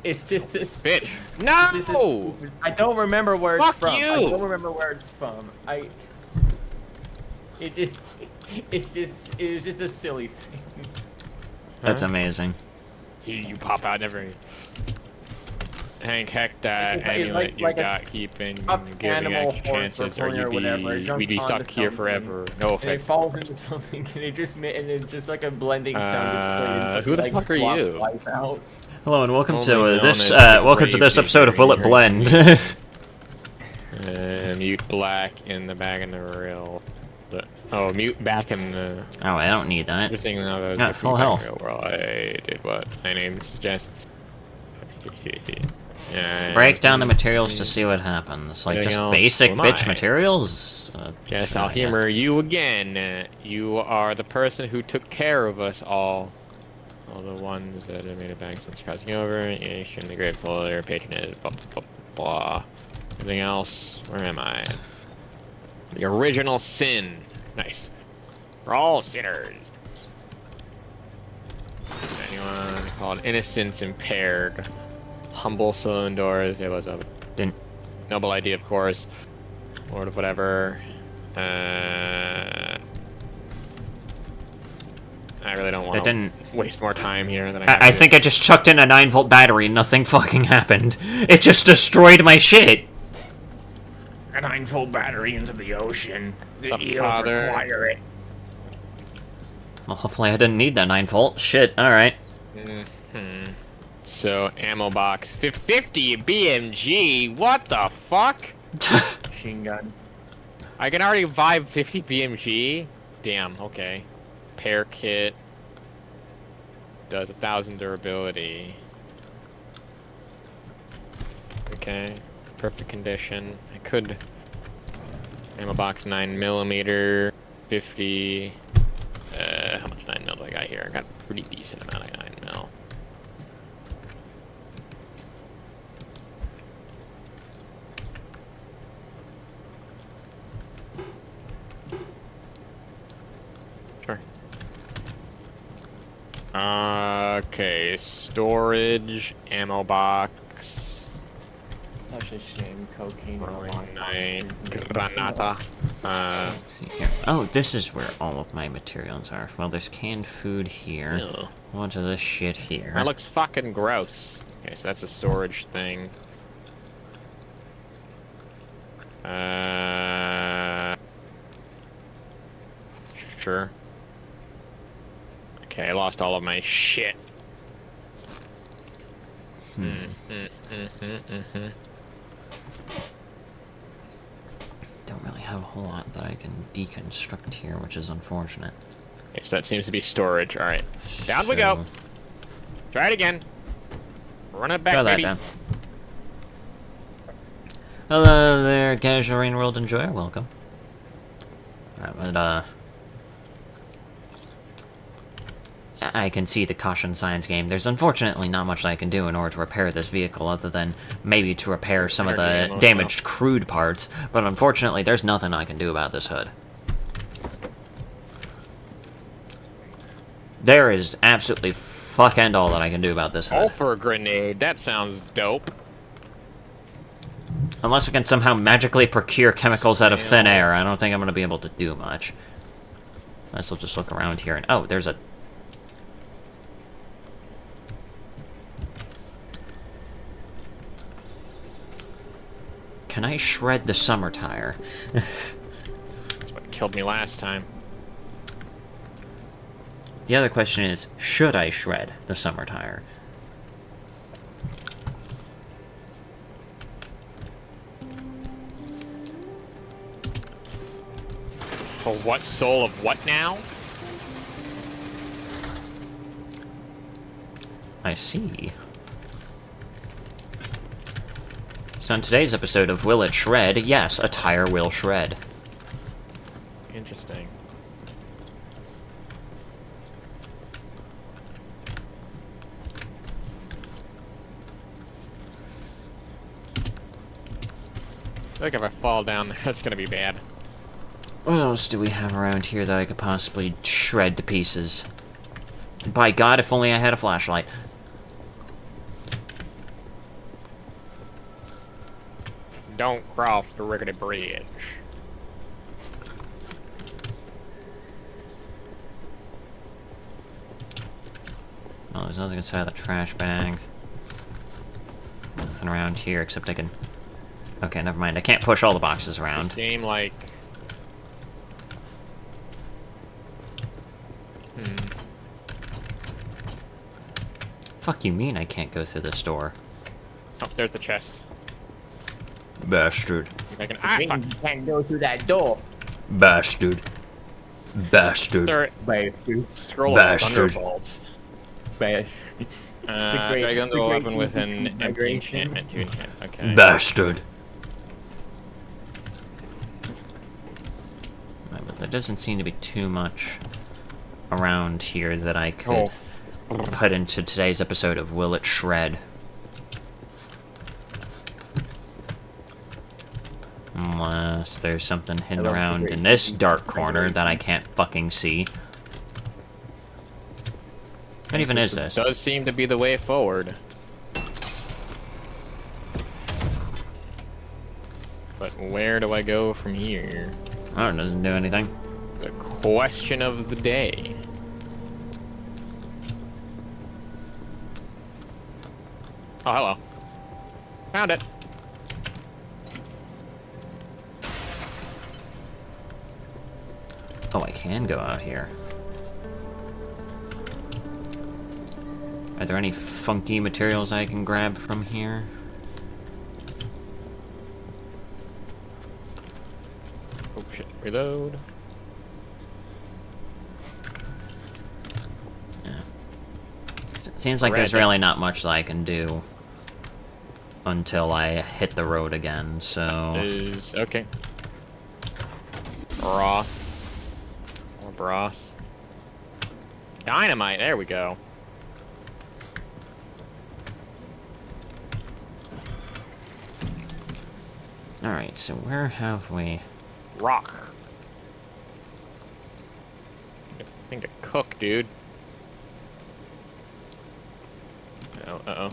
It's just this bitch. No. I don't remember where it's Fuck from. you. I don't remember where it's from. It was just a silly thing. That's amazing. See, you pop out every. Hank, heck that amulet you got keeping giving extra chances, or we'd be stuck here forever. No And it offense. falls into something, and it just like a blending sound. Who the fuck are you? Out. Hello and welcome to Only this known as welcome to this Brave episode of Will It Blend. Mute black in the bag in the real. Oh, mute back in the. Oh, I don't need that. Everything that Yeah, full health. World. I did what my name suggests. Break down the materials to see what happens. Like Anything just else? basic Who am bitch I? materials. Yes, sure, I'll I humor you again. You are the person who took care of us all. All the ones that have made it back since crossing over. You're extremely grateful. Your patronage. Blah, blah, blah. Everything else. Where am I? The original sin. Nice. We're all sinners. Anyone called innocence impaired? Humble cylinders. It was a noble idea, of course. Lord of whatever. I really don't want to waste more time here than I think I just chucked in a 9-volt battery and nothing fucking happened. It just destroyed my shit. A 9-volt battery into the ocean. The The eels father- require it. Well, hopefully I didn't need that 9-volt. Shit, alright. So, ammo box. 50 BMG? What the fuck? Machine gun. I can already buy 50 BMG? Damn, okay. Pair kit. Does 1,000 durability. Okay. Perfect condition. I could... Ammo box 9mm. 50... how much 9mm do I got here? I got a pretty decent amount of 9mm. Sure. Okay, storage, ammo box. Such a shame, cocaine. Nine granata. Let's see here. Oh, this is where all of my materials are. Well, there's canned food here. Ew. A bunch of this shit here. That looks fucking gross. Okay, so that's a storage thing. Sure. Okay, I lost all of my shit. Don't really have a whole lot that I can deconstruct here, which is unfortunate. Okay, so that seems to be storage. All right, down we go. Try it again. Run it back, Try that baby. down. Hello there, Casual Rain World Enjoyer. Welcome. Alright, but, I can see the caution signs game. There's unfortunately not much I can do in order to repair this vehicle other than maybe to repair some of the damaged crude parts, but unfortunately there's nothing I can do about this hood. There is absolutely fuck and all that I can do about this hood. All for a grenade. That sounds dope. Unless I can somehow magically procure chemicals out of thin air, I don't think I'm going to be able to do much. Let's just look around here and... Oh, there's a... Can I shred the summer tire? That's what killed me last time. The other question is, should I shred the summer tire? For what soul of what now? I see. So in today's episode of Will It Shred, yes, a tire will shred. Interesting. I think if I fall down, that's gonna be bad. What else do we have around here that I could possibly shred to pieces? By God, if only I had a flashlight. Don't cross the rickety bridge. Oh, there's nothing inside the trash bag. Nothing around here except I can... Okay, never mind. I can't push all the boxes around. This game, like... Fuck you mean I can't go through this door? Oh, there's the chest. Bastard. I can... You can't go through that door. Bastard. Bastard. Scroll Bastard. of Thunderbolts. Dragon the weapon with an empty enchantment to enchant. Okay. Bastard. Right, but there doesn't seem to be too much around here that I could put into today's episode of Will It Shred. Unless there's something hidden around in this dark corner that I can't fucking see. What even is this? Does seem to be the way forward. But where do I go from here? Oh, it doesn't do anything. The question of the day. Oh, hello. Found it. Oh, I can go out here. Are there any funky materials I can grab from here? Oh shit, reload. Yeah. It seems like there's really not much that I can do until I hit the road again, so... Is okay. Broth. More broth. Dynamite, there we go. Alright, so where have we... Rock. Thing to cook, dude. Uh-oh.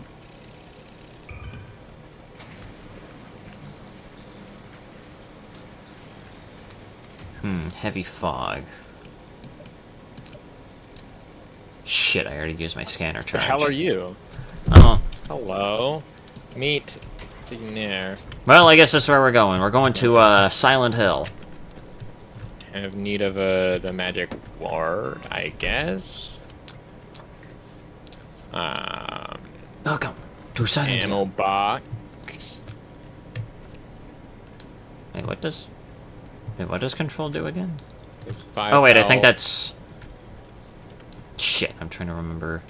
Heavy fog. Shit, I already used my scanner charge. The hell are you? Oh, Hello. Meet Dignaire. Well, I guess that's where we're going. We're going to Silent Hill. Have need of the magic ward, I guess. Welcome to Silent ammo Hill. box. Wait, what does control do again? Five Oh wait, I health. think that's... Shit, I'm trying to remember.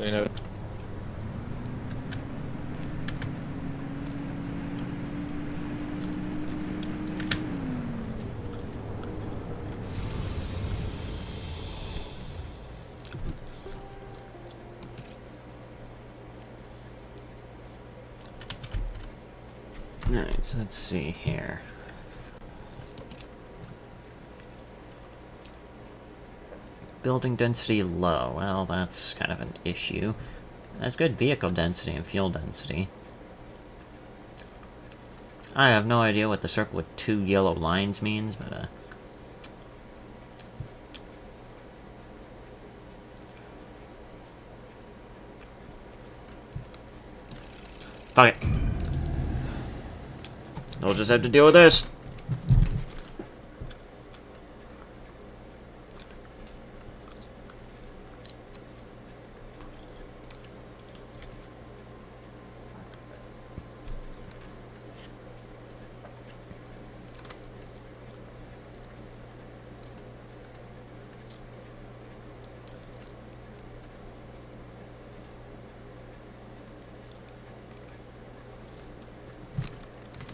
You know. Alright, so let's see here. Building density low. Well, that's kind of an issue. That's good vehicle density and fuel density. I have no idea what the circle with 2 yellow lines means, but fuck it. We'll just have to deal with this.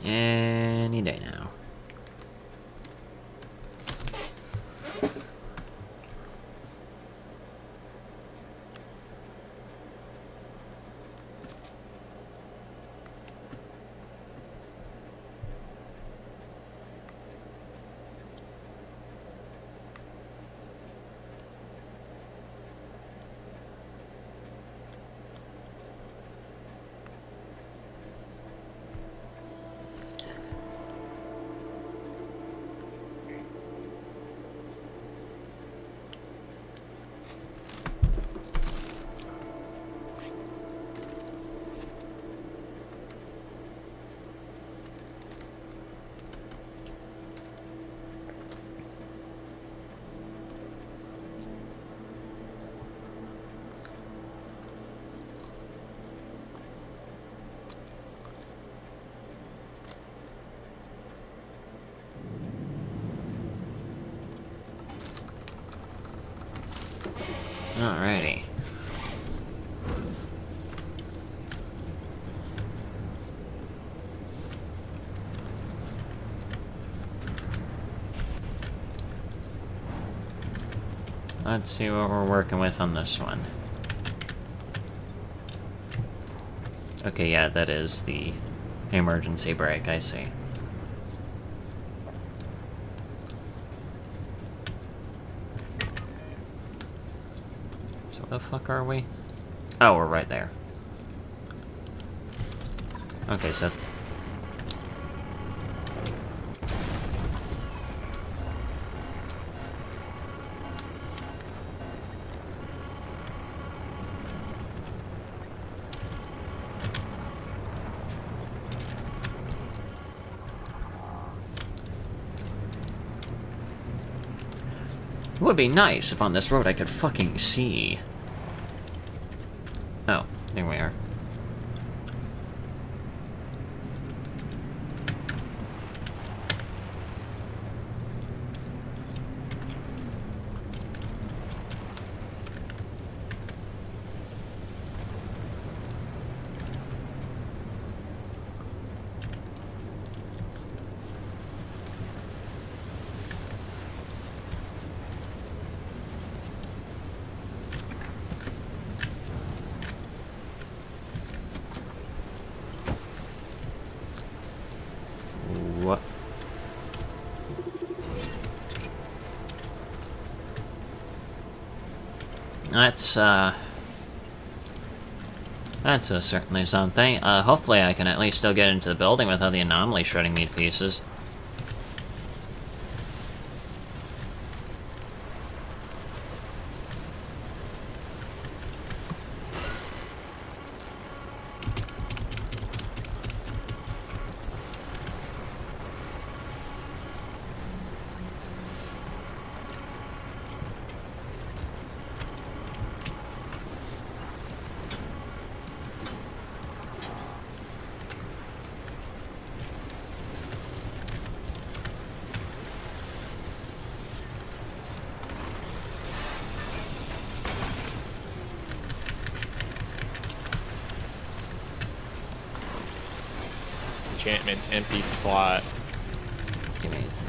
Any day now. Alrighty. Let's see what we're working with on this one. Okay, yeah, that is the emergency brake, I see. So where the fuck are we? Oh, we're right there. Okay, so... It would be nice if on this road I could fucking see. Oh, there we are. That's certainly something. Hopefully I can at least still get into the building without the anomaly shredding me to pieces. Enchantments, empty slot. Give me these.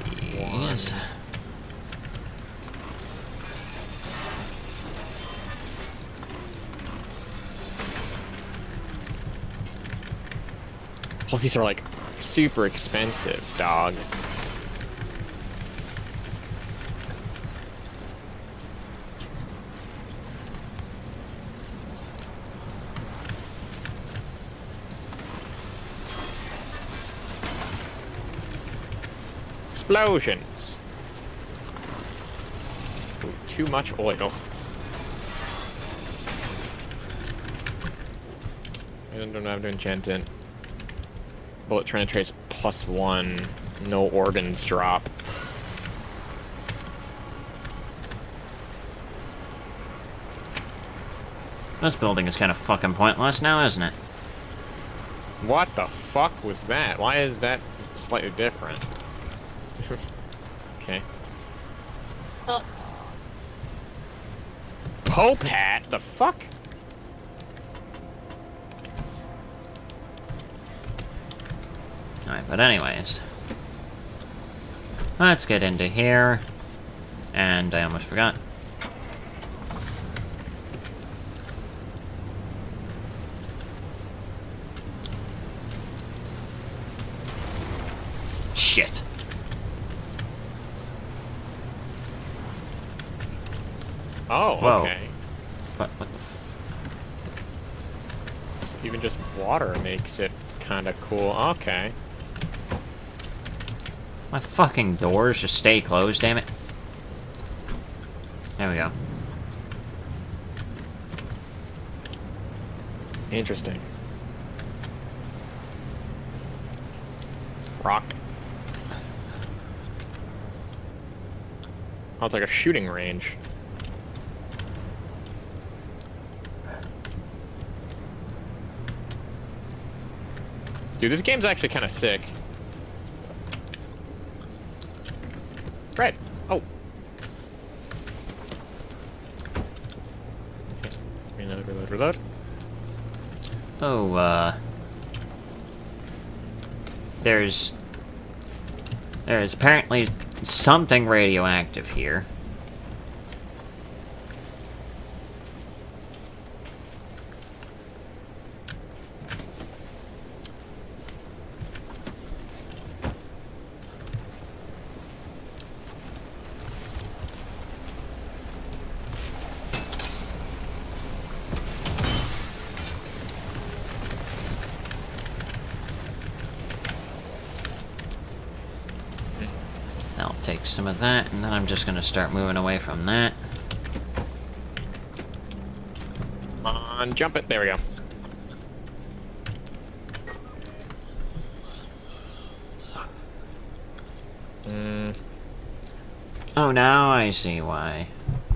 Plus these are like super expensive, dog. Explosions. Ooh, too much oil. I don't have to enchant it. Bullet penetrates +1. No ordnance drop. This building is kind of fucking pointless now, isn't it? What the fuck was that? Why is that slightly different? Okay. Pope hat? The fuck? Alright, but anyways. Let's get into here. And I almost forgot. Shit. Oh, Whoa. okay. What the f... So even just water makes it kind of cool. Okay. My fucking doors just stay closed, damn it. There we go. Interesting. Rock. Oh, it's like a shooting range. Dude, this game's actually kind of sick. Red. Oh. Reload, reload, reload. Oh, there's apparently something radioactive here. I'll take some of that, and then I'm just gonna start moving away from that. Come on, jump it. There we go. Oh, now I see why.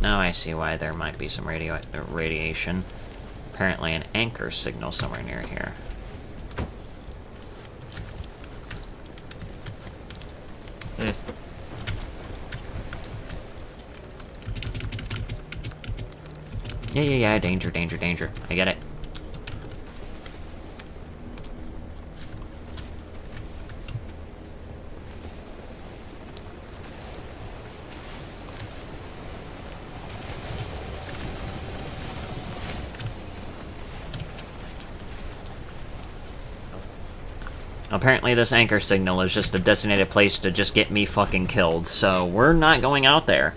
Now I see why there might be some radiation. Apparently an anchor signal somewhere near here. Yeah, danger, danger, danger. I get it. Apparently this anchor signal is just a designated place to just get me fucking killed, so we're not going out there.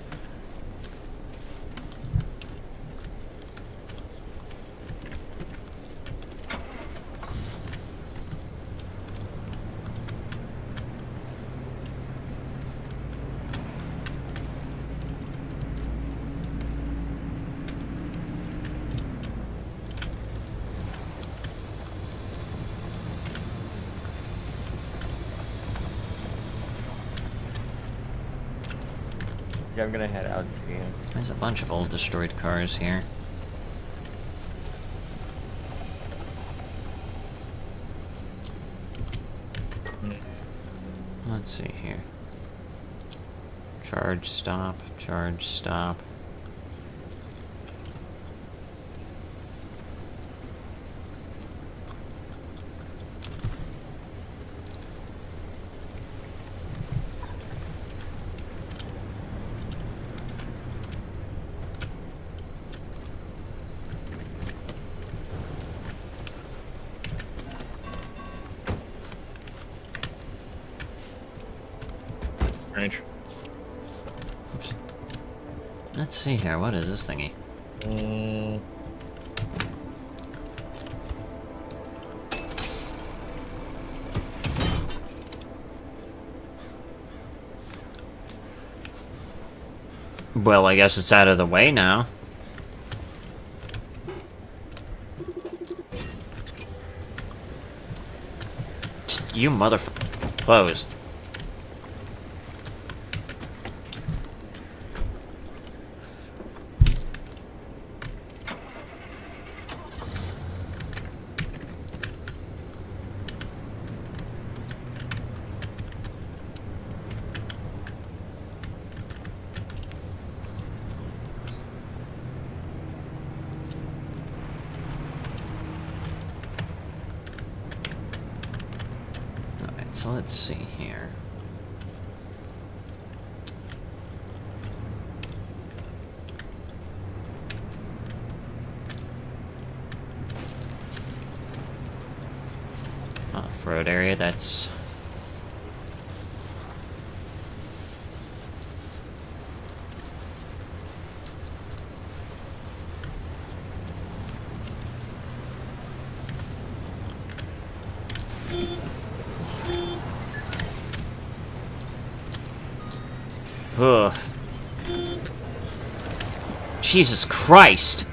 Okay, I'm gonna head out and see him. There's a bunch of old destroyed cars here. Let's see here. Charge stop, charge stop. Range. Oops. Let's see here. What is this thingy? Well, I guess it's out of the way now. You motherfucker. Close. So let's see here. Off-road area, that's... Ugh. Jesus Christ!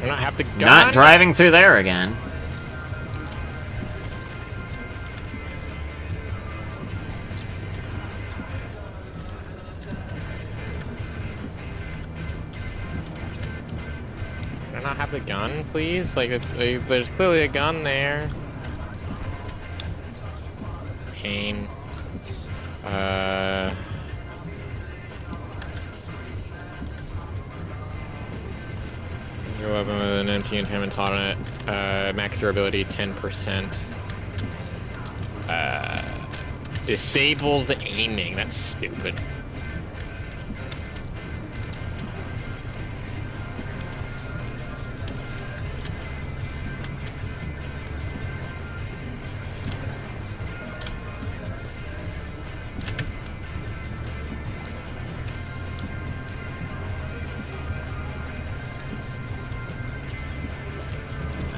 I don't have the gun. Not driving through there again. Can I not have the gun, please? Like, it's there's clearly a gun there. Pain. Your weapon with an empty enchantment on it. Max durability 10%. Disables aiming. That's stupid.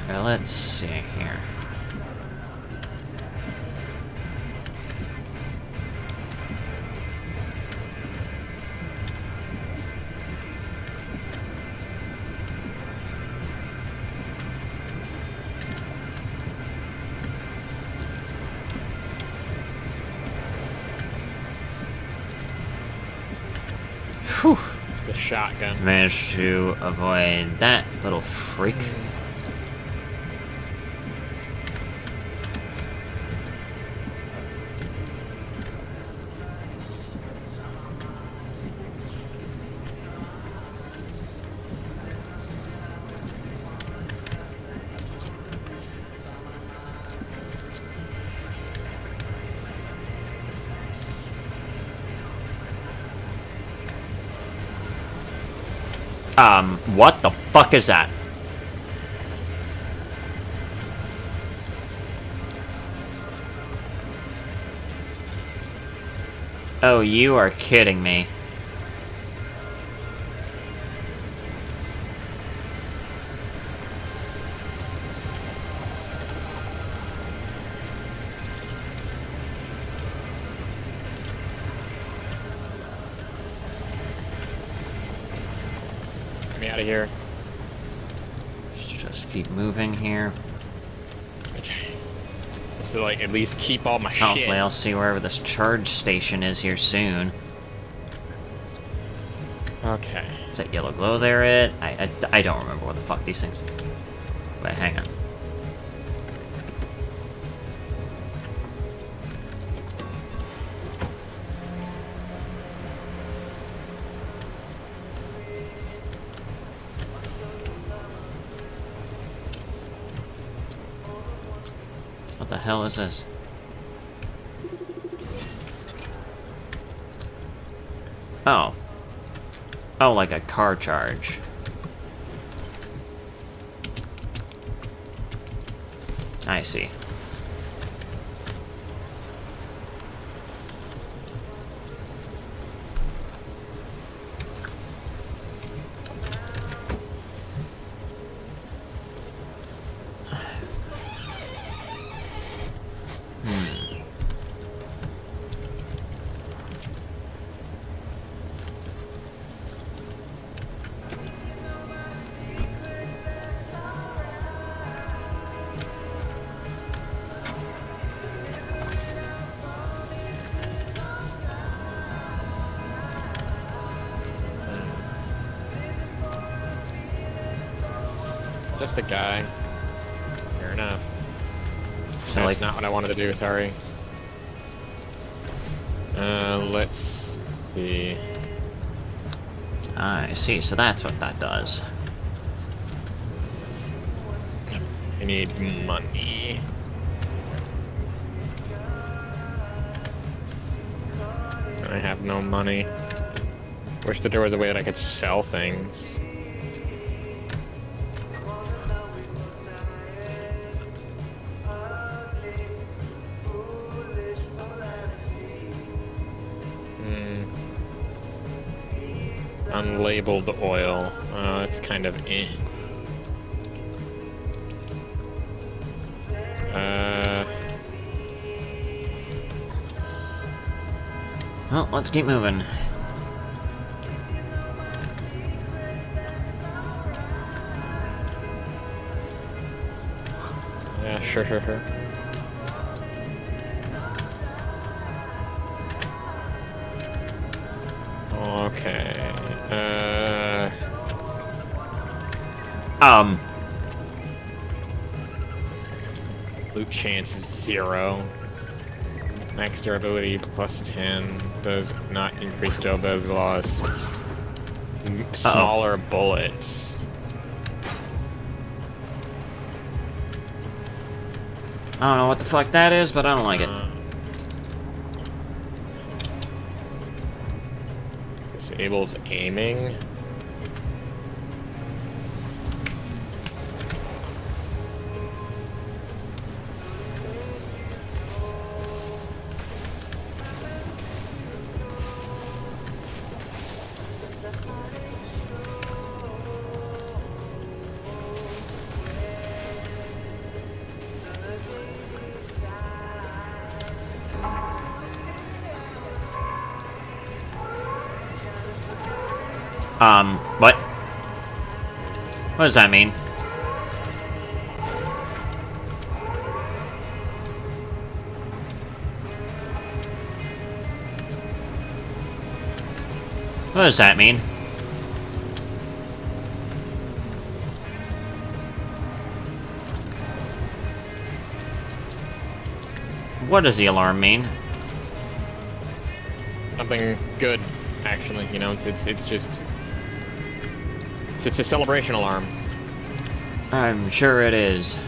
Let's see here. Whew. The shotgun. Managed to avoid that little freak. What the fuck is that? Oh, you are kidding me. Get me out of here. Just keep moving here. Okay. to like at least keep all my Hopefully shit. I'll see wherever this charge station is here soon. Okay. Is that yellow glow there it? I don't remember what the fuck these things... Wait, hang on. What the hell is this? Oh. Oh, like a car charge. I see. Just a guy. Fair enough. So, That's like- not what I wanted to do, sorry. Let's see. I see, so that's what that does. I need money. I have no money. Wish that there was a way that I could sell things. Unlabeled oil. Oh, it's kind of eh. Well, let's keep moving. Yeah, sure. Okay. Loot chance is 0. Max durability plus 10 does not increase durability loss. Smaller bullets. I don't know what the fuck that is, but I don't like it. Disables aiming. What? What does that mean? What does that mean? What does the alarm mean? Something good, actually. You know, it's just it's a celebration alarm. I'm sure it is.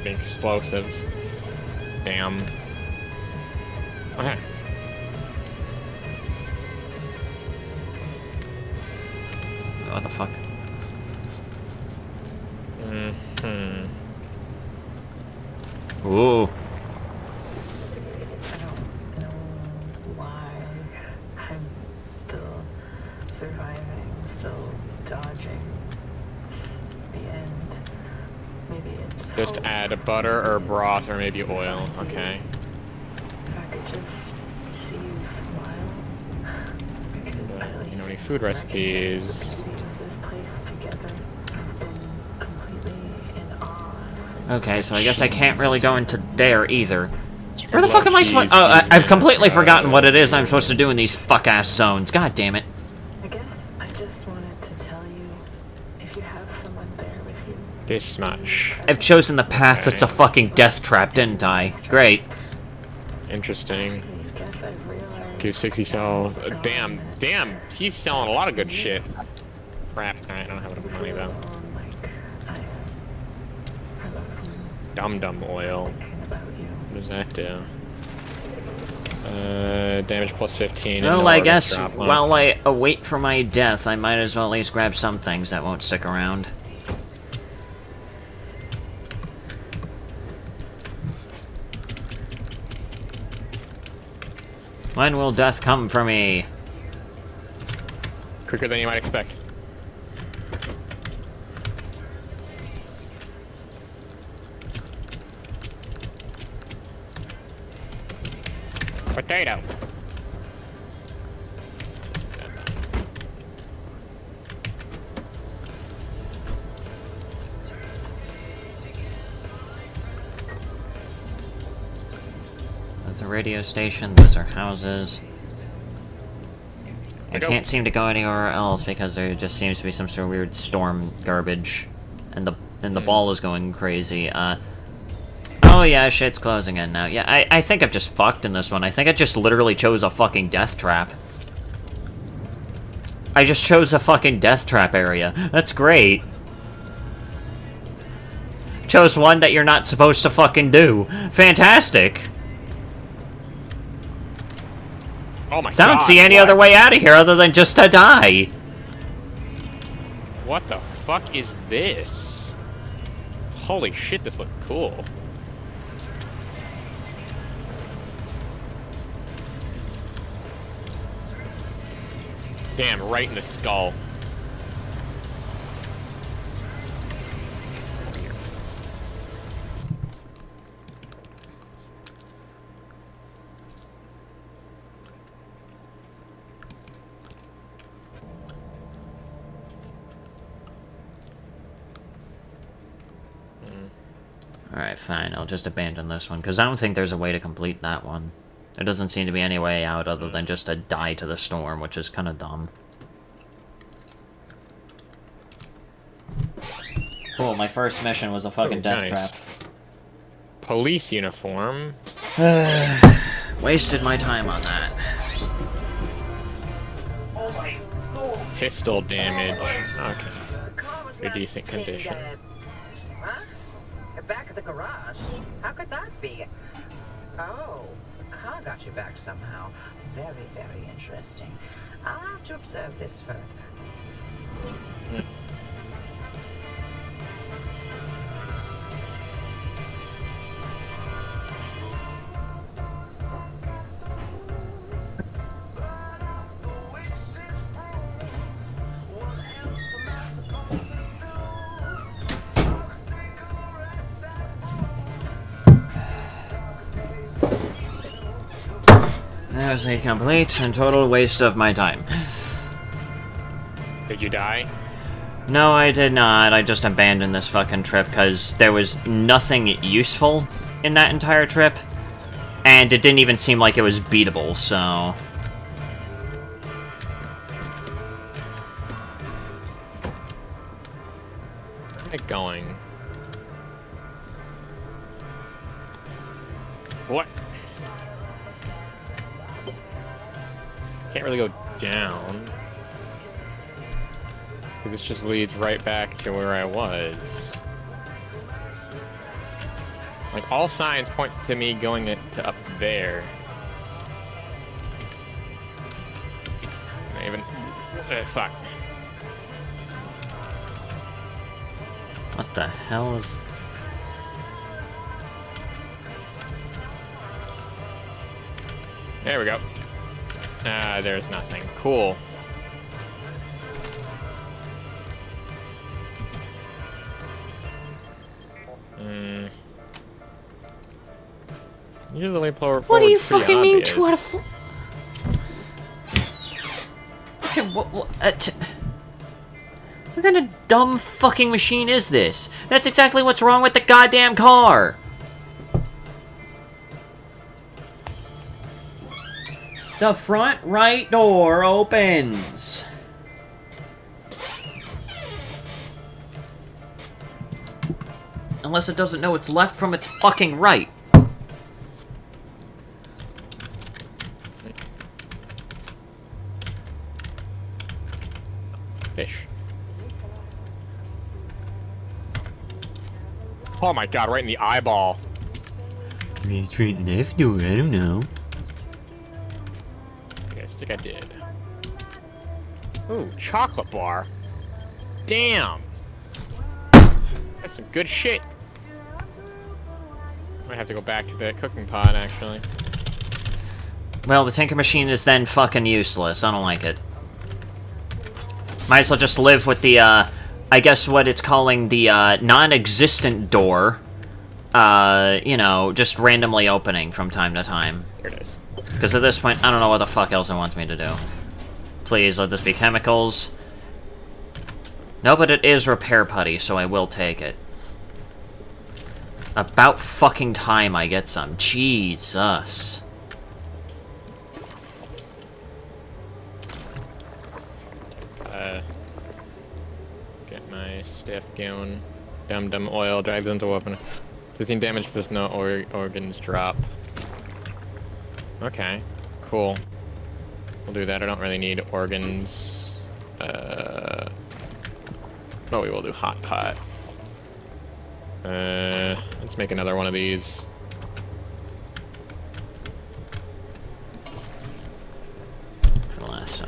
Big explosives. Damn. Okay. What the fuck? Ooh. Why I'm still surviving, still dodging the end. Maybe it's Just add butter or broth or maybe oil. Okay. food recipes. Okay, so I guess I can't really go into there either. Where the fuck am I supposed? Oh, I've completely forgotten what it is I'm supposed to do in these fuck-ass zones. God damn it. I guess I just wanted to tell you, if you have someone there with you. This much. I've chosen the path that's a fucking death trap, didn't I? Great. Interesting. Give 60 sell. Damn, he's selling a lot of good shit. Crap, I don't have enough money though. Dum-dum oil. What does that do? Damage plus 15. Well, I guess while I await for my death, I might as well at least grab some things that won't stick around. When will death come for me? Quicker than you might expect. Potato. That's a radio station, those are houses. I can't seem to go anywhere else because there just seems to be some sort of weird storm garbage. And the ball is going crazy. Oh yeah, shit's closing in now. Yeah, I think I've just fucked in this one. I think I just literally chose a fucking death trap. I just chose a fucking death trap area. That's great. Chose one that you're not supposed to fucking do. Fantastic. Oh my God. I don't see any other way out of here other than just to die. What the fuck is this? Holy shit, this looks cool. Damn, right in the skull. Alright, fine. I'll just abandon this one, because I don't think there's a way to complete that one. There doesn't seem to be any way out other than just to die to the storm, which is kind of dumb. Cool, my first mission was a fucking death trap. Police uniform. Wasted my time on that. Pistol damage. Okay. Pretty decent condition. Huh? Back at the garage? How could that be? Oh, the car got you back somehow. Very, very interesting. I'll have to observe this further. That was a complete and total waste of my time. Did you die? No, I did not. I just abandoned this fucking trip because there was nothing useful in that entire trip. And it didn't even seem like it was beatable, so... Where's it going? What? Can't really go down. This just leads right back to where I was. Like, all signs point to me going to up there. I even... fuck. What the hell is... There we go. There's nothing. Cool. Usually forward. What do you fucking mean 2 out of 4? fucking... What kind of dumb fucking machine is this? That's exactly what's wrong with the goddamn car! The front right door opens. Unless it doesn't know its left from its fucking right. Fish. Oh my god, right in the eyeball. It's right left door, I don't know. Okay, I think I did. Ooh, chocolate bar. Damn. That's some good shit. Might have to go back to the cooking pot, actually. Well, the Tinker Machine is then fucking useless. I don't like it. Might as well just live with the, I guess what it's calling the, non-existent door. You know, just randomly opening from time to time. Here it is. Because at this point, I don't know what the fuck else it wants me to do. Please, let this be chemicals. No, but it is repair putty, so I will take it. About fucking time I get some. Jesus. Get my stiff going. Dum-dum oil, drive them to weapon. 15 damage plus no organs drop. Okay, cool. We'll do that. I don't really need organs. But we will do hot pot. Let's make another one of these.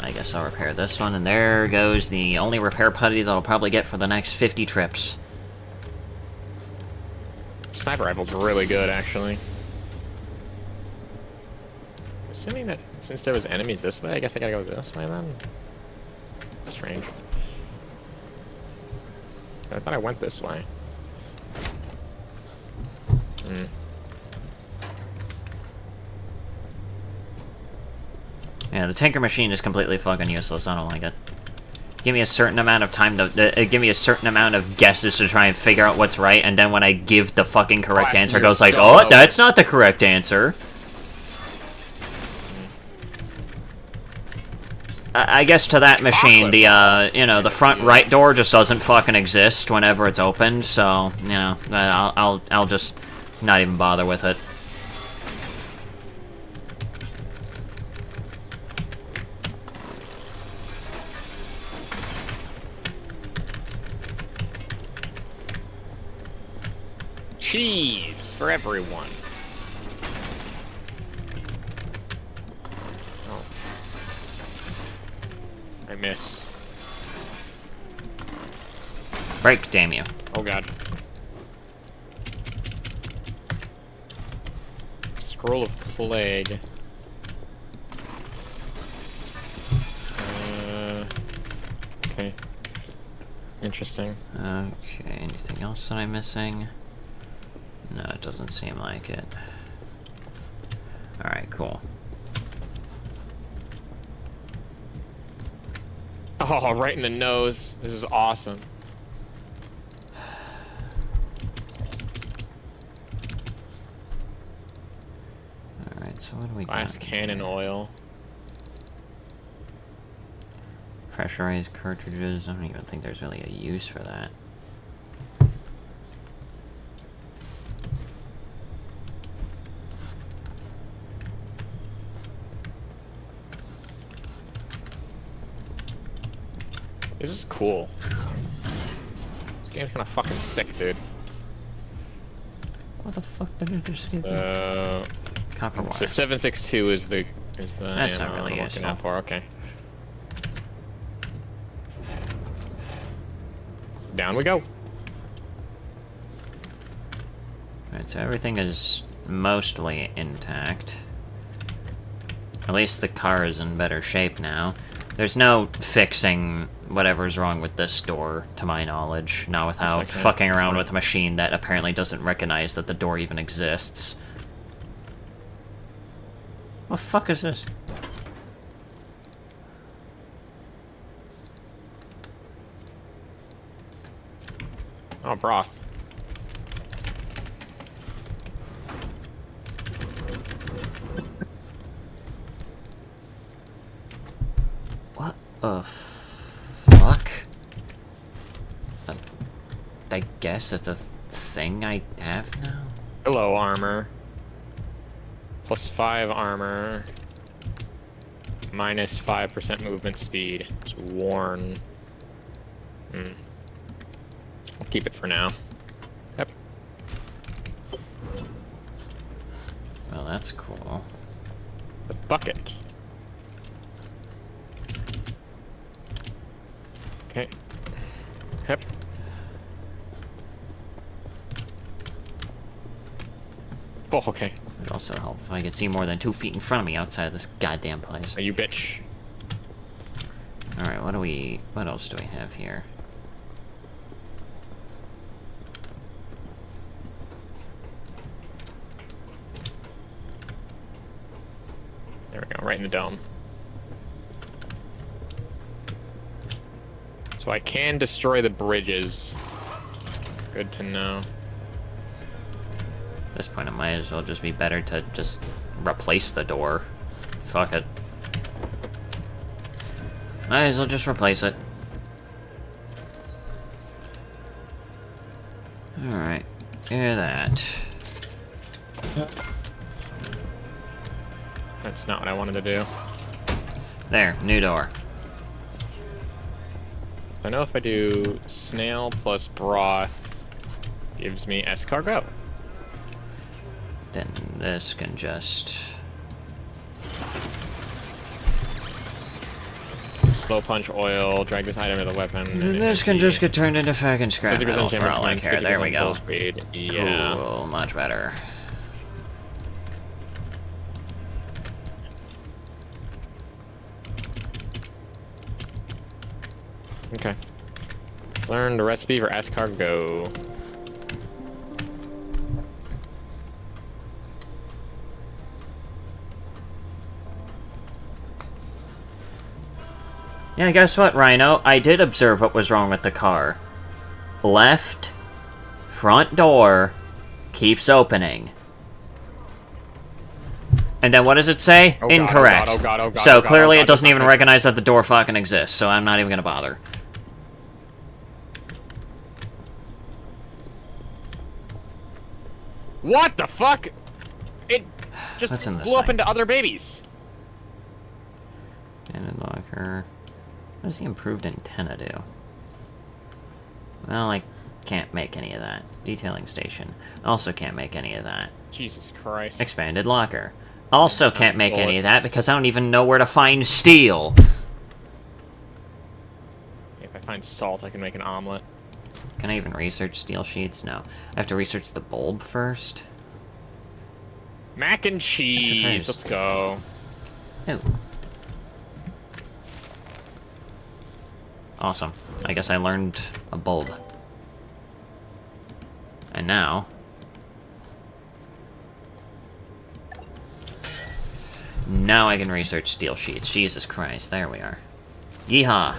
I guess I'll repair this one, and there goes the only repair putty that I'll probably get for the next 50 trips. Sniper rifle's really good, actually. Assuming that since there was enemies this way, I guess I gotta go this way then? Strange. I thought I went this way. Hmm. Yeah, the Tinker Machine is completely fucking useless. I don't like it. Give me a certain amount of time to... give me a certain amount of guesses to try and figure out what's right, and then when I give the fucking correct answer, it goes like, oh, that's not the correct answer. I guess to that machine, the, you know, the front right door just doesn't fucking exist whenever it's opened, so, you know, I'll just not even bother with it. Cheese for everyone. Oh. I missed. Break, damn you. Oh god. Scroll of Plague. Okay. Interesting. Okay, anything else that I'm missing? No, it doesn't seem like it. Alright, cool. Oh, right in the nose. This is awesome. Alright, so what do we got? Glass cannon oil. Pressurized cartridges. I don't even think there's really a use for that. This is cool. This game's kind of fucking sick, dude. What the fuck did it just give me? Copper wire. So 762 is the That's not really I'm looking useful. out for. Okay. Down we go. Alright, so everything is mostly intact. At least the car is in better shape now. There's no fixing whatever's wrong with this door, to my knowledge. Not without fucking around with a machine that apparently doesn't recognize that the door even exists. What the fuck is this? Oh, broth. What the fuck? I guess that's a thing I have now? Hello, armor. Plus 5 armor. Minus 5% movement speed. It's worn. I'll keep it for now. Yep. Well, that's cool. The bucket. Okay. Yep. Oh, okay. It would also help if I could see more than 2 feet in front of me outside of this goddamn place. You bitch. Alright, what else do we have here? There we go, right in the dome. So I can destroy the bridges. Good to know. At this point, it might as well just be better to just replace the door. Fuck it. Might as well just replace it. Alright, hear that. That's not what I wanted to do. There, new door. So I know if I do snail plus broth, gives me escargot. Then this can just... Slow punch oil, drag this item to the weapon. Then this can just get turned into fucking scrap 50% metal for all I damage, care. There we 50% go. bull speed. Yeah. Cool, much better. Okay. Learn the recipe for escargot. Yeah, guess what, Rhino? I did observe what was wrong with the car. Left front door keeps opening. And then what does it say? Oh God, Incorrect. oh God, oh God, oh God, so oh God, clearly oh God, it doesn't oh even God. recognize that the door fucking exists, so I'm not even gonna bother. What the fuck? It just What's in this blew up thing? into other babies. Abandoned locker. What does the improved antenna do? Well, I can't make any of that. Detailing station. Also can't make any of that. Jesus Christ. Expanded locker. Also can't make any of that because I don't even know where to find steel. If I find salt, I can make an omelet. Can I even research steel sheets? No. I have to research the bulb first. Mac and cheese. Let's go. Ooh. Awesome. I guess I learned a bulb. And now... Now I can research steel sheets. Jesus Christ, there we are. Yeehaw!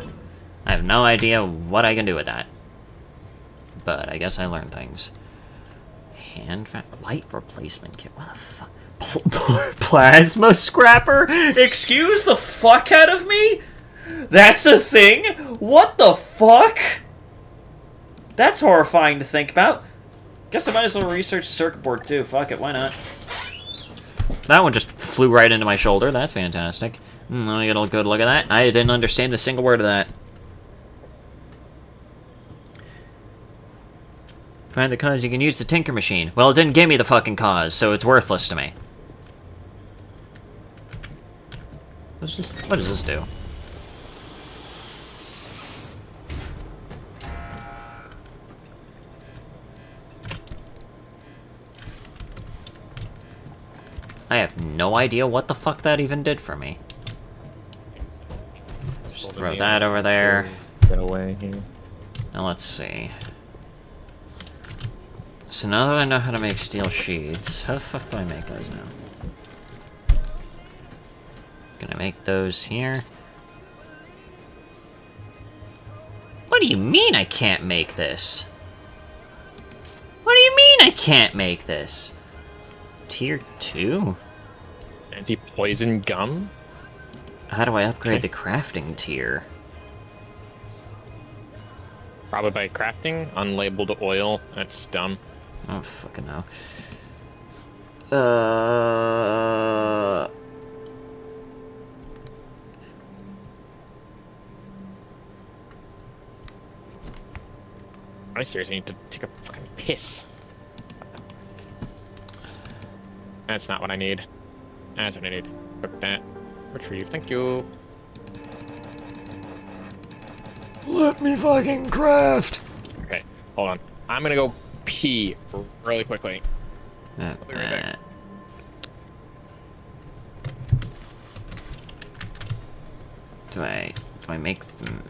I have no idea what I can do with that. But I guess I learned things. Light replacement kit. What the fuck? Plasma scrapper? Excuse the fuck out of me? That's a thing? What the fuck? That's horrifying to think about. Guess I might as well research the circuit board too. Fuck it, why not? That one just flew right into my shoulder. That's fantastic. Let me get a good look at that. I didn't understand a single word of that. Find the cause, you can use the tinker machine. Well, it didn't give me the fucking cause, so it's worthless to me. What does this do? I have no idea what the fuck that even did for me. Just throw that over there. Get away here. Now let's see. So now that I know how to make steel sheets, how the fuck do I make those now? Gonna make those here. What do you mean I can't make this? I can't make this? Tier 2? Anti-poison gum? How do I upgrade the crafting tier? Probably by crafting unlabeled oil. That's dumb. I don't fucking know. I seriously need to take a fucking piss. That's not what I need. That's what I need. Fuck that. Retrieve, thank you. Let me fucking craft! Okay, hold on. I'm gonna go pee really quickly. I'll be right back. Do I make them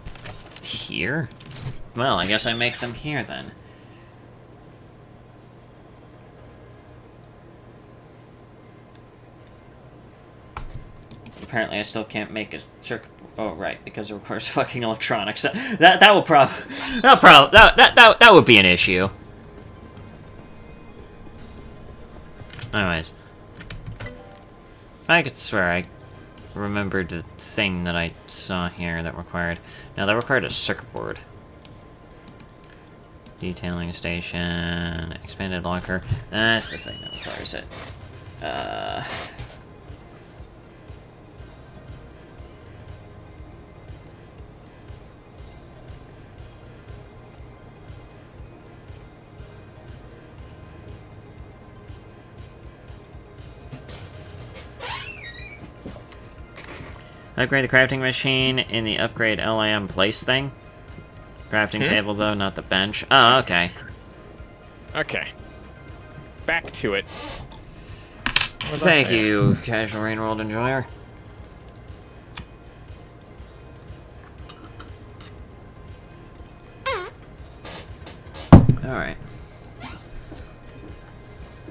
here? Well, I guess I make them here then. Apparently I still can't make a circuit. Oh right, because it requires fucking electronics. That would be an issue. Anyways, I could swear I remembered the thing that I saw here that required. Now that required a circuit board. Detailing station, expanded locker. That's the thing that requires it. Upgrade the crafting machine in the upgrade LIM place thing. Crafting table, though, not the bench. Oh, okay. Okay. Back to it. Thank you, casual rain world enjoyer. Alright.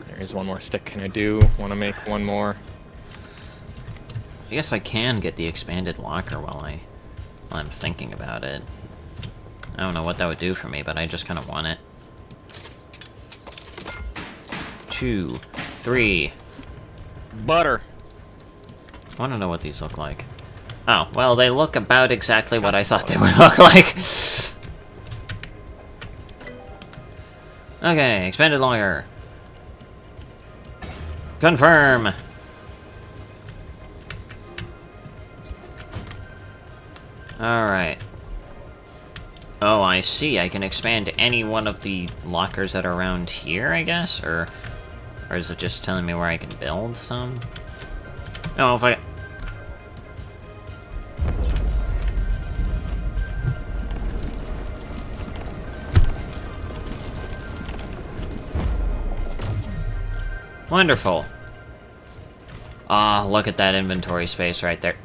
There's one more stick. Can I do? Want to make one more? I guess I can get the expanded locker while I'm thinking about it. I don't know what that would do for me, but I just kind of want it. 2, 3. Butter. I want to know what these look like. Oh, well, they look about exactly what I thought they would look like. Okay, expanded locker. Confirm. Alright. Oh, I see. I can expand any one of the lockers that are around here, I guess? Or is it just telling me where I can build some? Oh, if I... Wonderful. Ah, look at that inventory space right there.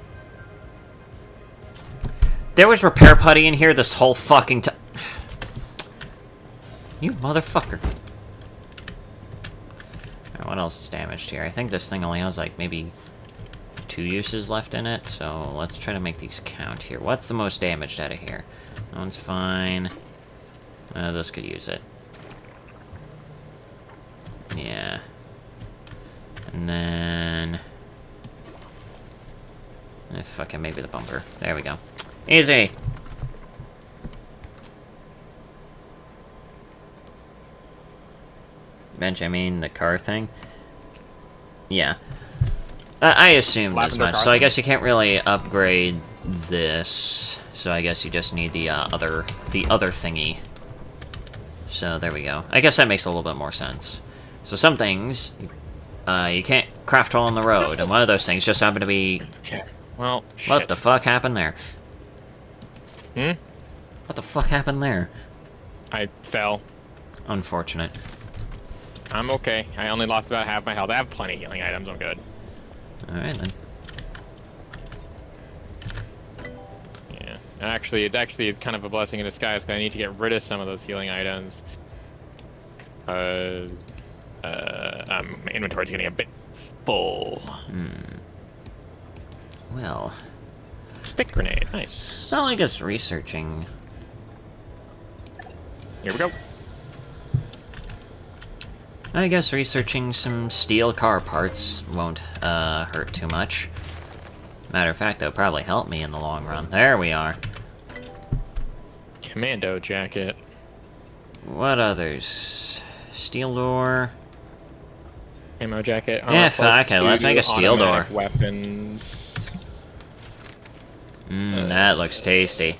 There was repair putty in here this whole fucking time. You motherfucker. Alright, what else is damaged here? I think this thing only has, like, maybe 2 uses left in it, so let's try to make these count here. What's the most damaged out of here? That one's fine. This could use it. Yeah. And then... fucking maybe the bumper. There we go. Easy! Bench, I mean the car thing? Yeah. I assumed as much, so I guess you can't really upgrade this. So I guess you just need the other thingy. So there we go. I guess that makes a little bit more sense. So some things, you can't craft while on the road, and one of those things just happened to be... Okay. Well, What the fuck happened there? Hmm? What the fuck happened there? I fell. Unfortunate. I'm okay. I only lost about half my health. I have plenty of healing items. I'm good. Alright then. Yeah. Actually, it's kind of a blessing in disguise because I need to get rid of some of those healing items. My inventory's getting a bit full. Well. Stick grenade, nice. Well, I guess researching. Here we go. I guess researching some steel car parts won't hurt too much. Matter of fact, that'll probably help me in the long run. There we are. Commando jacket. What others? Steel door. Ammo jacket. Yeah, okay, let's make a steel door. Weapons. That looks tasty.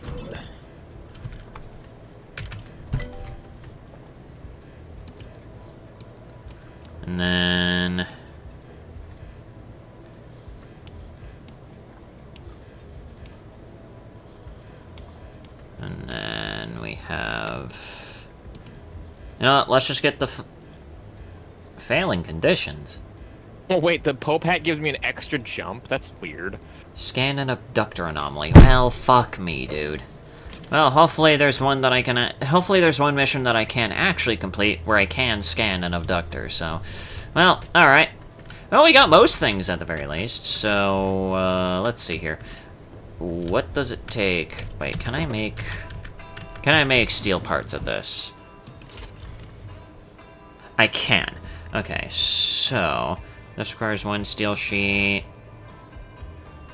And then... And then we have... You know what, let's just get the failing conditions. Oh wait, the Pope hat gives me an extra jump? That's weird. Scan an abductor anomaly. Well, fuck me, dude. Well, hopefully there's one that I can... hopefully there's one mission that I can actually complete where I can scan an abductor, so... Well, alright. Well, we got most things at the very least, so, let's see here. What does it take? Wait, can I make steel parts of this? I can. Okay, so... This requires one steel sheet.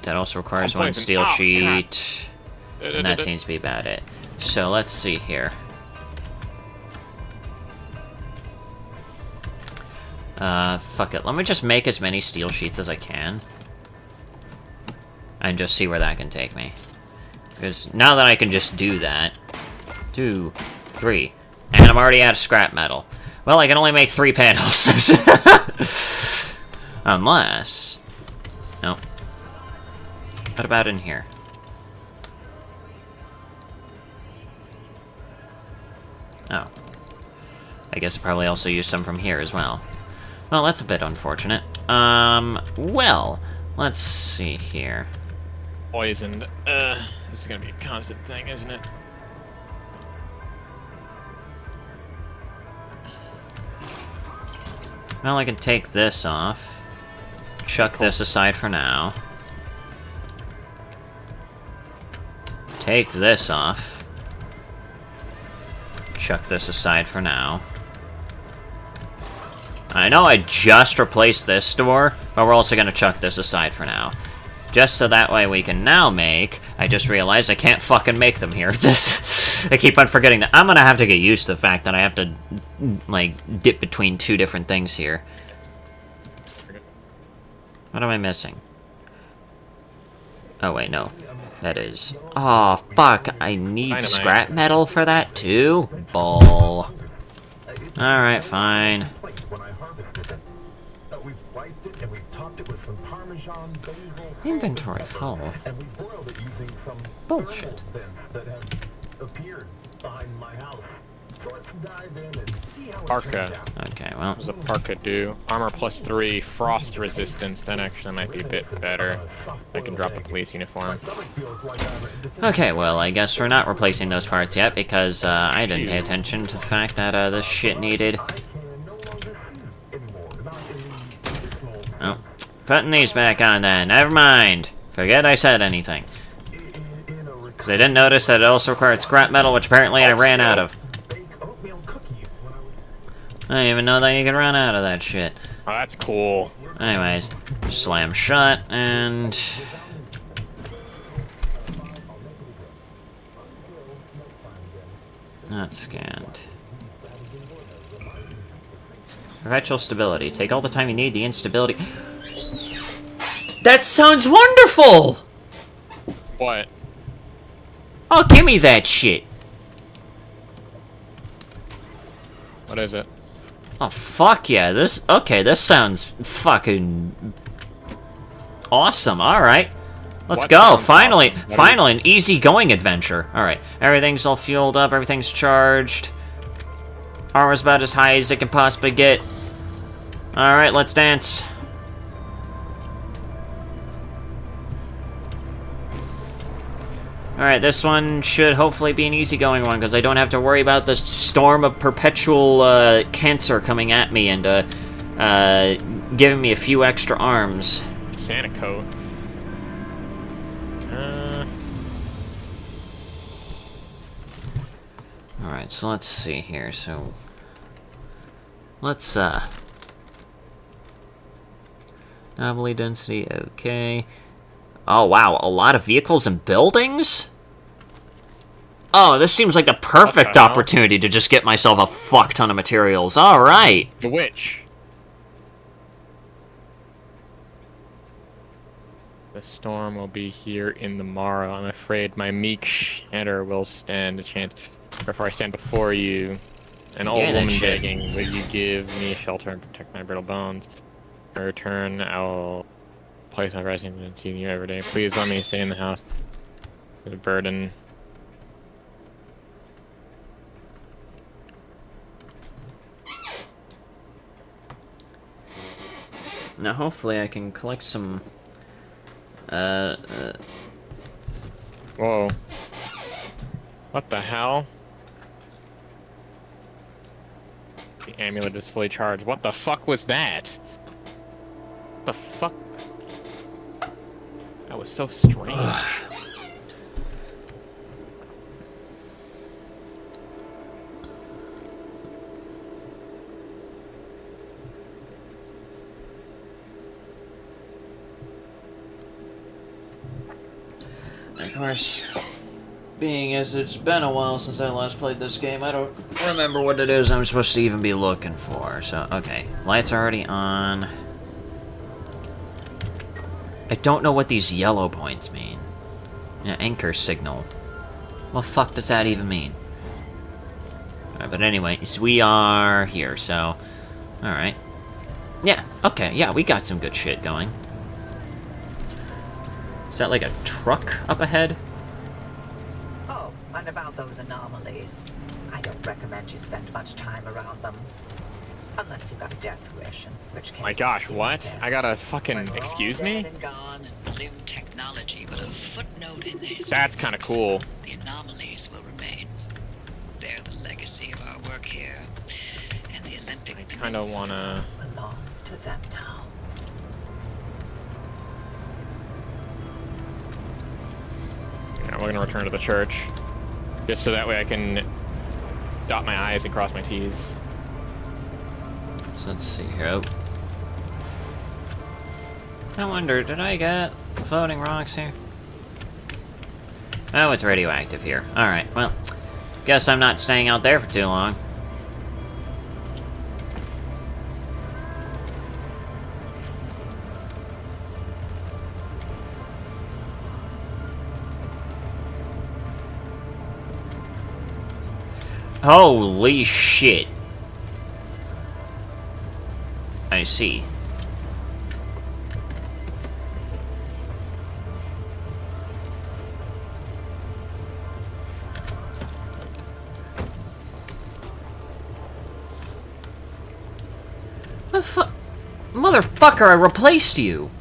That also requires one steel sheet. And that seems to be about it. So, let's see here. Fuck it. Let me just make as many steel sheets as I can. And just see where that can take me. Because now that I can just do that... 2, 3... And I'm already out of scrap metal. Well, I can only make 3 panels. Unless... Nope. What about in here? Oh. I guess I'll probably also use some from here as well. Well, that's a bit unfortunate. Well, let's see here. Poisoned. This is gonna be a constant thing, isn't it? Well, I can take this off. Chuck this aside for now. Take this off. Chuck this aside for now. I know I just replaced this door, but we're also gonna chuck this aside for now. Just so that way we can now make... I just realized I can't fucking make them here. I keep on forgetting that. I'm gonna have to get used to the fact that I have to, like, dip between 2 different things here. What am I missing? Oh, wait, no. That is... Oh, fuck. I need Dynamite. Scrap metal for that, too? Bull. Alright, fine. Inventory full. Bullshit. Parka. Okay, well. What does a parka do? Armor +3, frost resistance. That actually might be a bit better. I can drop a police uniform. Okay, well, I guess we're not replacing those parts yet, because I didn't pay attention to the fact that this shit needed... Oh, putting these back on then. Never mind. Forget I said anything. Because I didn't notice that it also required scrap metal, which apparently I ran out of. I didn't even know that you could run out of that shit. Oh, that's cool. Anyways, slam shut, and... Not scanned. Perpetual stability. Take all the time you need, the instability... That sounds wonderful! What? Oh, give me that shit! What is it? Oh, fuck yeah, this... Okay, this sounds fucking... awesome, alright. Let's go, finally! Awesome? Finally, an easy-going adventure. Alright, everything's all fueled up, everything's charged. Armor's about as high as it can possibly get. Alright, let's dance. Alright, this one should hopefully be an easygoing one, because I don't have to worry about the storm of perpetual cancer coming at me and giving me a few extra arms. Santa coat. Alright, so let's see here, so... let's, anomaly density, okay. Oh, wow, a lot of vehicles and buildings? Oh, this seems like the perfect opportunity to just get myself a fuck ton of materials. Alright. The witch. The storm will be here in the morrow. I'm afraid my meek shatter will stand a chance before I stand before you. An old woman begging, will you give me shelter and protect my brittle bones? In return, I will place my rising into you every day. Please let me stay in the house. It's a burden. Now, hopefully I can collect some, Whoa. What the hell? The amulet is fully charged. What the fuck was that? What the fuck? That was so strange. Of course, being as it's been a while since I last played this game, I don't remember what it is I'm supposed to even be looking for. So, okay. Lights are already on. I don't know what these yellow points mean. Yeah, anchor signal. What the fuck does that even mean? Alright, but anyways, we are here, so... Alright. Yeah, okay, yeah, we got some good shit going. Is that like a truck up ahead? Oh, and about those anomalies. I don't recommend you spend much time around them. Unless you've got a death wish, in which case... My gosh, what? I gotta fucking... When we're excuse all me? dead and gone and Bloom technology, but a footnote in there. That's kind of cool. The anomalies will remain. They're the legacy of our work here. And the Olympic I kind of wanna... belongs to them now. Yeah, we're gonna return to the church. Just so that way I can dot my I's and cross my T's. So let's see here. Oh. I wonder, did I get floating rocks here? Oh, it's radioactive here. Alright, well, guess I'm not staying out there for too long. Holy shit. I see. What the fuck? Motherfucker, I replaced you!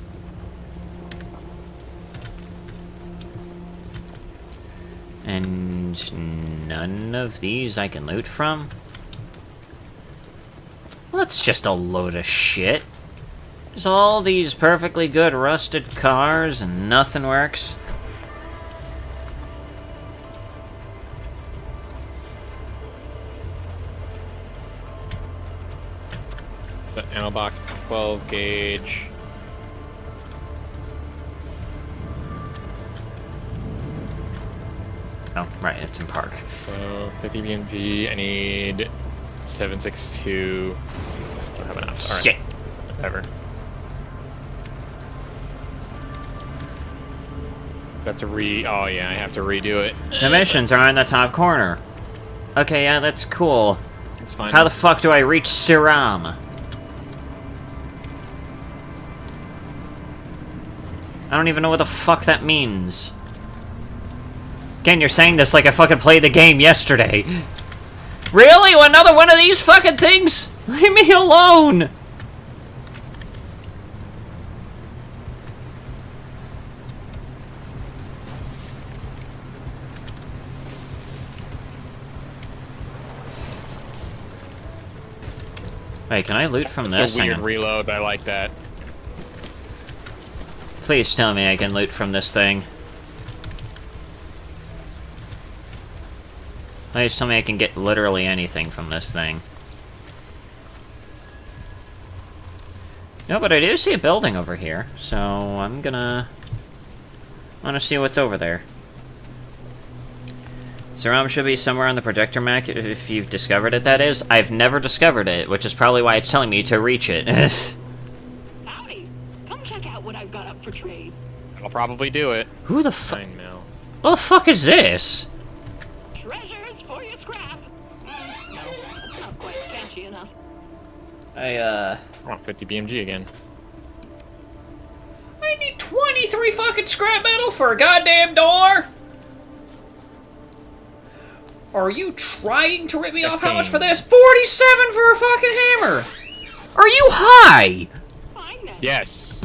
And none of these I can loot from? Well, that's just a load of shit. There's all these perfectly good rusted cars and nothing works. The ammo box, 12 gauge. Oh, right, it's in park. So, 50 BMG, I need 762. Don't have enough. Alright. Shit. Whatever. I have to oh yeah, I have to redo it. The missions are in the top corner. Okay, yeah, that's cool. It's fine. How the fuck do I reach Siram? I don't even know what the fuck that means. Again, you're saying this like I fucking played the game yesterday. Really? Another one of these fucking things? Leave me alone! Wait, can I loot from It's this? a weird Hang on. reload, I like that. Please tell me I can loot from this thing. Please tell me I can get literally anything from this thing. No, but I do see a building over here, so I'm gonna see what's over there. Serum should be somewhere on the projector map if you've discovered it, that is. I've never discovered it, which is probably why it's telling me to reach it. Howdy. Come check out what I've got up for trade. I'll probably do it. Who the fuck? 9 mil. What the fuck is this? Treasures for your scrap. No, that's not quite catchy enough. Oh, 50 BMG again. I need 23 fucking scrap metal for a goddamn door? Are you trying to rip me off? How much for this? 47 for a fucking hammer! Are you high? Yes.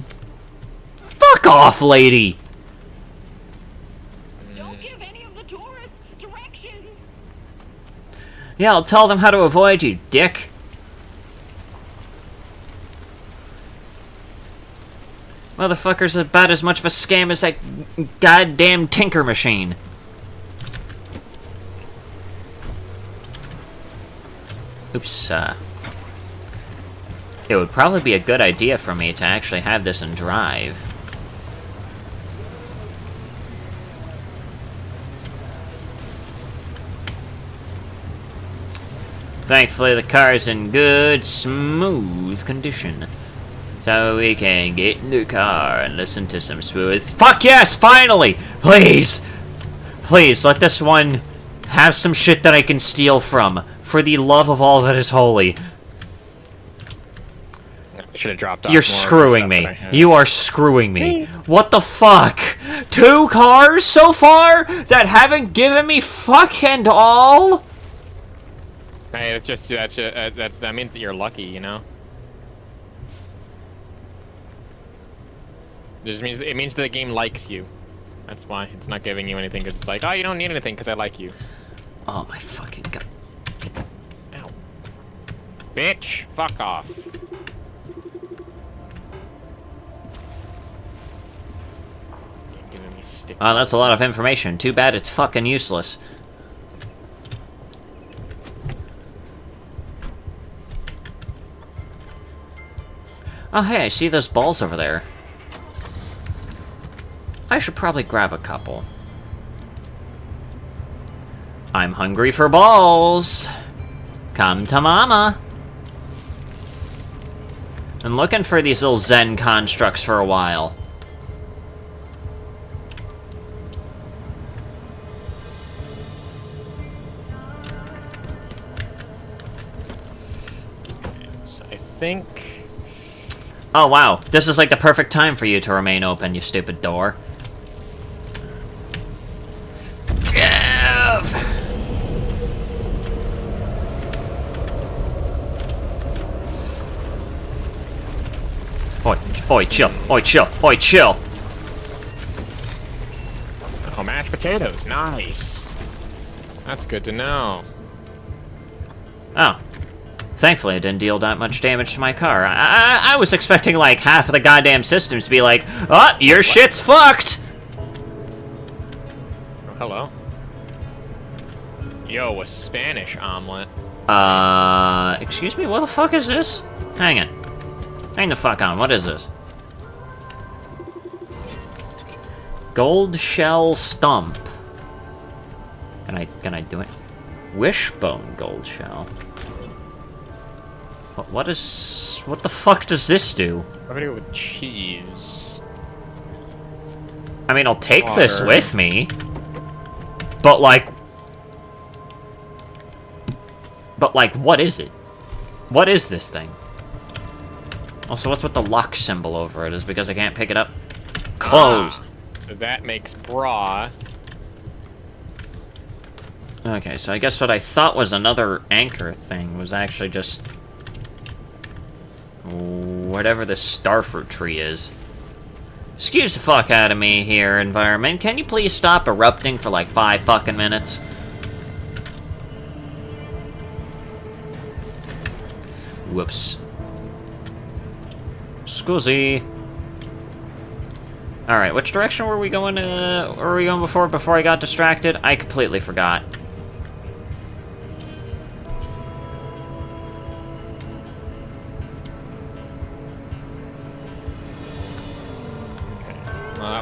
Fuck off, lady! Don't give any of the tourists directions. Yeah, I'll tell them how to avoid you, dick. Motherfucker's about as much of a scam as that goddamn tinker machine. Oops, it would probably be a good idea for me to actually have this in drive. Thankfully, the car's in good, smooth condition. So we can get in the car and listen to some smooth... Fuck yes, finally! Please! Please, let this one have some shit that I can steal from. For the love of all that is holy. I should have dropped off. You're screwing me. You are screwing me. What the fuck? 2 cars so far that haven't given me fuck and all? Hey, it's just that means that you're lucky, you know. It means that the game likes you. That's why it's not giving you anything, because it's like, oh, you don't need anything because I like you. Oh my fucking god. Ow. Bitch, fuck off. Giving me stick. Oh, that's a lot of information. Too bad it's fucking useless. Oh, hey, I see those balls over there. I should probably grab a couple. I'm hungry for balls. Come to mama. Been looking for these little Zen constructs for a while. So I think... Oh wow, this is like the perfect time for you to remain open, you stupid door. Give! Oi, chill. Oi, chill. Oi, chill. Oh, mashed potatoes. Nice. That's good to know. Oh. Thankfully, it didn't deal that much damage to my car. I was expecting, like, half of the goddamn systems to be like, oh, your shit's fucked! Oh, hello. Yo, a Spanish omelet. Excuse me, what the fuck is this? Hang it. Hang the fuck on, what is this? Gold shell stump. Can I do it? Wishbone gold shell. What the fuck does this do? I'm gonna go with cheese. I mean, I'll take Water. this with me. But like, what is it? What is this thing? Also, what's with the lock symbol over it? Is it because I can't pick it up? Close. So that makes bra. Okay, so I guess what I thought was another anchor thing was actually just whatever this starfruit tree is. Excuse the fuck out of me here, environment. Can you please stop erupting for like 5 fucking minutes? Whoops. Scusi. Alright, which direction were we going before I got distracted? I completely forgot.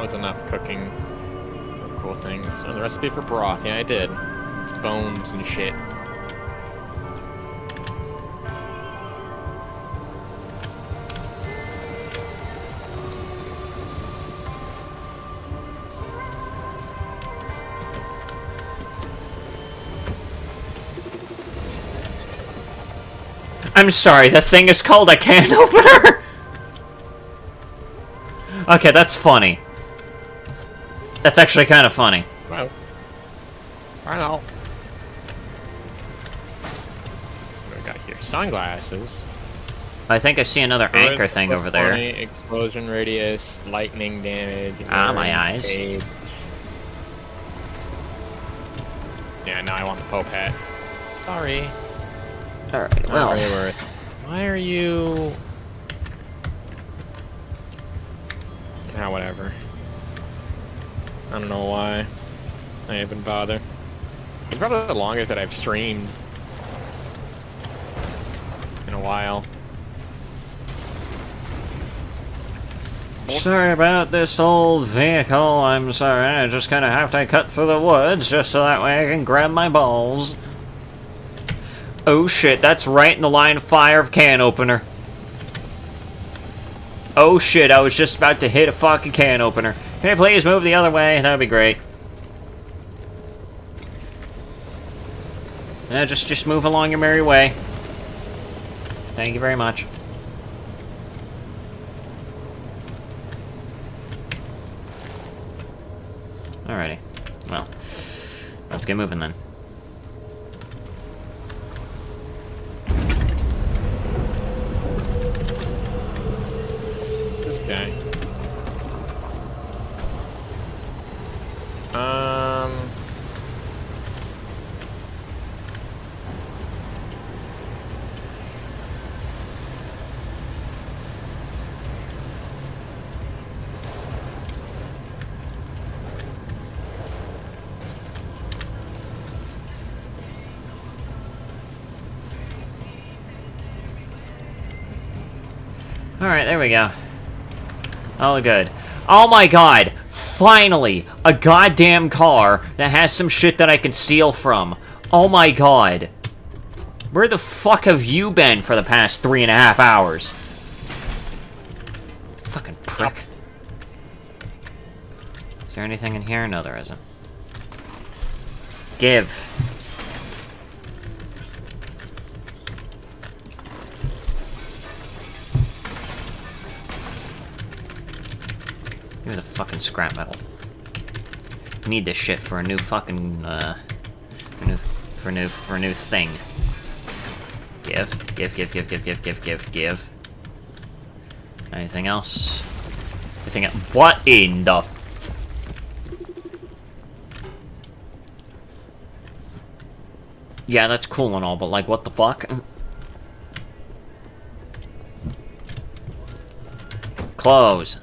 was enough cooking. Cool things. Oh, the recipe for broth. Yeah, I did. Bones and shit. I'm sorry, the thing is called a can opener? Okay, that's funny. That's actually kind of funny. Well, I know. What do we got here? Sunglasses. I think I see another anchor thing over there. 20, explosion radius, lightning damage. Ah, my eyes. AIDS. Yeah, now I want the Pope hat. Sorry. Alright, well. Not really worth. Why are you... Ah, whatever. I don't know why. I haven't bothered. It's probably the longest that I've streamed in a while. Sorry about this old vehicle. I'm sorry, I just kind of have to cut through the woods just so that way I can grab my balls. Oh shit, that's right in the line of fire of can opener. Oh shit, I was just about to hit a fucking can opener. Can you please move the other way? That would be great. Yeah, just move along your merry way. Thank you very much. Alrighty. Well, let's get moving then. This guy. Alright, there we go. All good. Oh my god! Finally! A goddamn car that has some shit that I can steal from. Oh my god. Where the fuck have you been for the past 3.5 hours? Fucking prick. Is there anything in here? No, there isn't. Give. Give me the fucking scrap metal. Need this shit for a new fucking, for a new thing. Give. Anything else? What in the... Yeah, that's cool and all, but like, what the fuck? Close.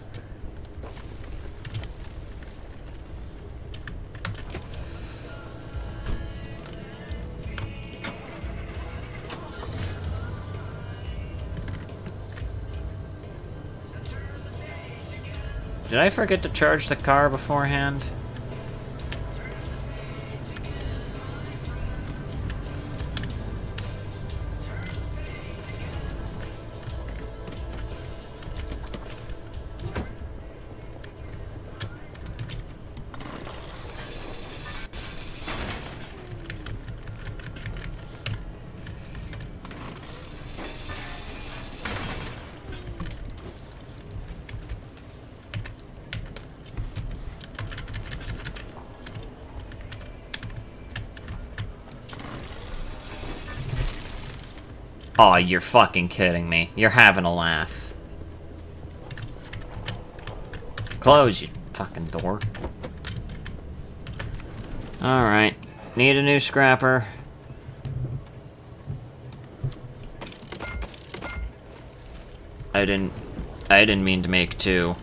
Did I forget to charge the car beforehand? Aw, you're fucking kidding me. You're having a laugh. Close, you fucking door. Alright. Need a new scrapper. I didn't mean to make two.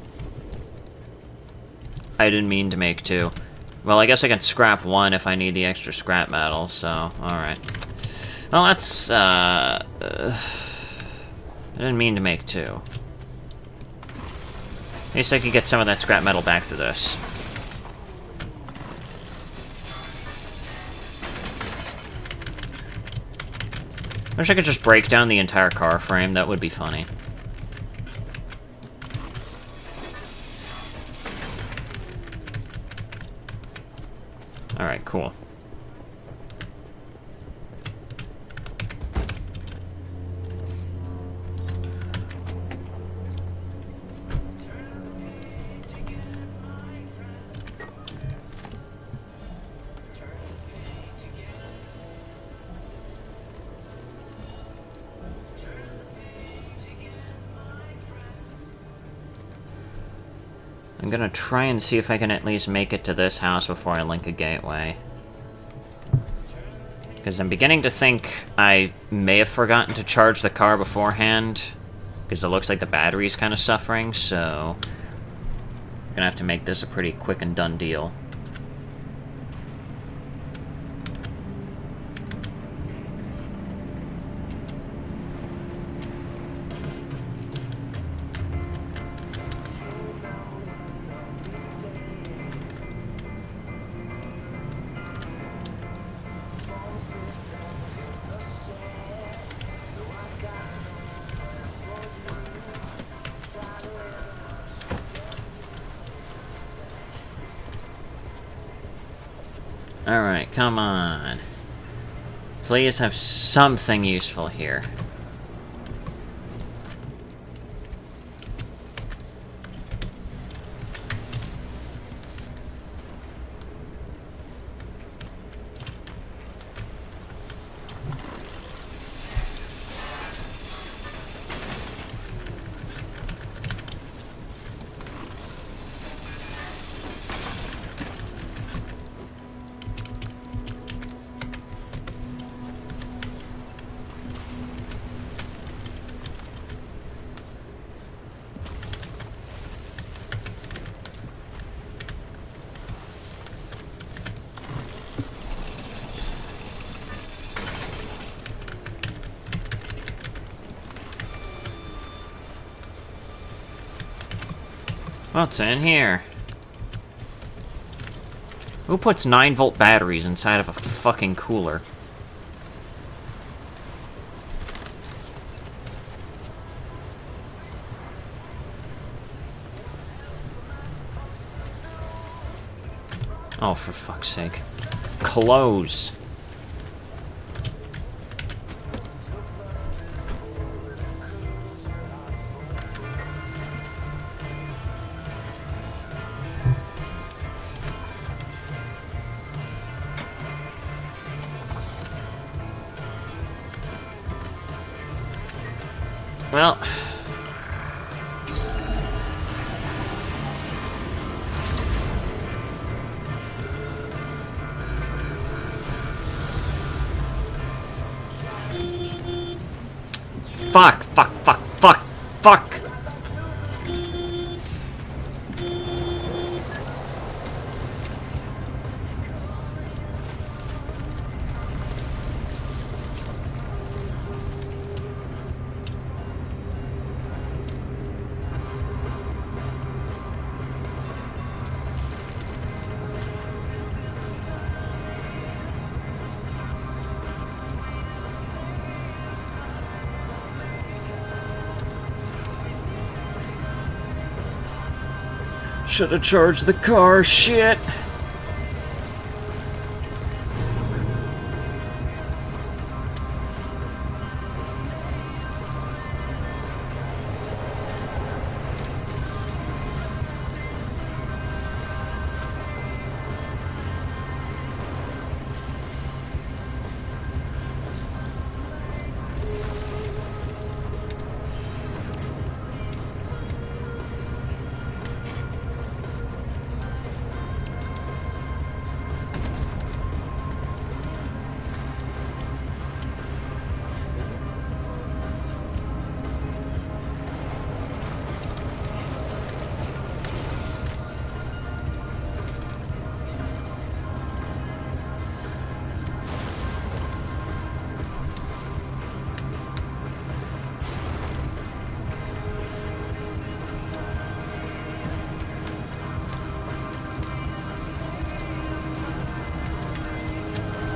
Well, I guess I can scrap one if I need the extra scrap metal, so, alright. Well, that's, I didn't mean to make two. At least I could get some of that scrap metal back through this. I wish I could just break down the entire car frame. That would be funny. Alright, cool. I'm gonna try and see if I can at least make it to this house before I link a gateway. Because I'm beginning to think I may have forgotten to charge the car beforehand. Because it looks like the battery's kind of suffering, so... I'm gonna have to make this a pretty quick and done deal. Alright, come on. Please have something useful here. What's in here? Who puts 9-volt batteries inside of a fucking cooler? Oh, for fuck's sake. Close. Well... Fuck, fuck, fuck, fuck, fuck! Should have charged the car, shit!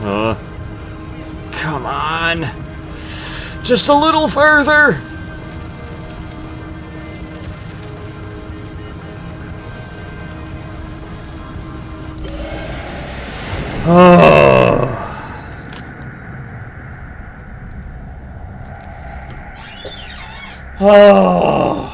Come on. Just a little further. Oh. Oh.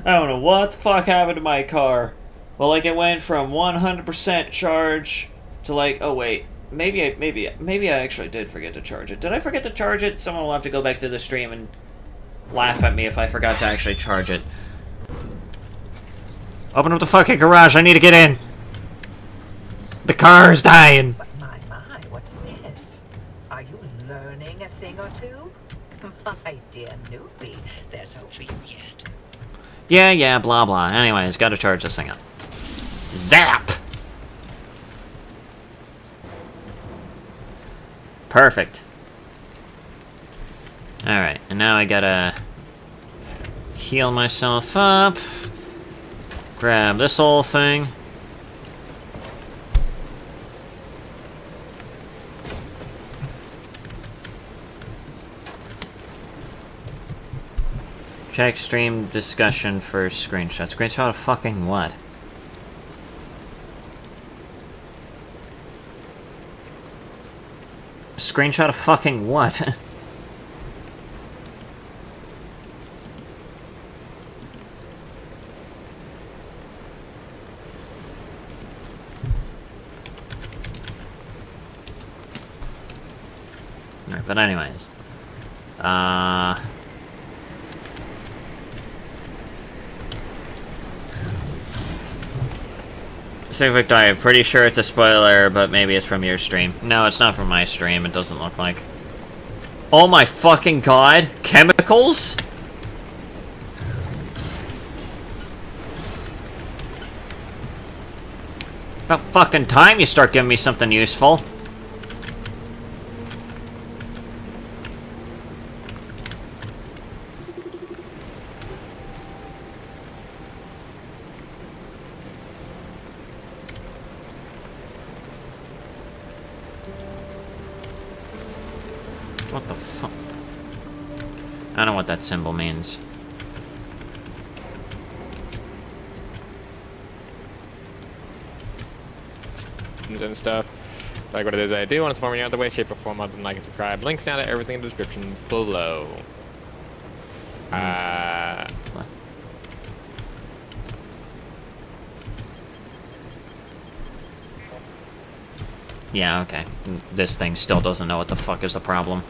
I don't know what the fuck happened to my car. Well, like, it went from 100% charge to like, oh wait, maybe I actually did forget to charge it. Did I forget to charge it? Someone will have to go back to the stream and laugh at me if I forgot to actually charge it. Open up the fucking garage, I need to get in. The car's dying. But my, what's this? Are you learning a thing or two? My dear newbie, there's hope for you yet. Yeah, blah blah. Anyways, gotta charge this thing up. Zap! Perfect. Alright, and now I gotta heal myself up. Grab this whole thing. Check stream discussion for screenshot. Screenshot of fucking what? Screenshot of fucking what? Alright, but anyways. Civic Die, I'm pretty sure it's a spoiler, but maybe it's from your stream. No, it's not from my stream, it doesn't look like. Oh my fucking god! Chemicals?! About fucking time you start giving me something useful. What the fuck? I don't know what that symbol means. And stuff. Like what it is I do want to support me out the way, shape, or form, other than like and subscribe. Links down to everything in the description below. What? Yeah, okay. This thing still doesn't know what the fuck is the problem.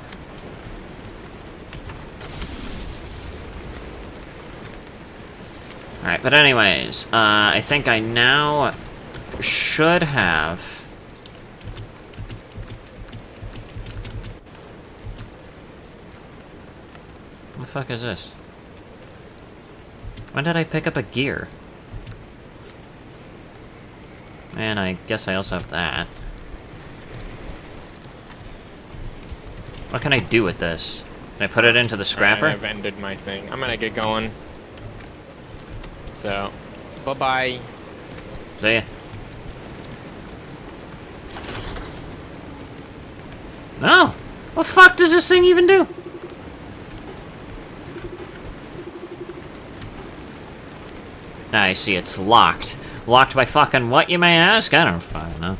Alright, but anyways, I think I now should have... What the fuck is this? When did I pick up a gear? And I guess I also have that. What can I do with this? Can I put it into the scrapper? I've ended my thing. I'm gonna get going. So, bye-bye. See ya. No! What the fuck does this thing even do? I see, it's locked. Locked by fucking what, you may ask? I don't fucking know.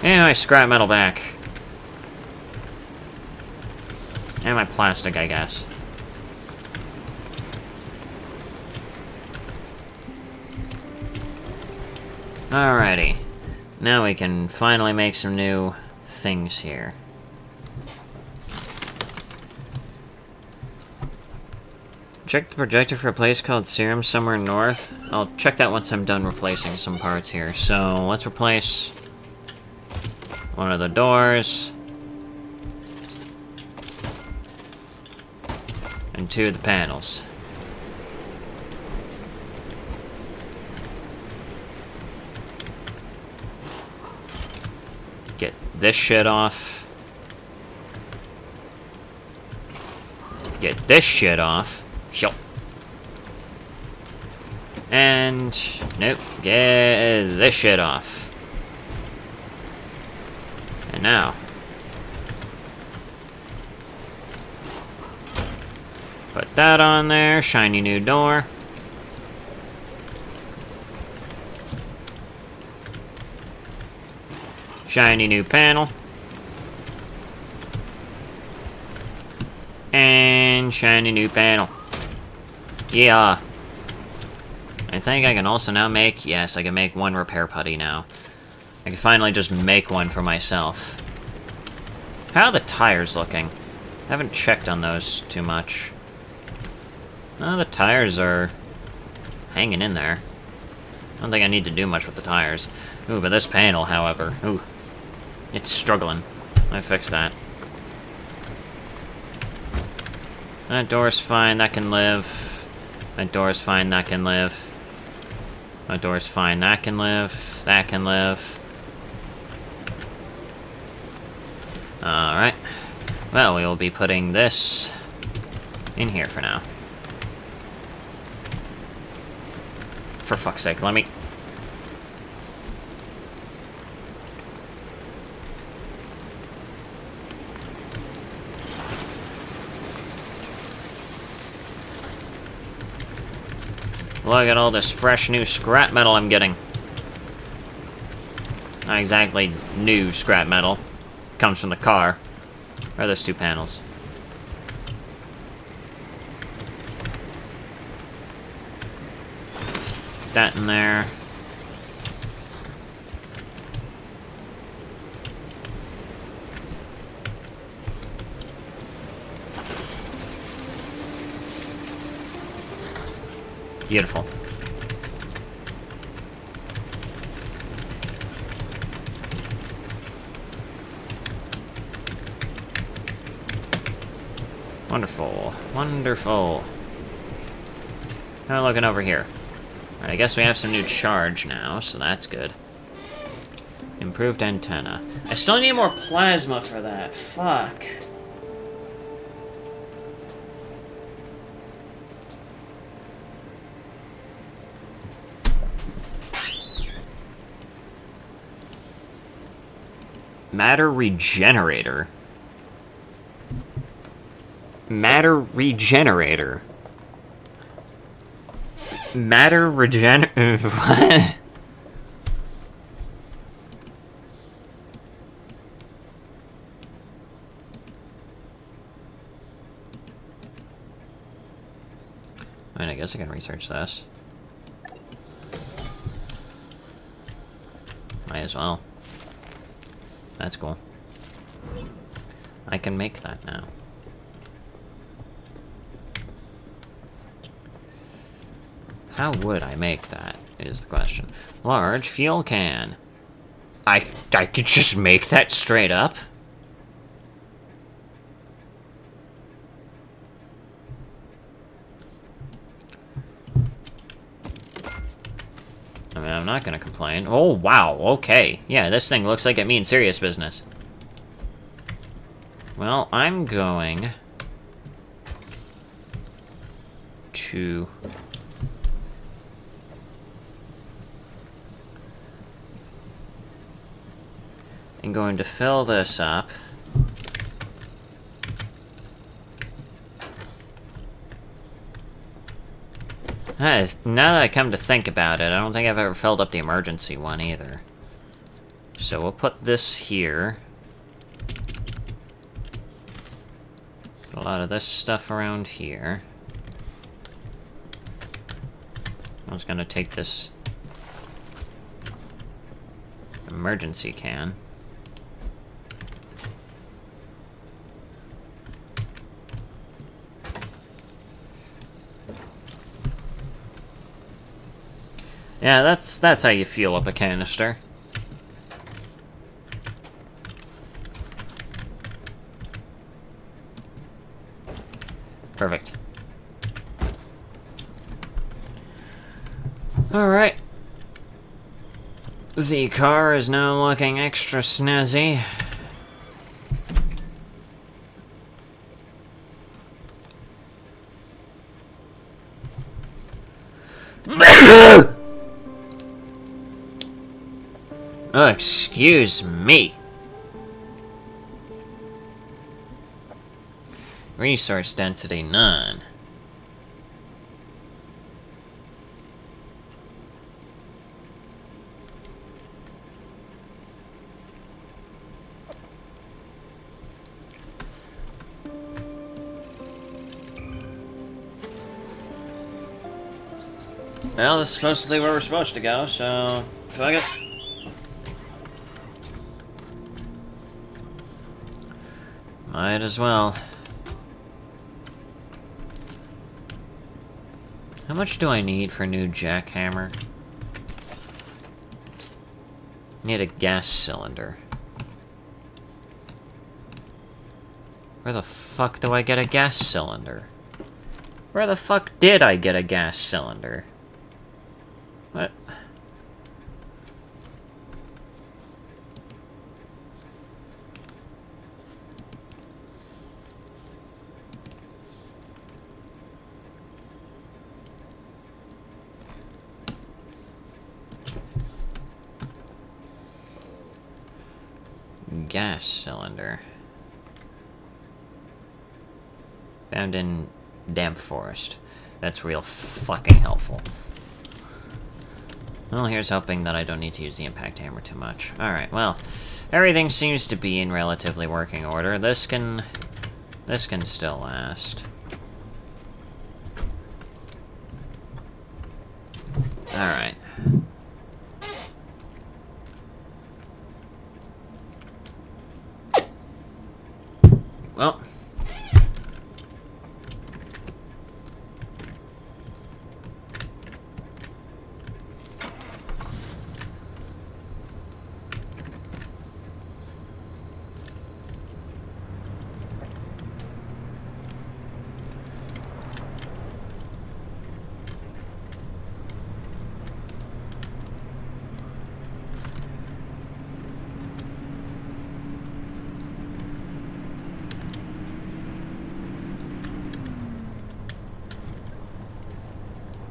Anyway, scrap metal back. And my plastic, I guess. Alrighty. Now we can finally make some new things here. Check the projector for a place called Serum somewhere north. I'll check that once I'm done replacing some parts here. So, let's replace one of the doors. And two of the panels. Get this shit off. Get this shit off. Yup. And nope, get this shit off. And now put that on there. Shiny new door. Shiny new panel. And shiny new panel. Yeah. I think I can also now make... Yes, I can make one repair putty now. I can finally just make one for myself. How are the tires looking? I haven't checked on those too much. Oh, the tires are hanging in there. I don't think I need to do much with the tires. Ooh, but this panel, however, ooh, it's struggling. I fixed that. That door's fine, that can live. That door's fine, that can live. That door's fine, that can live. That can live. Alright. Well, we will be putting this in here for now. For fuck's sake, let me... Look at all this fresh new scrap metal I'm getting. Not exactly new scrap metal. Comes from the car. Where are those two panels? That in there. Beautiful. Wonderful. Wonderful. Now looking over here. Alright, I guess we have some new charge now, so that's good. Improved antenna. I still need more plasma for that. Fuck. Matter regenerator. Matter regenerator. Matter regen... What? I mean, I guess I can research this. Might as well. That's cool. I can make that now. How would I make that, is the question. Large fuel can. I could just make that straight up? I mean, I'm not gonna complain. Oh, wow, okay. Yeah, this thing looks like it means serious business. Well, I'm going to... I'm going to fill this up. Now that I come to think about it, I don't think I've ever filled up the emergency one either. So we'll put this here. Put a lot of this stuff around here. I was gonna take this emergency can. Yeah, that's how you fuel up a canister. Perfect. Alright. The car is now looking extra snazzy. Oh, excuse me. Resource density none. Well, this is supposedly where we're supposed to go, so fuck it. Might as well. How much do I need for a new jackhammer? Need a gas cylinder. Where the fuck do I get a gas cylinder? Where the fuck did I get a gas cylinder? What? Gas cylinder. Found in damp forest. That's real fucking helpful. Well, here's hoping that I don't need to use the impact hammer too much. Alright, well, everything seems to be in relatively working order. This can still last. Alright. Well.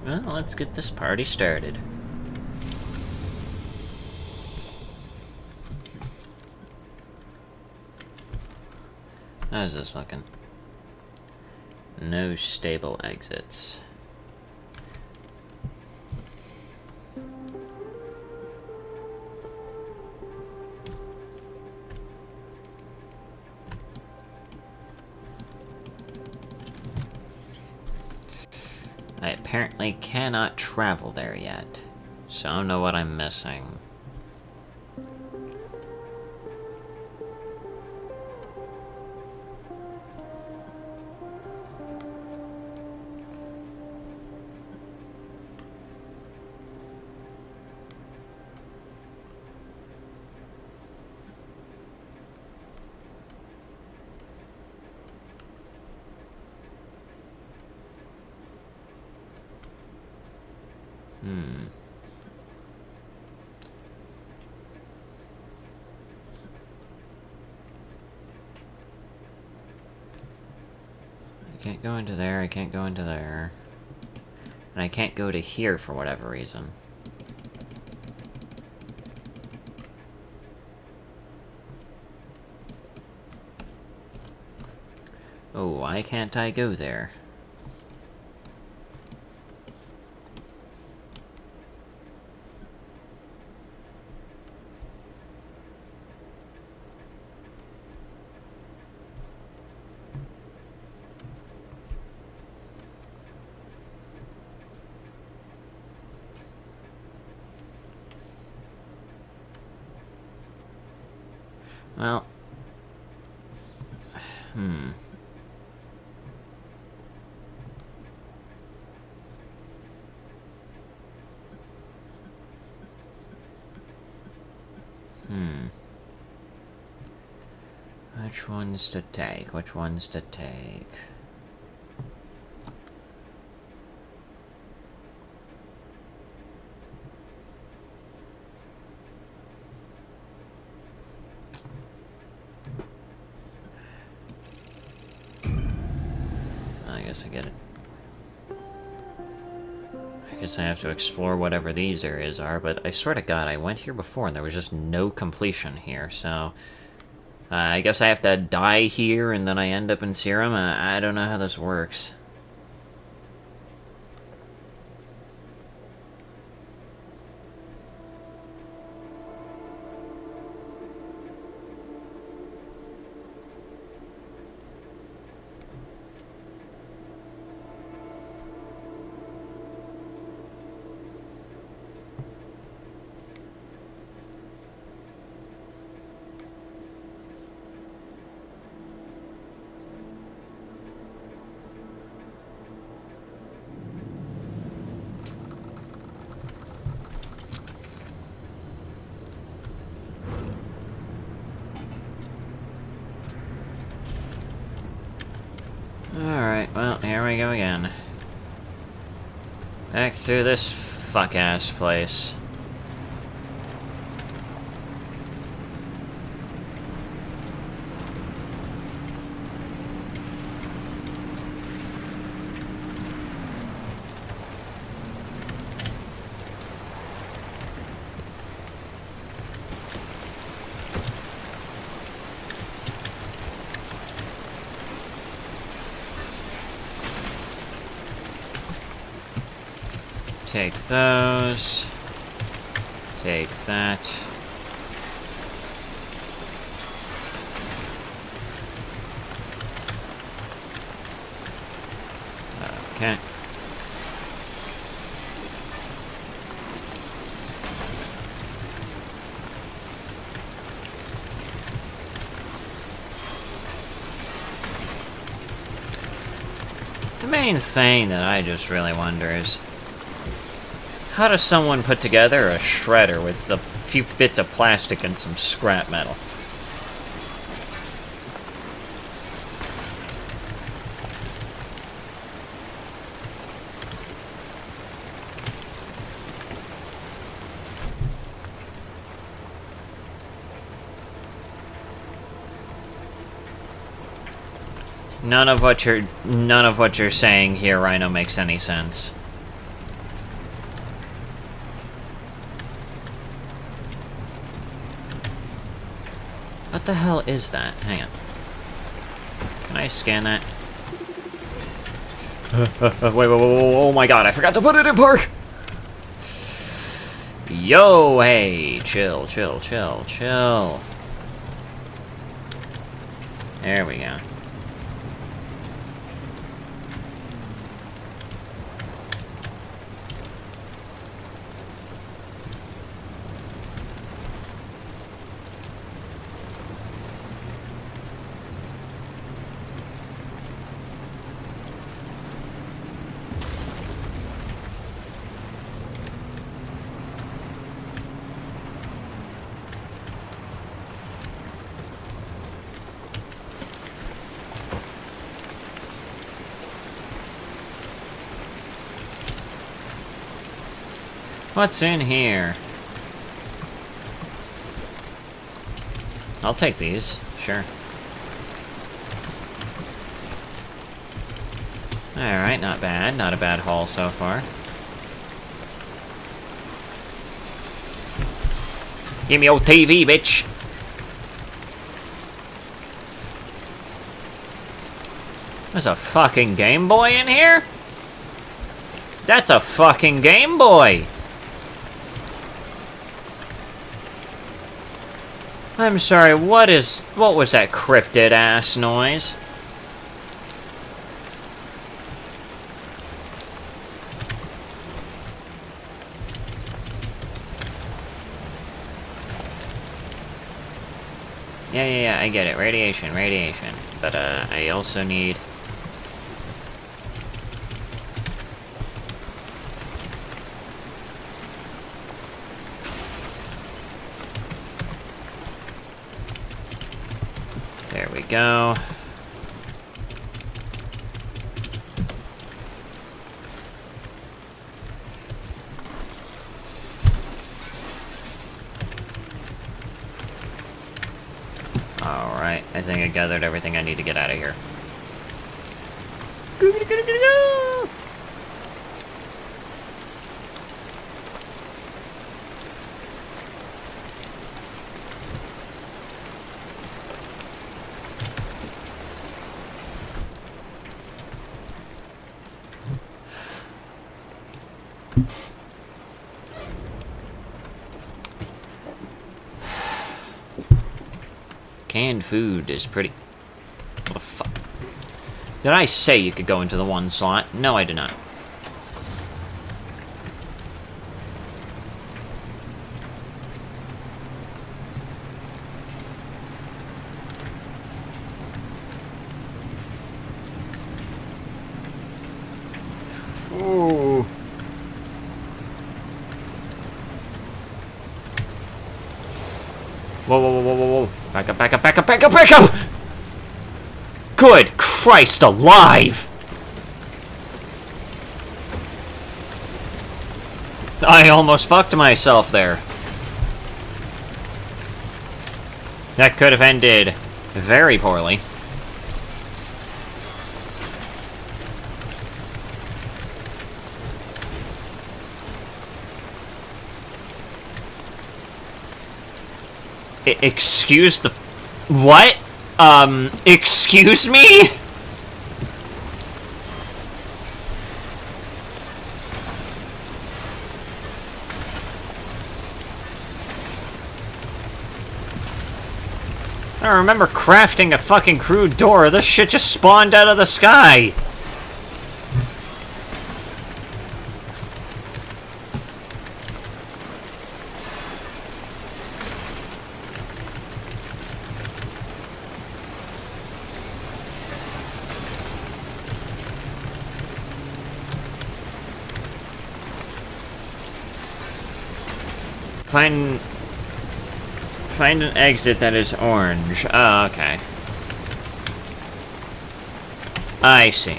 Well, let's get this party started. How's this looking? No stable exits. I apparently cannot travel there yet, so I don't know what I'm missing. I can't go into there, I can't go into there. And I can't go to here for whatever reason. Oh, why can't I go there? Well, Which ones to take? Which ones to take? I guess I guess I have to explore whatever these areas are, but I swear to God, I went here before and there was just no completion here, so... I guess I have to die here and then I end up in Serum? I don't know how this works. Alright, well, here we go again. Back through this fuck-ass place. Take those. Take that. Okay. The main thing that I just really wonder is, how does someone put together a shredder with a few bits of plastic and some scrap metal? None of what you're saying here, Rhino, makes any sense. What the hell is that? Hang on. Can I scan that? Wait, oh my god, I forgot to put it in park! Yo, hey, chill. There we go. What's in here? I'll take these, sure. Alright, not bad. Not a bad haul so far. Give me old TV, bitch! There's a fucking Game Boy in here? That's a fucking Game Boy! I'm sorry, what was that cryptid-ass noise? Yeah, I get it. Radiation. But, I also need... There we go. Alright, I think I gathered everything I need to get out of here. Canned food is pretty... What the fuck? Did I say you could go into the one slot? No, I did not. Ooh. Whoa, whoa, whoa, whoa, whoa, whoa. Back up, back up, back up, back up, back up! Good Christ alive! I almost fucked myself there. That could have ended very poorly. Excuse the... What? Excuse me? I remember crafting a fucking crude door. This shit just spawned out of the sky. Find an exit that is orange. Oh, okay. I see.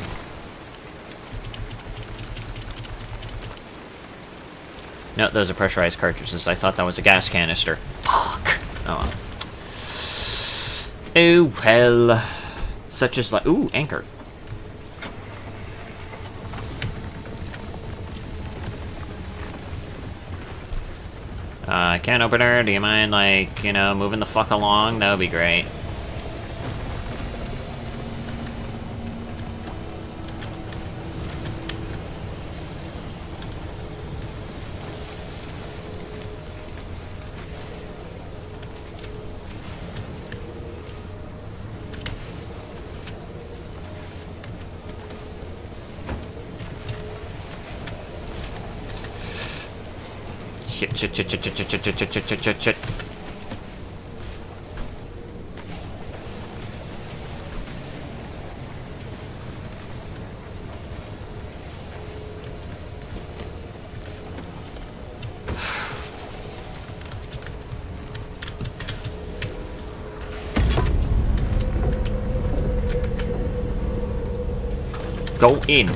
No, those are pressurized cartridges. I thought that was a gas canister. Fuck. Oh well. Oh well. Such as like... Ooh, anchor. Can opener, do you mind, like, you know, moving the fuck along? That would be great. Shit. Go in.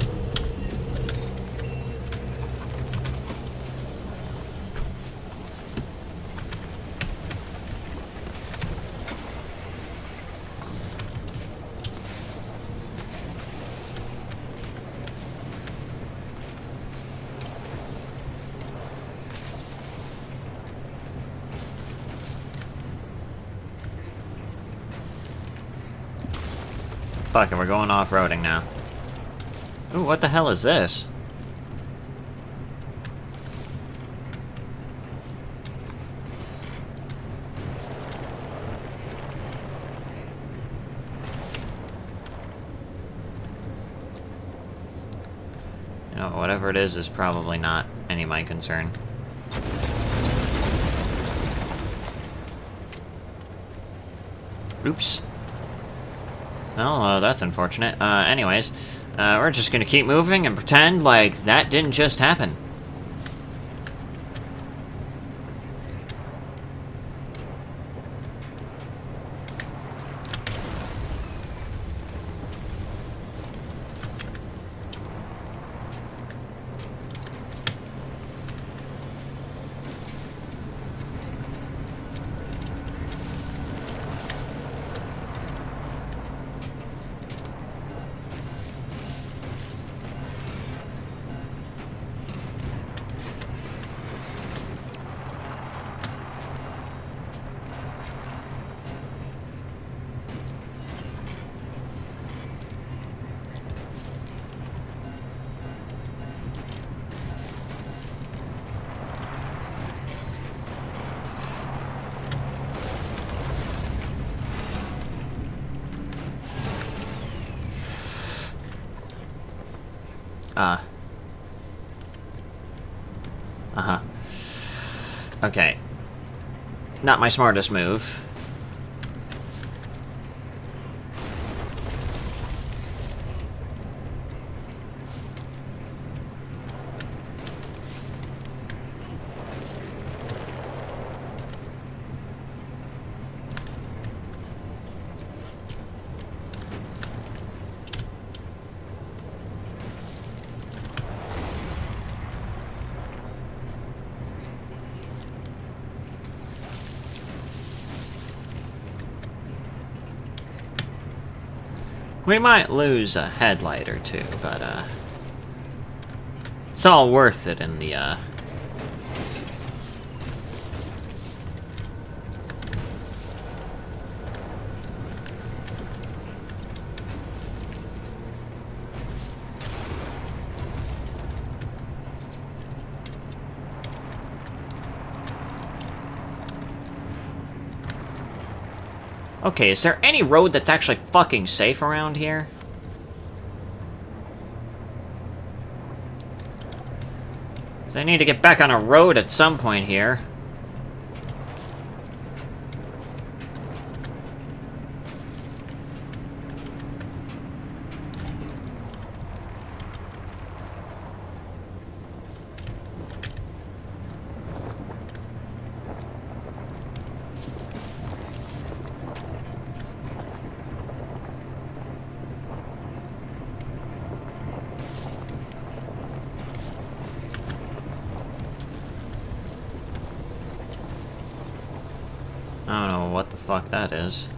Fuck it, we're going off-roading now. Ooh, what the hell is this? You know, whatever it is probably not any of my concern. Oops. Well, that's unfortunate. Anyways, we're just gonna keep moving and pretend like that didn't just happen. Uh-huh. Okay. Not my smartest move. We might lose a headlight or two, but, it's all worth it in the, Okay, is there any road that's actually fucking safe around here? So I need to get back on a road at some point here. I don't know what the fuck that is.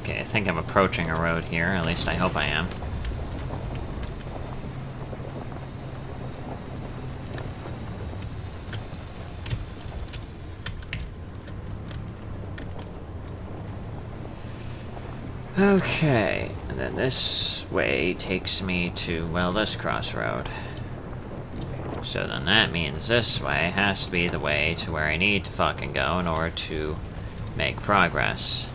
Okay, I think I'm approaching a road here. At least I hope I am. Okay, and then this way takes me to, well, this crossroad. So then that means this way has to be the way to where I need to fucking go in order to make progress.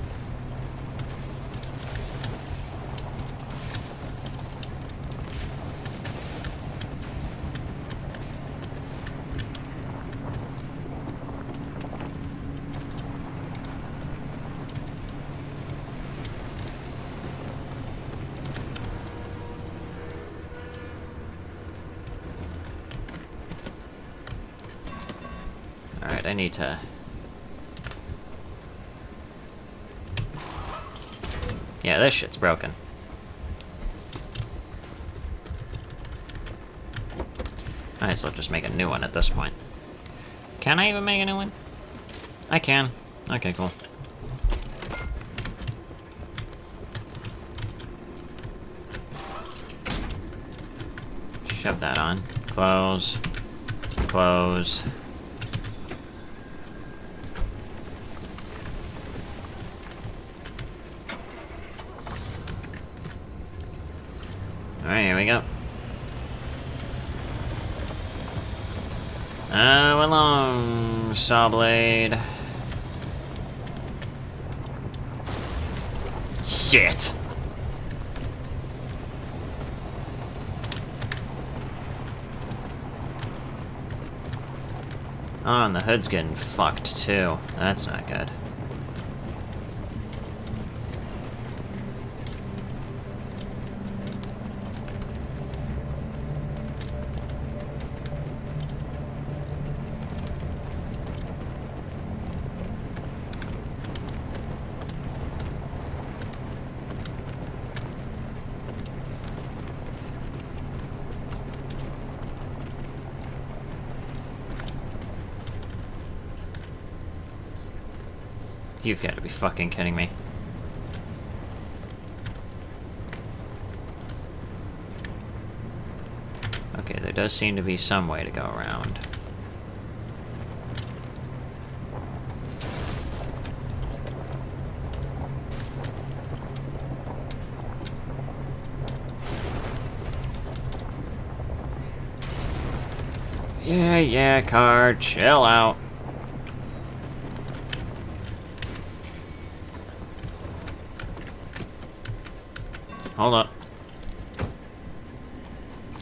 Alright, I need to... Yeah, this shit's broken. Might as well just make a new one at this point. Can I even make a new one? I can. Okay, cool. Shove that on. Close. Close. Alright, here we go. Along, saw blade. Shit! Oh, and the hood's getting fucked too. That's not good. You've got to be fucking kidding me. Okay, there does seem to be some way to go around. Yeah, car, chill out. Hold up.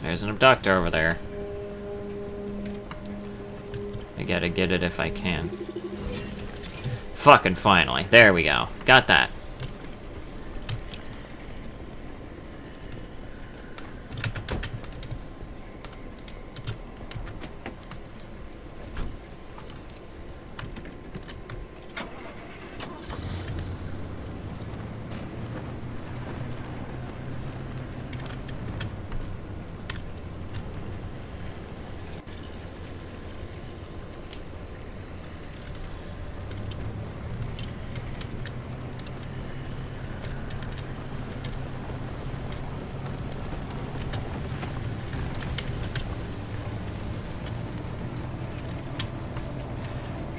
There's an abductor over there. I gotta get it if I can. Fucking finally. There we go. Got that.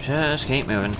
Just keep moving.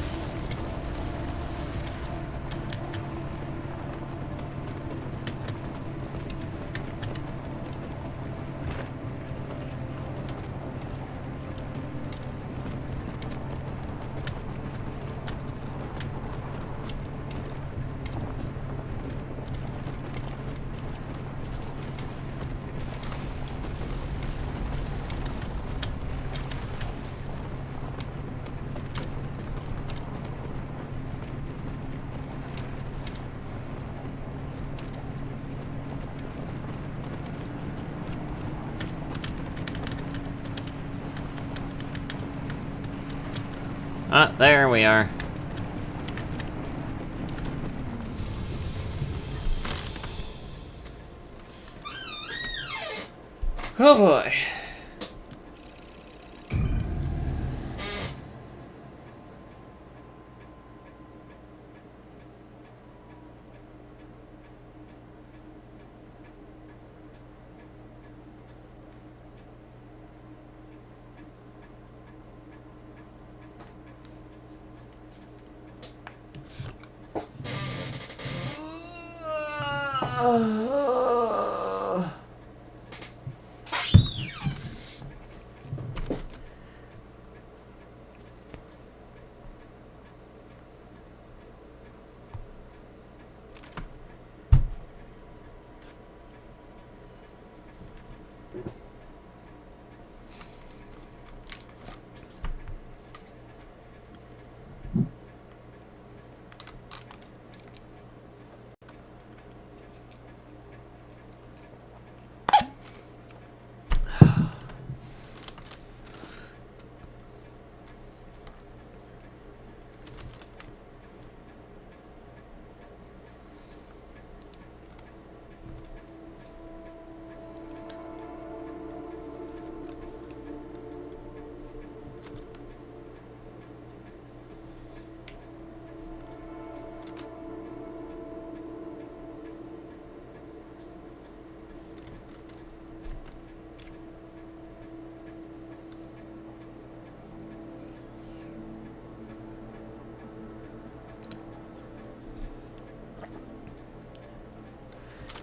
Ah, there we are. Oh boy.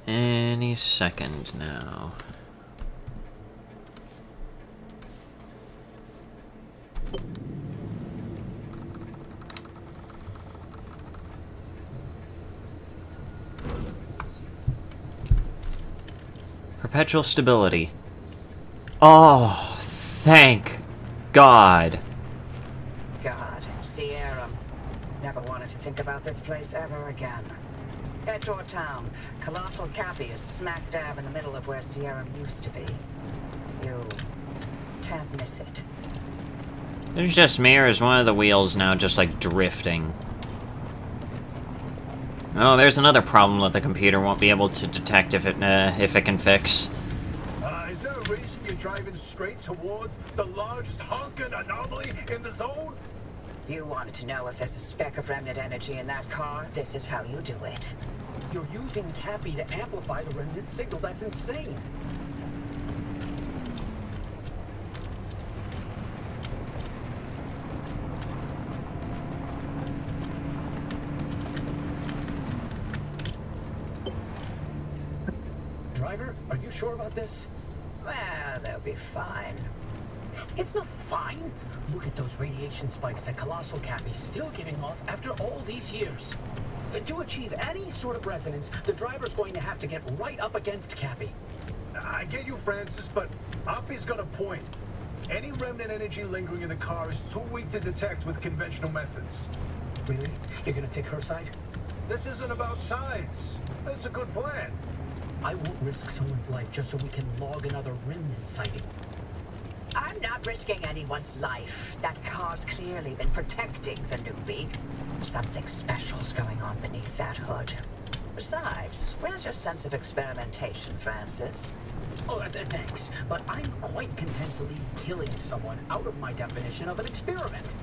Any second now. Perpetual stability. Oh, thank God. God, Sierra. Never wanted to think about this place ever again. Edgewater Town. Colossal Cappy is smack dab in the middle of where Sierra used to be. You can't miss it. There's just me, or is one of the wheels now just like drifting? Oh, there's another problem that the computer won't be able to detect if it can fix. Is there a reason you're driving straight towards the largest honking anomaly in the zone? You wanted to know if there's a speck of remnant energy in that car? This is how you do it. You're using Cappy to amplify the remnant signal. That's insane. Driver, are you sure about this? Well, they'll be fine. It's not fine. Look at those radiation spikes that Colossal Cappy's still giving off after all these years. To achieve any sort of resonance, the driver's going to have to get right up against Cappy. I get you, Francis, but Oppie's got a point. Any remnant energy lingering in the car is too weak to detect with conventional methods. Really? You're gonna take her side? This isn't about sides. That's a good plan. I won't risk someone's life just so we can log another remnant sighting. I'm not risking anyone's life. That car's clearly been protecting the newbie. Something special's going on beneath that hood. Besides, where's your sense of experimentation, Francis? Oh, thanks, but I'm quite content to leave killing someone out of my definition of an experiment.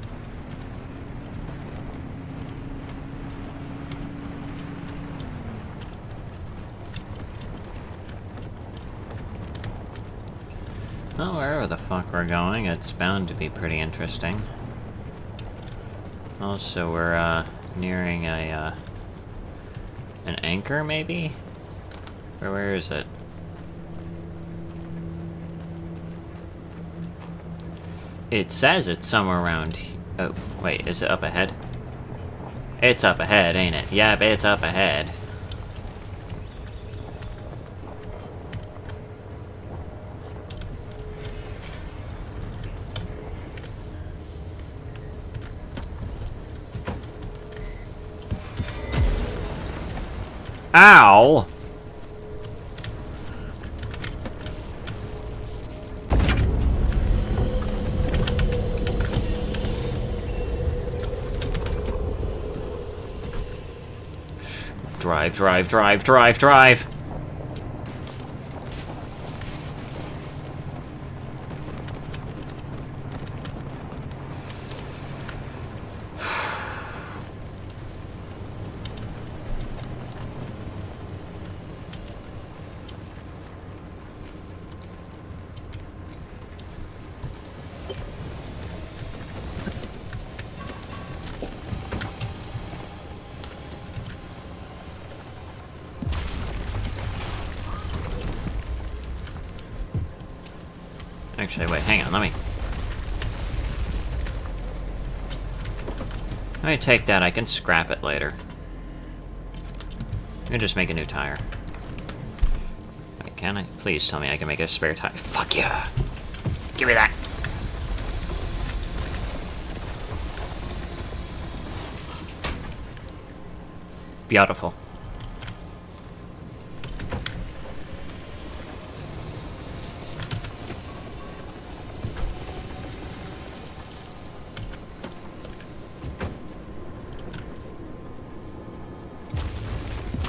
Well, wherever the fuck we're going, it's bound to be pretty interesting. Also, we're, nearing a, an anchor, maybe? Or where is it? It says it's somewhere around... Oh, wait, is it up ahead? It's up ahead, ain't it? Yep, it's up ahead. Ow! Drive, drive, drive, drive, drive! Actually, wait, hang on, let me take that, I can scrap it later. I can just make a new tire. Wait, can I? Please tell me I can make a spare tire. Fuck yeah! Give me that! Beautiful.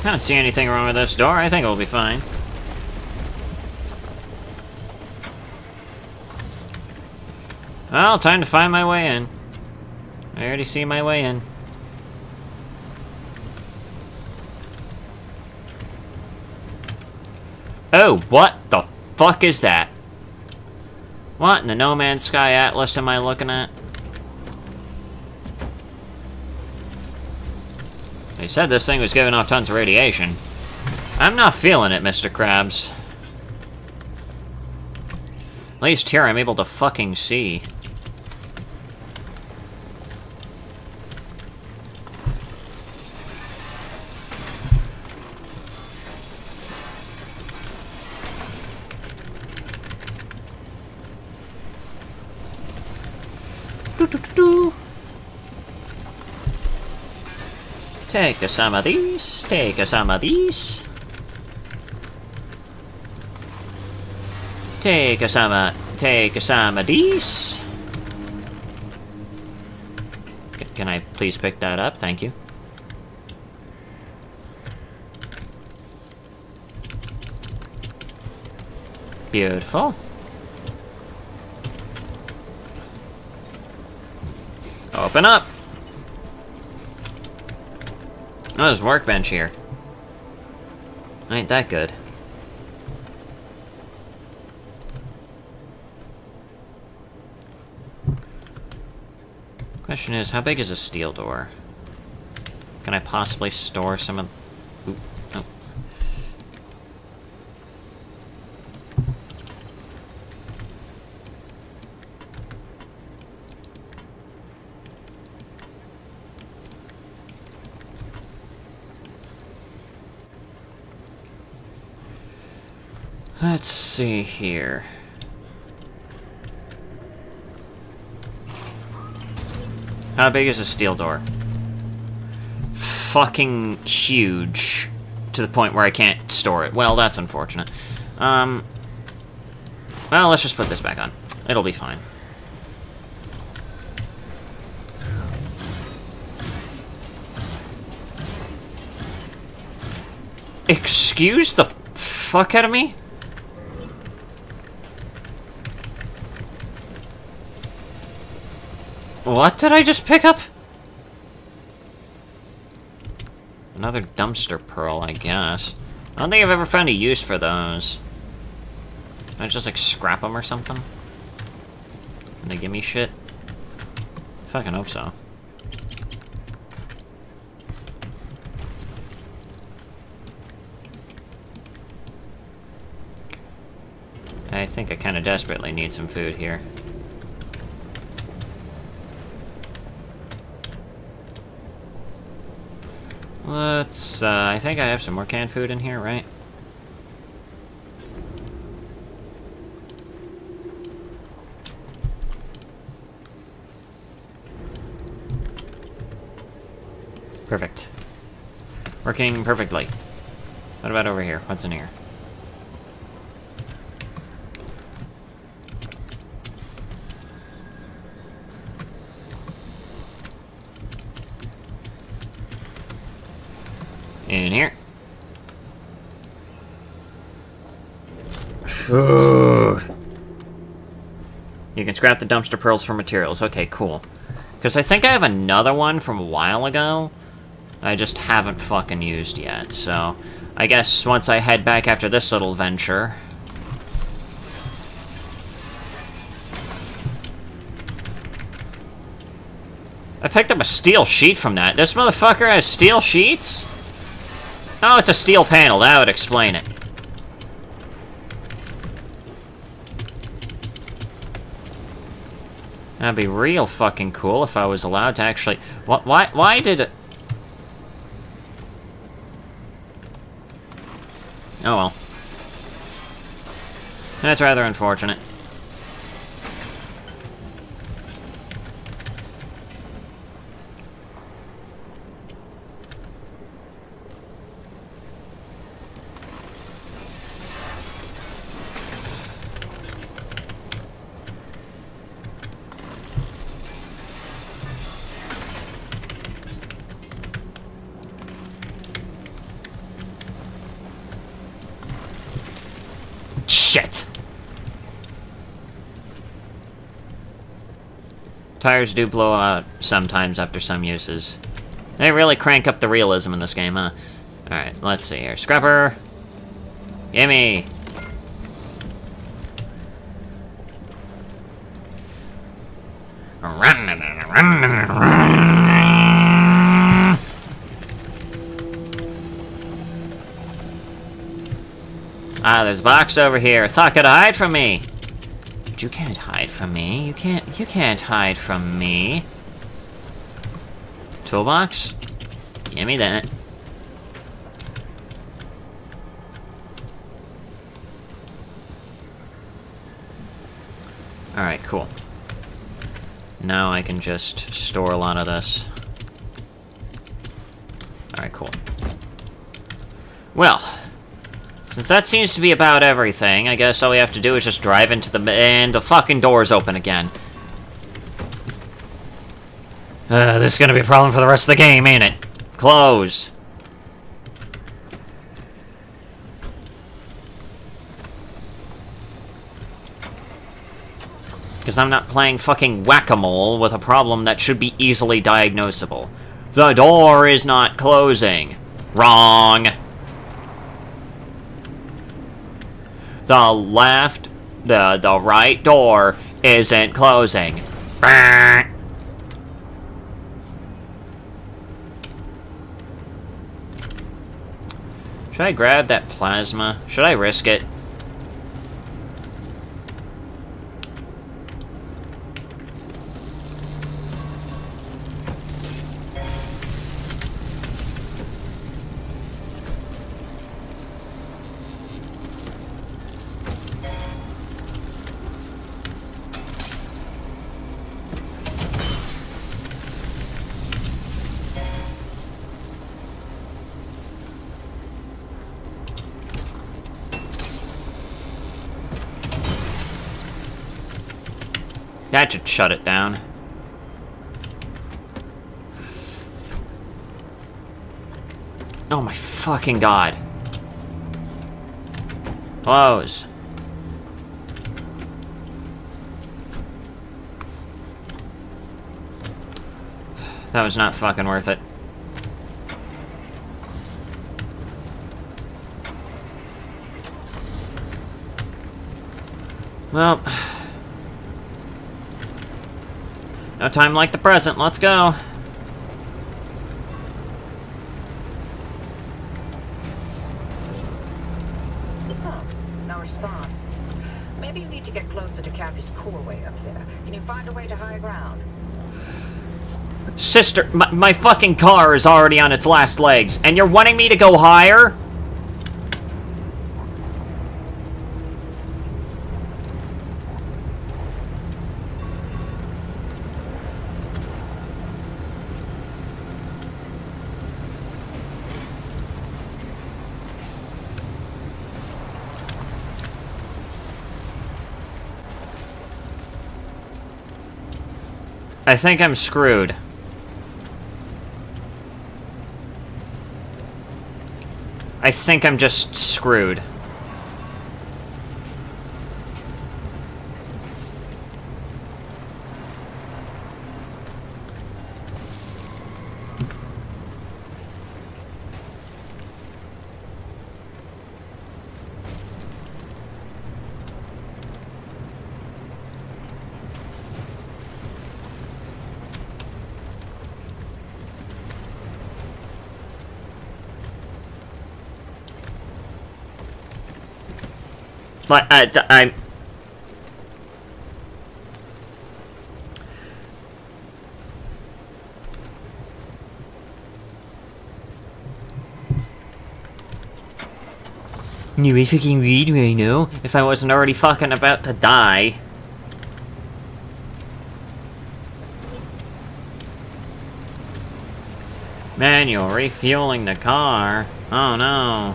I don't see anything wrong with this door. I think it'll be fine. Well, time to find my way in. I already see my way in. Oh, what the fuck is that? What in the No Man's Sky Atlas am I looking at? They said this thing was giving off tons of radiation. I'm not feeling it, Mr. Krabs. At least here I'm able to fucking see. Take some of these, take some of these. Take some of these. Can I please pick that up? Thank you. Beautiful. Open up. Oh, there's a workbench here. Ain't that good. Question is, how big is a steel door? Can I possibly store some of... Ooh, oh. Let's see here. How big is a steel door? Fucking huge. To the point where I can't store it. Well, that's unfortunate. Well, let's just put this back on. It'll be fine. Excuse the fuck out of me? What did I just pick up? Another dumpster pearl, I guess. I don't think I've ever found a use for those. Can I just, like, scrap them or something? And they give me shit? Fucking hope so. I think I kind of desperately need some food here. Let's, I think I have some more canned food in here, right? Perfect. Working perfectly. What about over here? What's in here? In here. Food. You can scrap the dumpster pearls for materials. Okay, cool. Because I think I have another one from a while ago. I just haven't fucking used yet. So, I guess once I head back after this little venture... I picked up a steel sheet from that. This motherfucker has steel sheets? Oh, it's a steel panel. That would explain it. That'd be real fucking cool if I was allowed to actually... Why did it... Oh well. That's rather unfortunate. Shit! Tires do blow out sometimes after some uses. They really crank up the realism in this game, huh? Alright, let's see here. Scrapper! Gimme! Ah, there's a box over here. Thought could hide from me. But you can't hide from me. You can't hide from me. Toolbox? Give me that. Alright, cool. Now I can just store a lot of this. Alright, cool. Well, since that seems to be about everything, I guess all we have to do is just drive into and the fucking door's open again. This is gonna be a problem for the rest of the game, ain't it? Close. Because I'm not playing fucking whack-a-mole with a problem that should be easily diagnosable. The door is not closing. Wrong. The right door isn't closing. Should I grab that plasma? Should I risk it? That should shut it down. Oh my fucking god. Close. That was not fucking worth it. Well, no time like the present. Let's go. No response. Maybe you need to get closer to Cappy's core way up there. Can you find a way to high ground? Sister, my fucking car is already on its last legs, and you're wanting me to go higher? I think I'm screwed. I think I'm just screwed. But, I'm... You be fucking read right now? If I wasn't already fucking about to die. Manual, refueling the car. Oh no.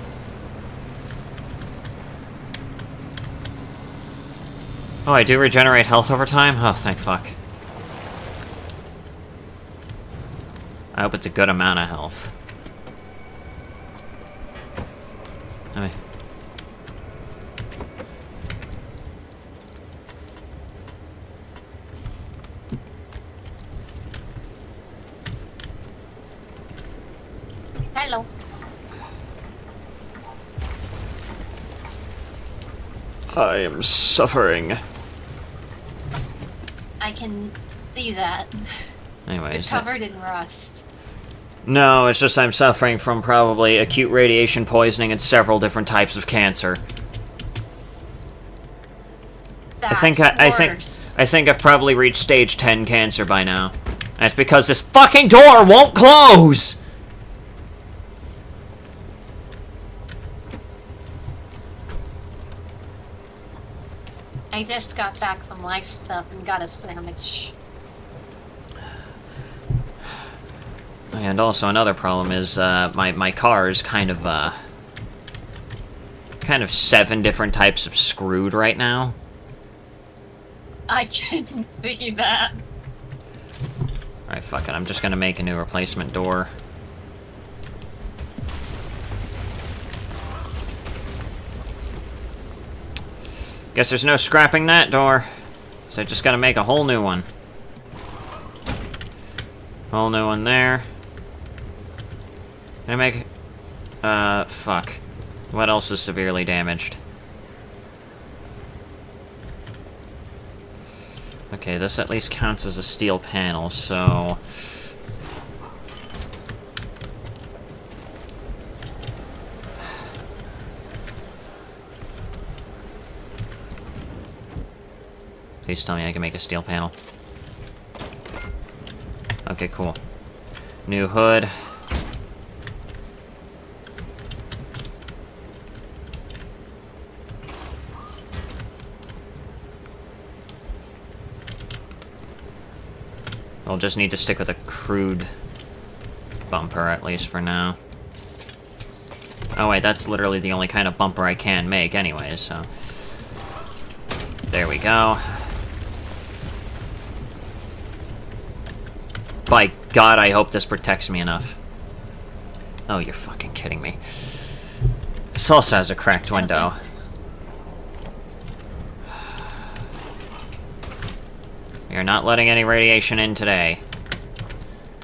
Oh, I do regenerate health over time? Oh, thank fuck. I hope it's a good amount of health. I mean... Hello. I am suffering. I can see that. Anyways. You're covered in rust. No, it's just I'm suffering from probably acute radiation poisoning and several different types of cancer. That's I think I've probably reached stage 10 cancer by now. And it's because this fucking door won't close! I just got back from life stuff and got a sandwich. And also another problem is, my car is kind of 7 different types of screwed right now. I can see that. Alright, fuck it, I'm just gonna make a new replacement door. Guess there's no scrapping that door. So I just gotta make a whole new one. Whole new one there. Can I make... fuck. What else is severely damaged? Okay, this at least counts as a steel panel, so... Please tell me I can make a steel panel. Okay, cool. New hood. We'll just need to stick with a crude bumper, at least for now. Oh wait, that's literally the only kind of bumper I can make anyways, so... There we go. by God, I hope this protects me enough. Oh, you're fucking kidding me. This also has a cracked window. We are not letting any radiation in today.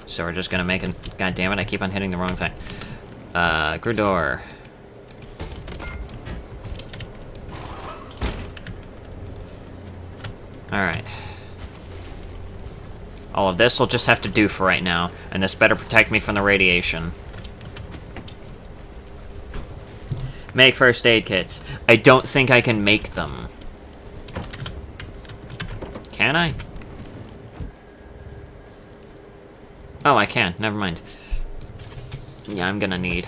So we're just gonna make a... God damn it, I keep on hitting the wrong thing. Grid door. Alright. All of this will just have to do for right now, and this better protect me from the radiation. Make first aid kits. I don't think I can make them. Can I? Oh, I can. Never mind. Yeah, I'm gonna need...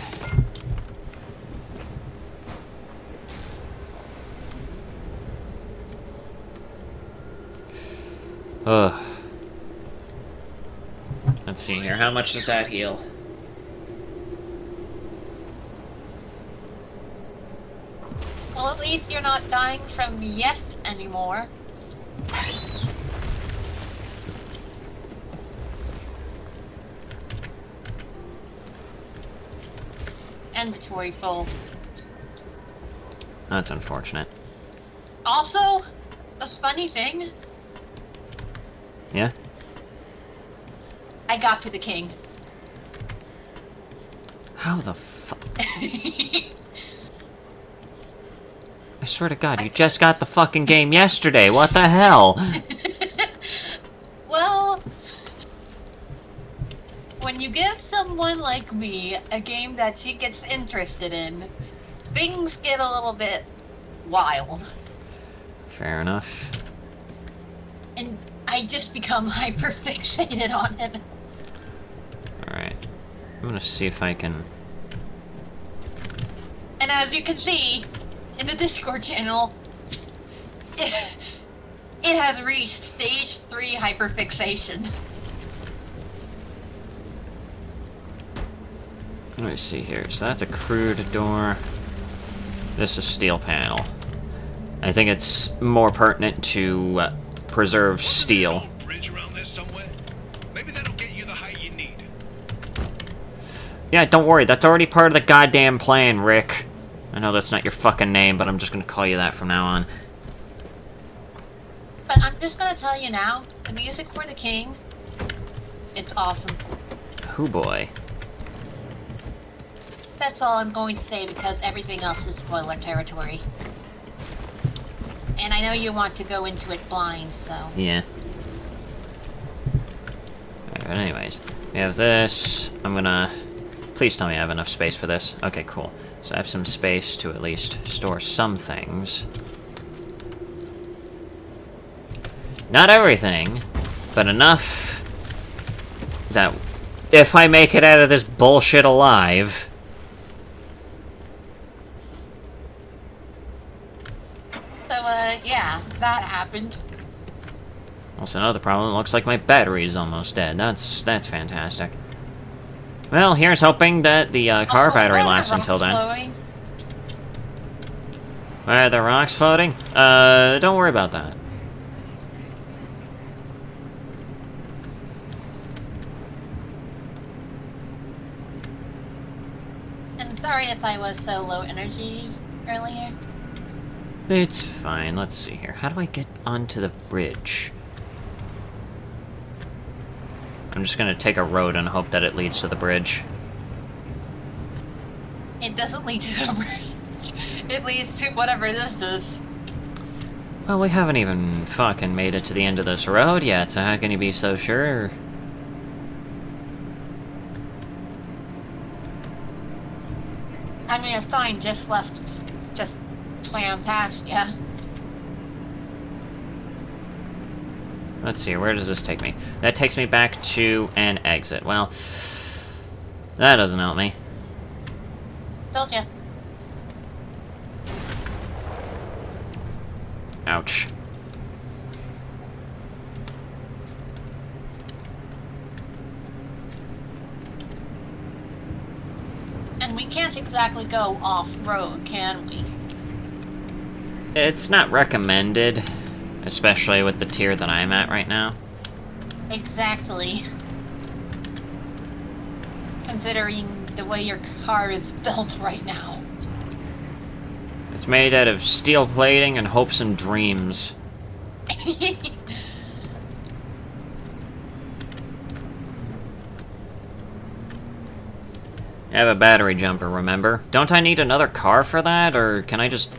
Ugh. Let's see here. How much does that heal? Well, at least you're not dying from yes anymore. Inventory full. That's unfortunate. Also, the funny thing, Yeah? I got to the king. How the fuck? I swear to God, you just got the fucking game yesterday. What the hell? Well, when you give someone like me a game that she gets interested in, things get a little bit wild. Fair enough. And I just become hyper fixated on it. Alright. I'm gonna see if I can... And as you can see in the Discord channel, it has reached stage 3 hyperfixation. Let me see here. So that's a crude door. This is steel panel. I think it's more pertinent to preserve steel. Yeah, don't worry. That's already part of the goddamn plan, Rick. I know that's not your fucking name, but I'm just gonna call you that from now on. But I'm just gonna tell you now, the music for the king, it's awesome. Hoo boy. That's all I'm going to say because everything else is spoiler territory. And I know you want to go into it blind, so... Yeah. Alright, but anyways, we have this. I'm gonna... Please tell me I have enough space for this. Okay, cool. So I have some space to at least store some things. Not everything, but enough that if I make it out of this bullshit alive... So, yeah, that happened. Also, another problem, it looks like my battery is almost dead. That's fantastic. Well, here's hoping that the car battery lasts until then. Flowing? Why are the rocks floating? Don't worry about that. And sorry if I was so low energy earlier. It's fine. Let's see here. How do I get onto the bridge? I'm just gonna take a road and hope that it leads to the bridge. It doesn't lead to the bridge. It leads to whatever this is. Well, we haven't even fucking made it to the end of this road yet, so how can you be so sure? I mean, a sign just swam past, yeah. Let's see, where does this take me? That takes me back to an exit. Well, that doesn't help me. Told ya. Ouch. And we can't exactly go off-road, can we? It's not recommended, especially with the tier that I'm at right now. Exactly. considering the way your car is built right now. It's made out of steel plating and hopes and dreams. I have a battery jumper, remember? Don't I need another car for that, or can I just...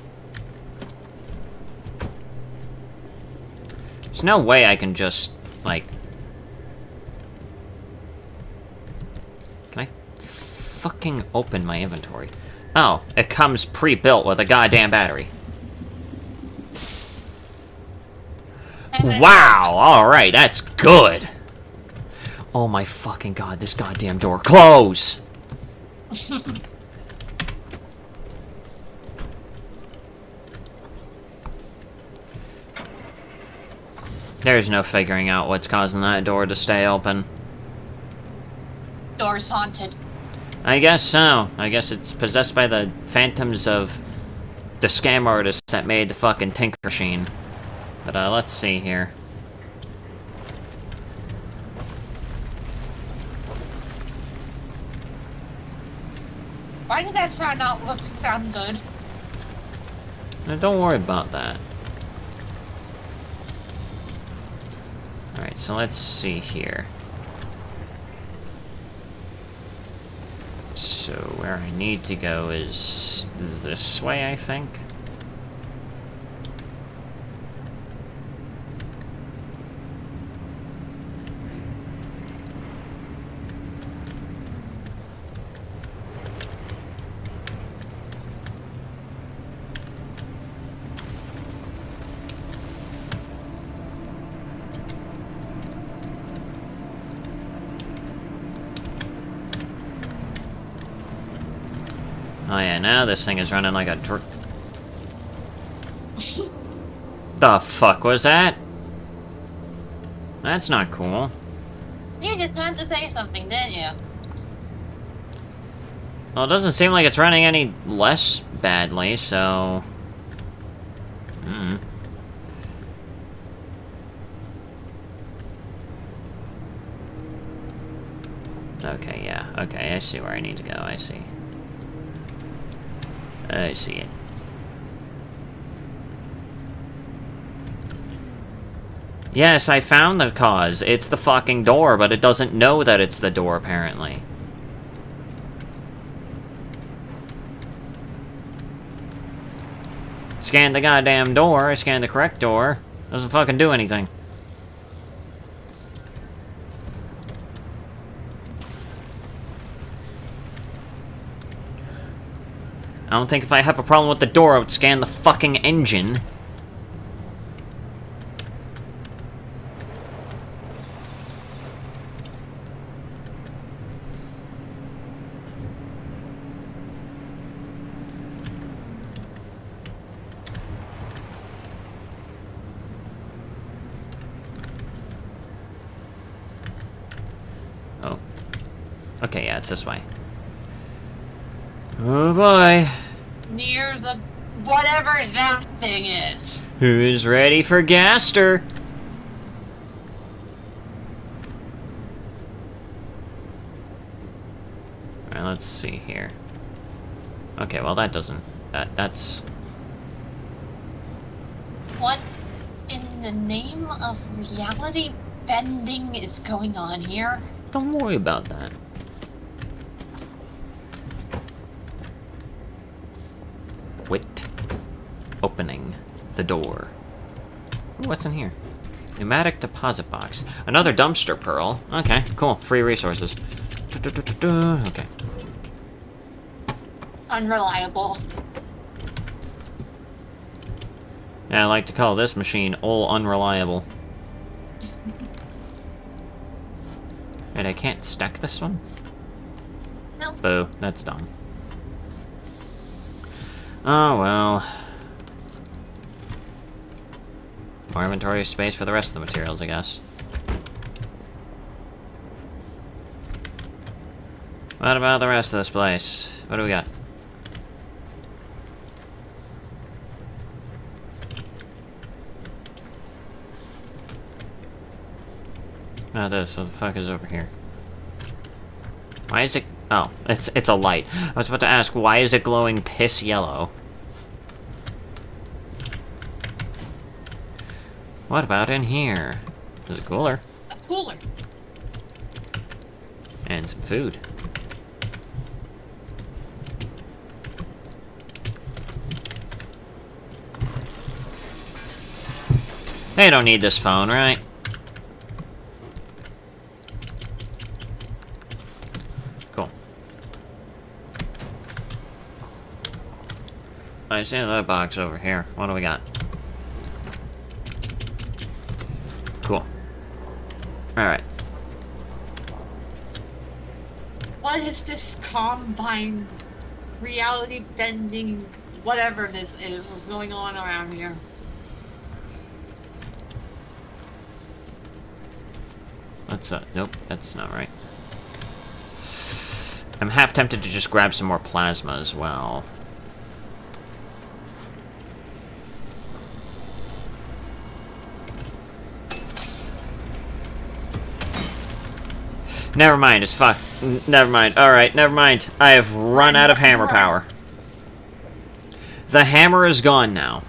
There's no way I can just, like... Can I fucking open my inventory? Oh, it comes pre-built with a goddamn battery. Wow! Alright, that's good! Oh my fucking god, this goddamn door. Close! There's no figuring out what's causing that door to stay open. Door's haunted. I guess so. I guess it's possessed by the phantoms of the scam artists that made the fucking Tinker Machine. But let's see here. Why did that sound not sound good? Now, don't worry about that. Alright, so let's see here. So where I need to go is this way, I think. Oh yeah, now this thing is running like a The fuck was that? That's not cool. You just had to say something, didn't you? Well, it doesn't seem like it's running any less badly, so... Okay, yeah. Okay, I see where I need to go. I see. I see it. Yes, I found the cause. It's the fucking door, but it doesn't know that it's the door, apparently. Scan the goddamn door. I scanned the correct door. Doesn't fucking do anything. I don't think if I have a problem with the door, I would scan the fucking engine. Oh. Okay, yeah, it's this way. Oh boy. Nears a whatever that thing is. Who's ready for Gaster? Alright, let's see here. Okay, well that doesn't... that's... What in the name of reality bending is going on here? Don't worry about that. Quit opening the door. Ooh, what's in here? Pneumatic deposit box. Another dumpster pearl. Okay, cool. Free resources. Okay. Unreliable. Yeah, I like to call this machine all unreliable. And I can't stack this one? Nope. Boo, that's dumb. Oh, well. More inventory space for the rest of the materials, I guess. What about the rest of this place? What do we got? Oh, this. What the fuck is over here? Why is it... Oh, it's a light. I was about to ask, why is it glowing piss yellow? What about in here? There's a cooler. A cooler. And some food. They don't need this phone, right? Cool. I see another box over here. What do we got? Cool. Alright. What is this combine reality bending, whatever this is, going on around here? What's that? Nope, that's not right. I'm half tempted to just grab some more plasma as well. Never mind, it's fuck. Never mind. Alright, never mind. I have run out of hammer power. The hammer is gone now.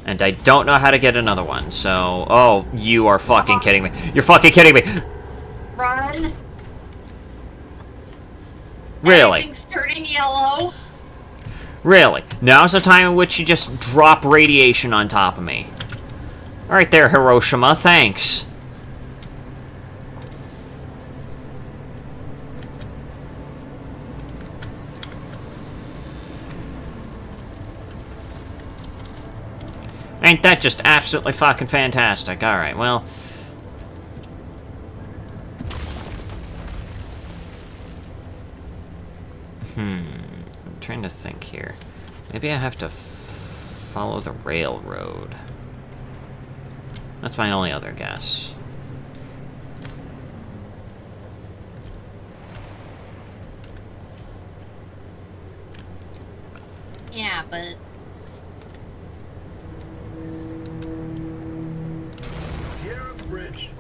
And I don't know how to get another one, so... Oh, you are fucking kidding me. You're fucking kidding me! Run. Really? Everything's turning yellow. Really? Now's the time in which you just drop radiation on top of me. Alright there, Hiroshima, thanks. Ain't that just absolutely fucking fantastic? Alright, well... I'm trying to think here. Maybe I have to follow the railroad. That's my only other guess. Yeah, but... Sierra Bridge.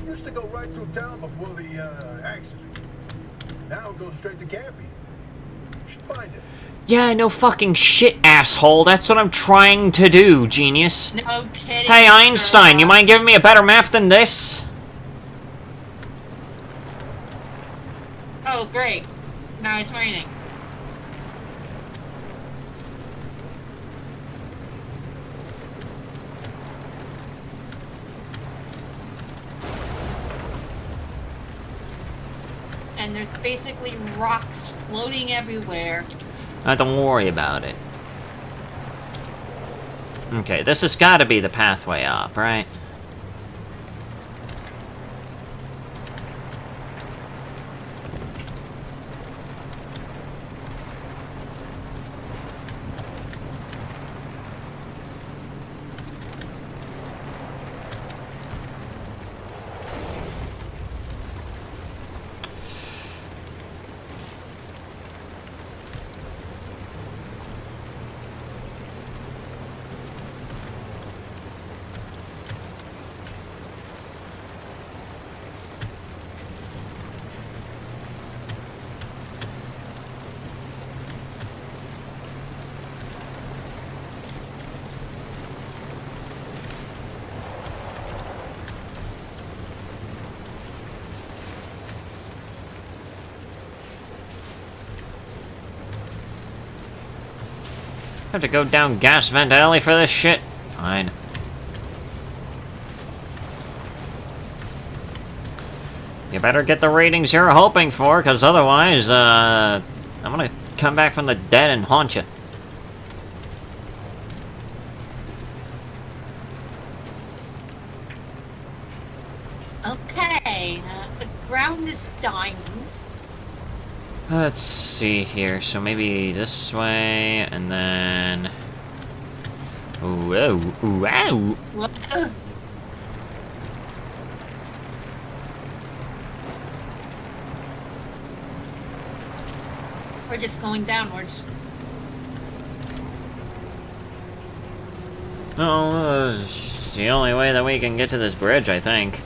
Used to go right through town before the accident. Now it goes straight to Cappy. Should find it. Yeah, no fucking shit, asshole. That's what I'm trying to do, genius. No kidding. Hey, Einstein, you mind giving me a better map than this? Oh, great. Now it's raining. And there's basically rocks floating everywhere. Don't worry about it. Okay, this has got to be the pathway up, right? Have to go down gas vent alley for this shit? Fine. You better get the ratings you're hoping for, because otherwise, I'm gonna come back from the dead and haunt you. Okay, the ground is dying. Let's see here. So maybe this way, and then... Ooh, oh, ooh, ow! We're just going downwards. Oh, it's the only way that we can get to this bridge, I think.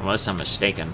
Unless I'm mistaken.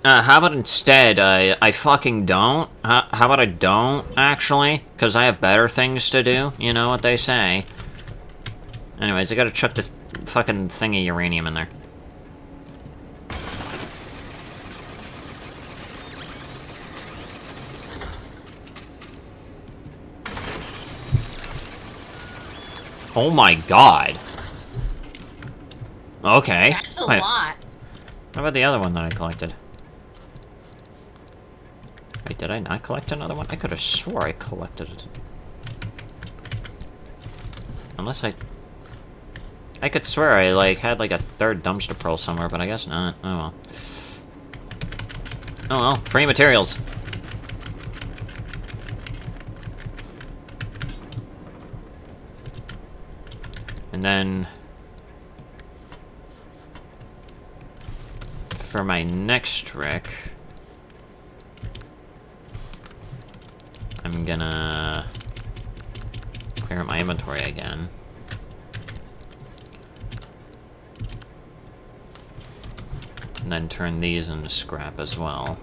How about instead, I fucking don't? How about I don't, actually? Because I have better things to do, you know what they say. Anyways, I gotta chuck this fucking thing of uranium in there. Oh my god. Okay. That's a Wait. lot. How about the other one that I collected? Wait, did I not collect another one? I could have swore I collected it. Unless I could swear I, like, had, like, a third dumpster pearl somewhere, but I guess not. Oh well. Oh well. Free materials. And then... for my next trick... I'm gonna... clear out my inventory again. And then turn these into scrap as well.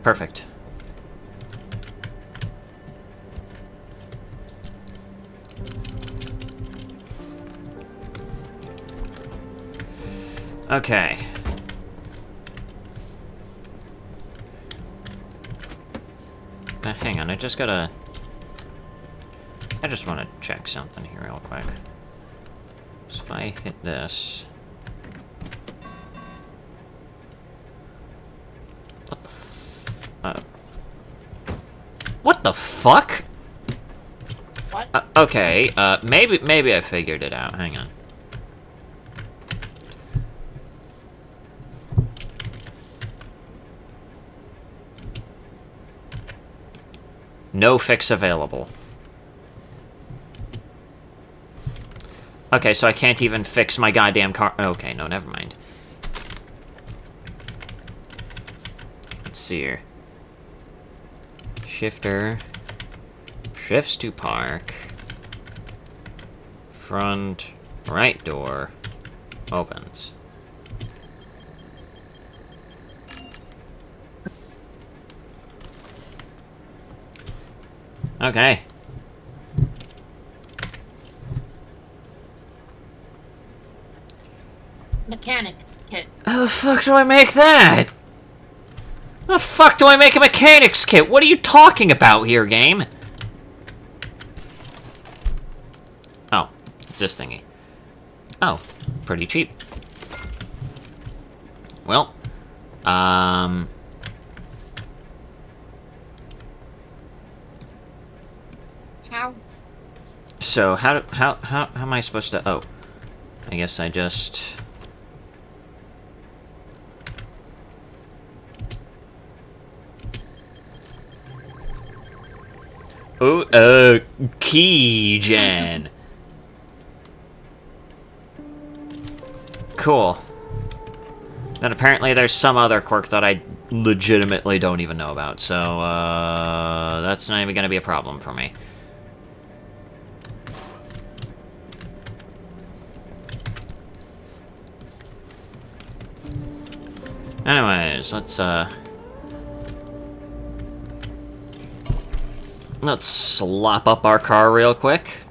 Perfect. Okay. Hang on, I just want to check something here real quick. So if I hit this... What the fuck? What? Okay, maybe I figured it out. Hang on. No fix available. Okay, so I can't even fix my goddamn car. Okay, no, never mind. Let's see here. Shifter. Shifts to park. Front right door opens. Okay. Mechanic kit. How the fuck do I make that? How the fuck do I make a mechanics kit? What are you talking about here, game? Oh, it's this thingy. Oh, pretty cheap. Well, how? So how am I supposed to? Oh, I guess I just. Oh, key gen. Cool. Then apparently there's some other quirk that I legitimately don't even know about, so, that's not even gonna be a problem for me. Anyways, let's slop up our car real quick.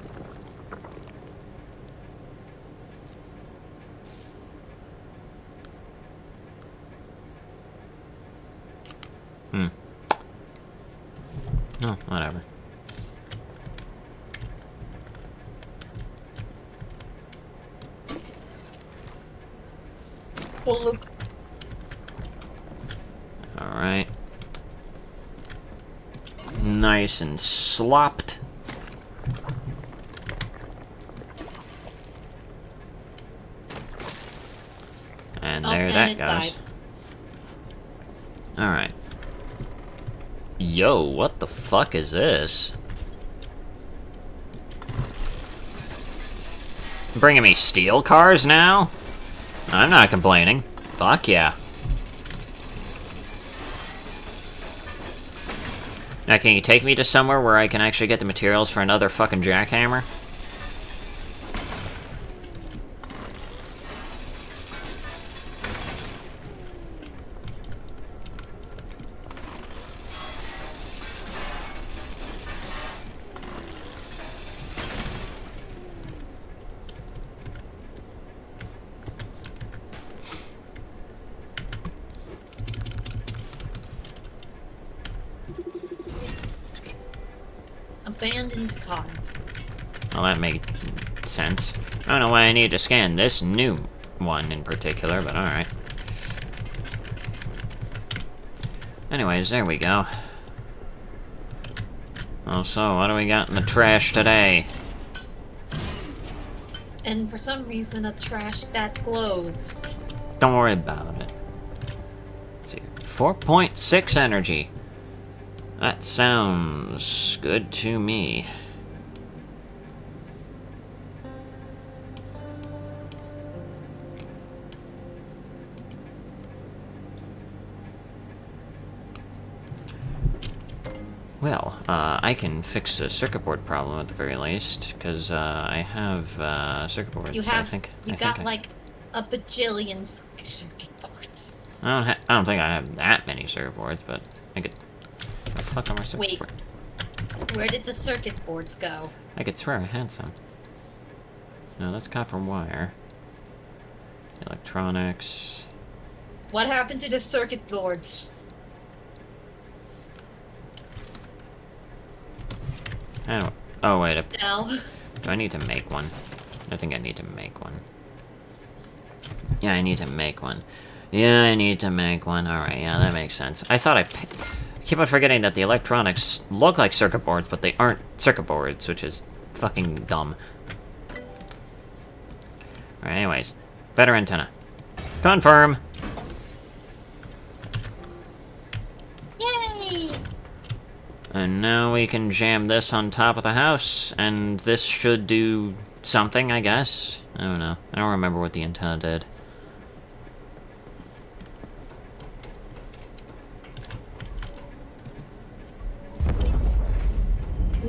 No, whatever. Alright. Nice and slopped. And there that goes. Alright. Yo, what the fuck is this? Bringing me steel cars now? I'm not complaining. Fuck yeah. Now, can you take me to somewhere where I can actually get the materials for another fucking jackhammer? Abandoned car. Well, that made sense. I don't know why I need to scan this new one in particular, but alright. Anyways, there we go. Oh, so what do we got in the trash today? And for some reason, a trash that glows. Don't worry about it. Let's see. 4.6 energy. That sounds good to me. Well, I can fix the circuit board problem at the very least, because I have circuit boards. You have, I think. you got like a bajillion circuit boards. I don't think I have that many circuit boards, but I could. Where the fuck are my circuit Wait, boards? where did the circuit boards go? I could swear I had some. No, that's copper wire. Electronics. What happened to the circuit boards? I don't. Oh wait. Stell. Do I need to make one? I think I need to make one. Yeah, I need to make one. Yeah, I need to make one. Alright, yeah, that makes sense. I thought I keep on forgetting that the electronics look like circuit boards, but they aren't circuit boards, which is fucking dumb. Alright, anyways. Better antenna. Confirm! Yay! And now we can jam this on top of the house, and this should do something, I guess. I don't know. I don't remember what the antenna did.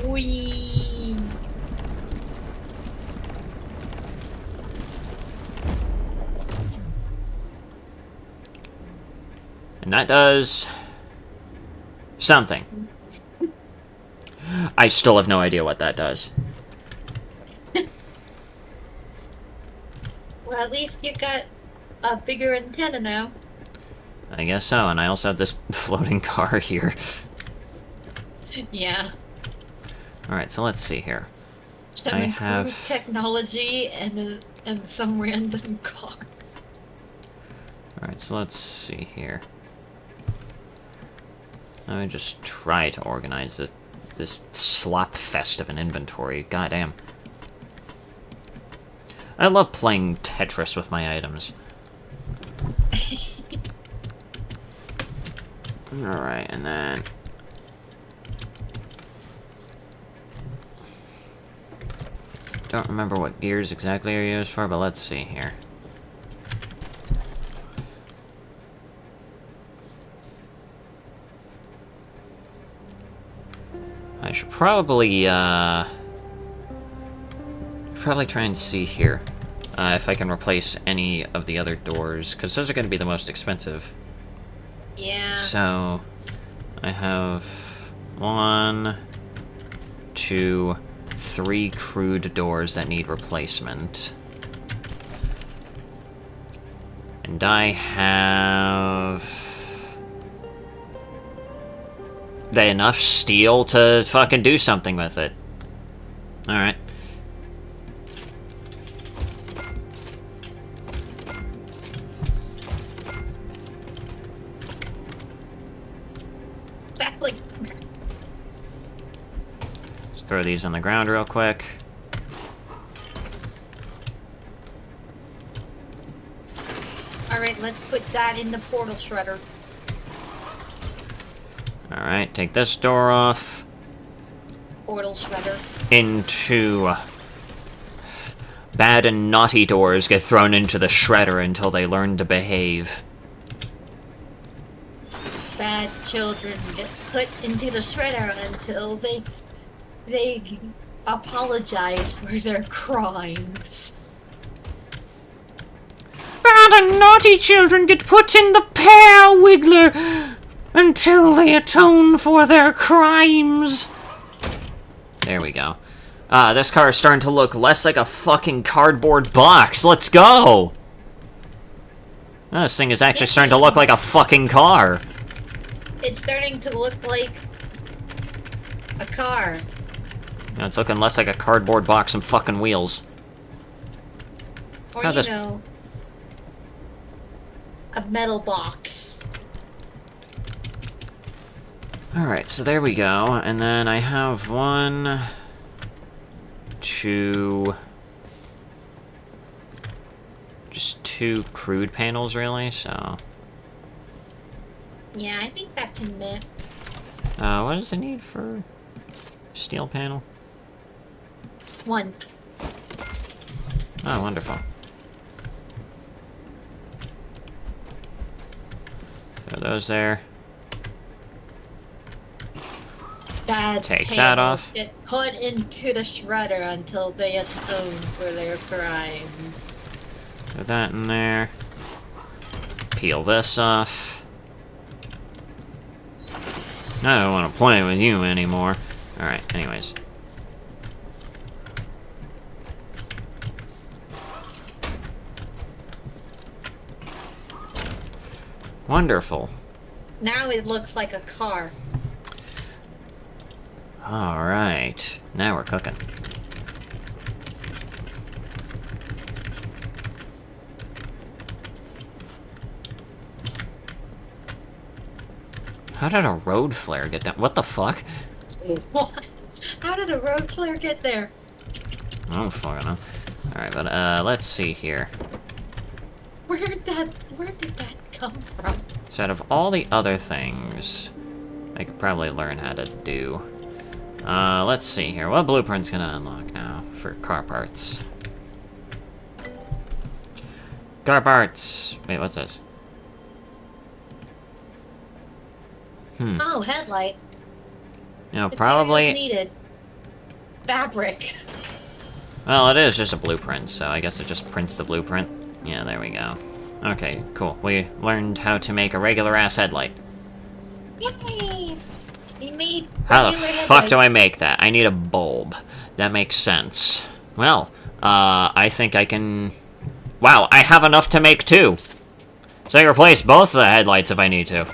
Whee! And that does something. I still have no idea what that does. Well, at least you got a bigger antenna now. I guess so, and I also have this floating car here. Yeah. Alright, so let's see here. Some I improved have... technology and some random car. Alright, so let's see here. Let me just try to organize this slop fest of an inventory. Goddamn. I love playing Tetris with my items. Alright, and then... Don't remember what gears exactly are used for, but let's see here. I should probably try and see here if I can replace any of the other doors, because those are going to be the most expensive. Yeah. So, I have 1, 2, 3 crude doors that need replacement. And I have... enough steel to fucking do something with it. Alright. Exactly. Let's throw these on the ground real quick. Alright, let's put that in the portal shredder. Alright, take this door off. Portal shredder. Into... Bad and naughty doors get thrown into the shredder until they learn to behave. bad children get put into the shredder until they apologize for their crimes. Bad and naughty children get put in the pear wiggler until they atone for their crimes. There we go. This car is starting to look less like a fucking cardboard box. Let's go! This thing is actually starting to look like a fucking car. It's starting to look like a car. Yeah, it's looking less like a cardboard box and fucking wheels. Or, you know, a metal box. Alright, so there we go. And then I have 1, 2... just 2 crude panels, really, so... Yeah, I think that can fit. what does it need for steel panel? 1. Oh, wonderful. Throw those there. Bad Take that panels off. get put into the shredder until they atone for their crimes. Put that in there. Peel this off. I don't want to play with you anymore. Alright, anyways. Wonderful. Now it looks like a car. Alright. Now we're cooking. How did a road flare get down? What the fuck? What? How did a road flare get there? I don't fucking know. Alright, but let's see here. Where did that come from? So out of all the other things I could probably learn how to do. Let's see here. What blueprint's gonna unlock now for car parts? Car parts! Wait, what's this? Oh, headlight. You know, Materials probably... needed. Fabric. Well, it is just a blueprint, so I guess it just prints the blueprint. Yeah, there we go. Okay, cool. We learned how to make a regular-ass headlight. Yay! We made How the regular fuck do I headlights. make that? I need a bulb. That makes sense. Well, I think I can... Wow, I have enough to make 2! So I can replace both of the headlights if I need to.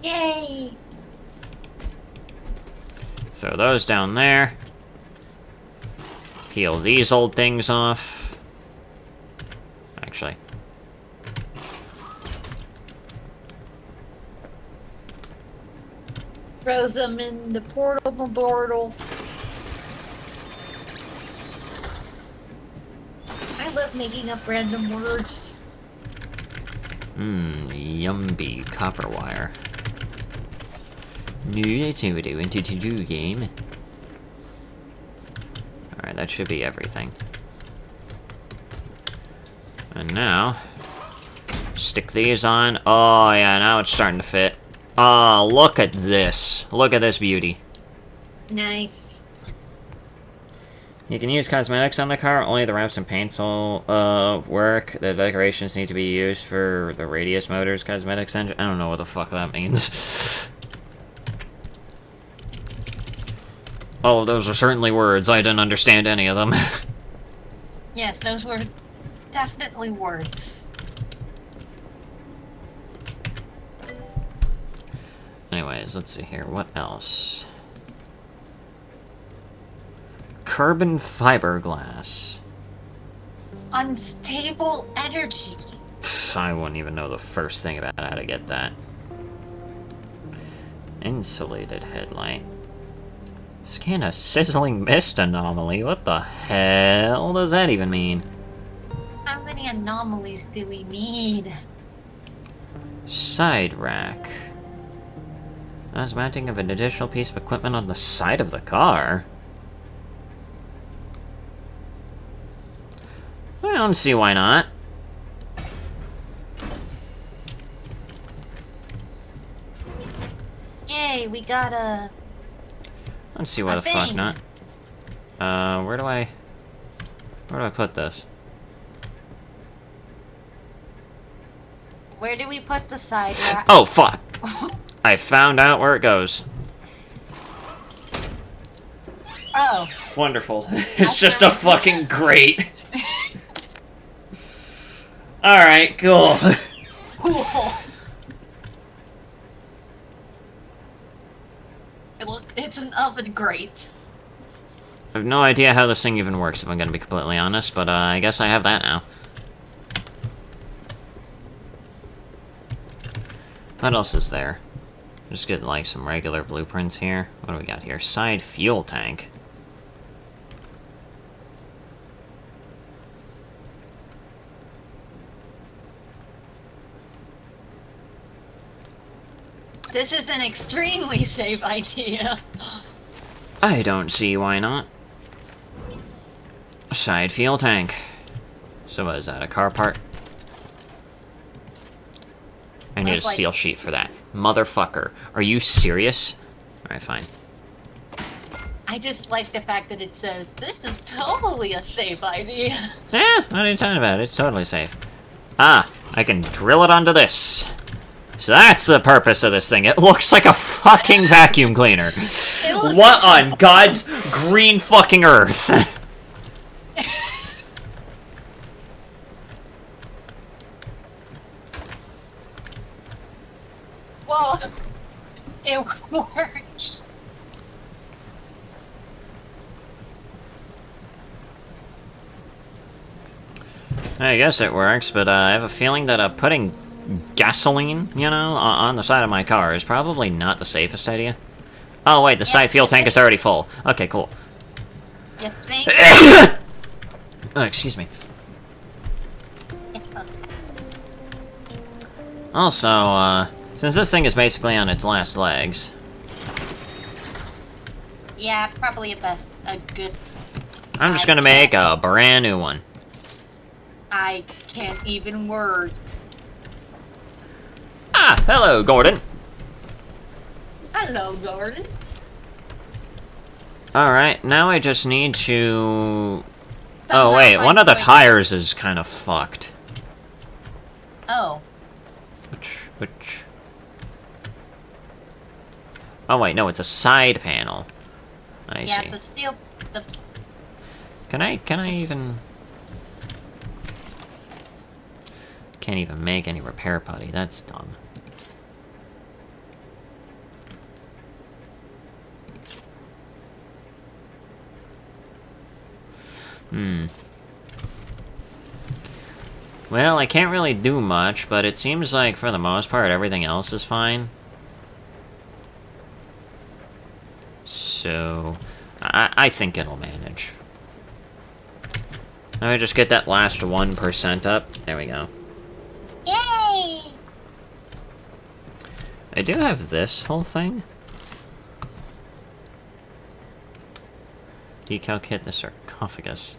Yay! Throw those down there. Peel these old things off. Actually. Throws them in the portable portal. I love making up random words. Yumby copper wire. No, that's not what I wanted to do, game. Alright, that should be everything. And now, stick these on. Oh, yeah, now it's starting to fit. Oh, look at this. Look at this beauty. Nice. You can use cosmetics on the car, only the wraps and paints will work. The decorations need to be used for the Radius Motors cosmetics engine. I don't know what the fuck that means. Oh, those are certainly words. I didn't understand any of them. Yes, those were definitely words. Anyways, let's see here. What else? Carbon fiberglass. Unstable energy. Pff, I wouldn't even know the first thing about how to get that. Insulated headlight. Scan a sizzling mist anomaly. What the hell does that even mean? How many anomalies do we need? Side rack. That's mounting of an additional piece of equipment on the side of the car. don't see why not. Yay, we got a... Let's see why the fuck thing. not. Where do I put this? Where do we put the side rack? Oh, fuck! I found out where it goes. Oh. Wonderful. It's just a fucking grate. Alright, cool. Cool. It's an oven grate. I have no idea how this thing even works, if I'm gonna be completely honest, but I guess I have that now. What else is there? Just get, like, some regular blueprints here. What do we got here? Side fuel tank. This is an extremely safe idea. I don't see why not. Side fuel tank. So what is that, a car part? I need a steel sheet for that. Motherfucker. Are you serious? Alright, fine. I just like the fact that it says, this is totally a safe idea. Yeah, what are you talking about? It's totally safe. Ah, I can drill it onto this. So that's the purpose of this thing. It looks like a fucking vacuum cleaner. What on God's green fucking earth? Well, it works. I guess it works, but I have a feeling that putting gasoline, you know, on the side of my car is probably not the safest idea. Oh wait, the side fuel tank is already full. Okay, cool. You think? Oh, excuse me. Also, since this thing is basically on its last legs... Yeah, probably a good... I'm just gonna make a brand new one. I can't even word. Ah, hello, Gordon. Hello, Gordon. Alright, now I just need to... Oh wait, one of the tires is kind of fucked. Oh. Which... Oh wait, no, it's a side panel. I see. Yeah, the steel... Can I even... Can't even make any repair putty, that's dumb. Well, I can't really do much, but it seems like, for the most part, everything else is fine. So... I think it'll manage. Let me just get that last 1% up. There we go. Yay! I do have this whole thing. Decal kit, the sarcophagus.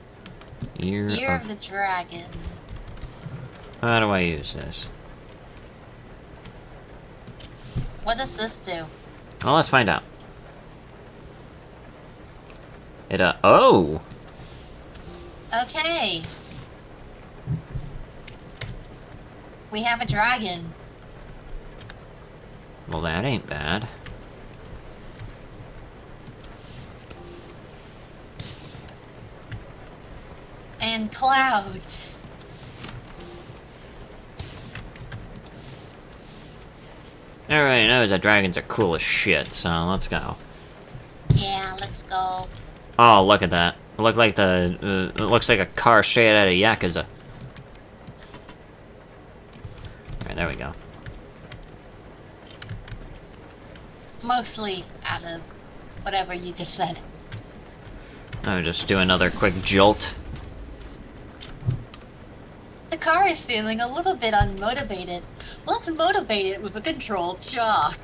Year of the Dragon. How do I use this? What does this do? Well, let's find out. It, oh! Okay. We have a dragon. Well, that ain't bad. And clouds. Everybody knows that dragons are cool as shit, so let's go. Yeah, let's go. Oh, look at that. It looks like it looks like a car straight out of Yakuza. Alright, there we go. Mostly out of whatever you just said. I'll just do another quick jolt. The car is feeling a little bit unmotivated. Let's motivate it with a controlled shock.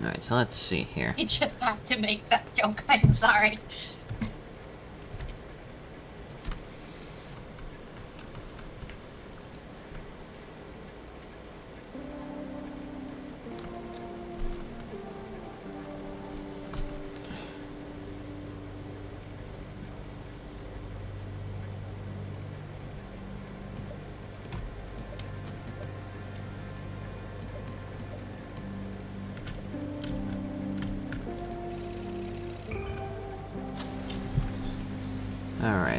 Alright, so let's see here. I just have to make that joke, I'm sorry.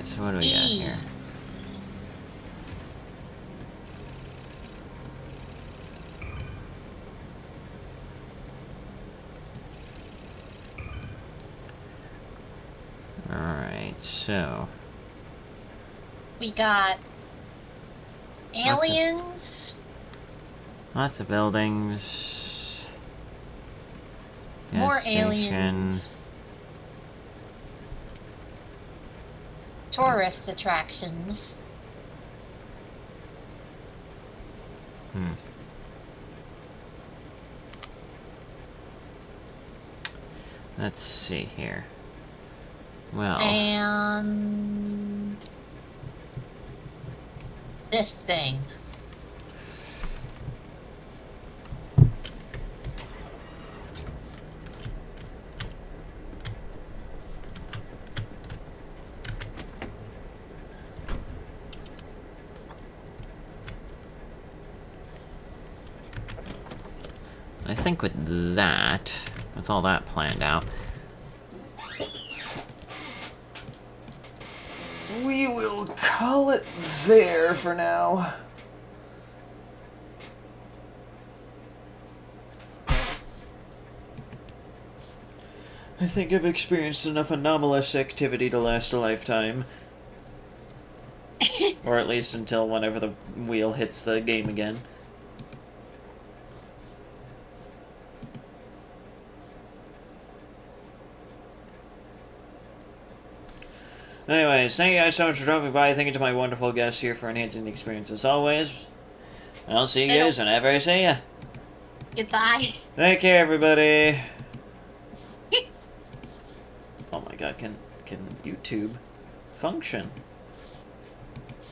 Alright, so what do we got here? Alright, so... We got... aliens. Lots of buildings. More Gas station. aliens. Tourist attractions. Let's see here. Well... And... this thing. I think with that, with all that planned out, we will call it there for now. I think I've experienced enough anomalous activity to last a lifetime. Or at least until whenever the wheel hits the game again. Anyways, thank you guys so much for dropping by. Thank you to my wonderful guests here for enhancing the experience as always. And I'll see you guys whenever I see ya. Goodbye. Take care, everybody. Oh my god, can YouTube function?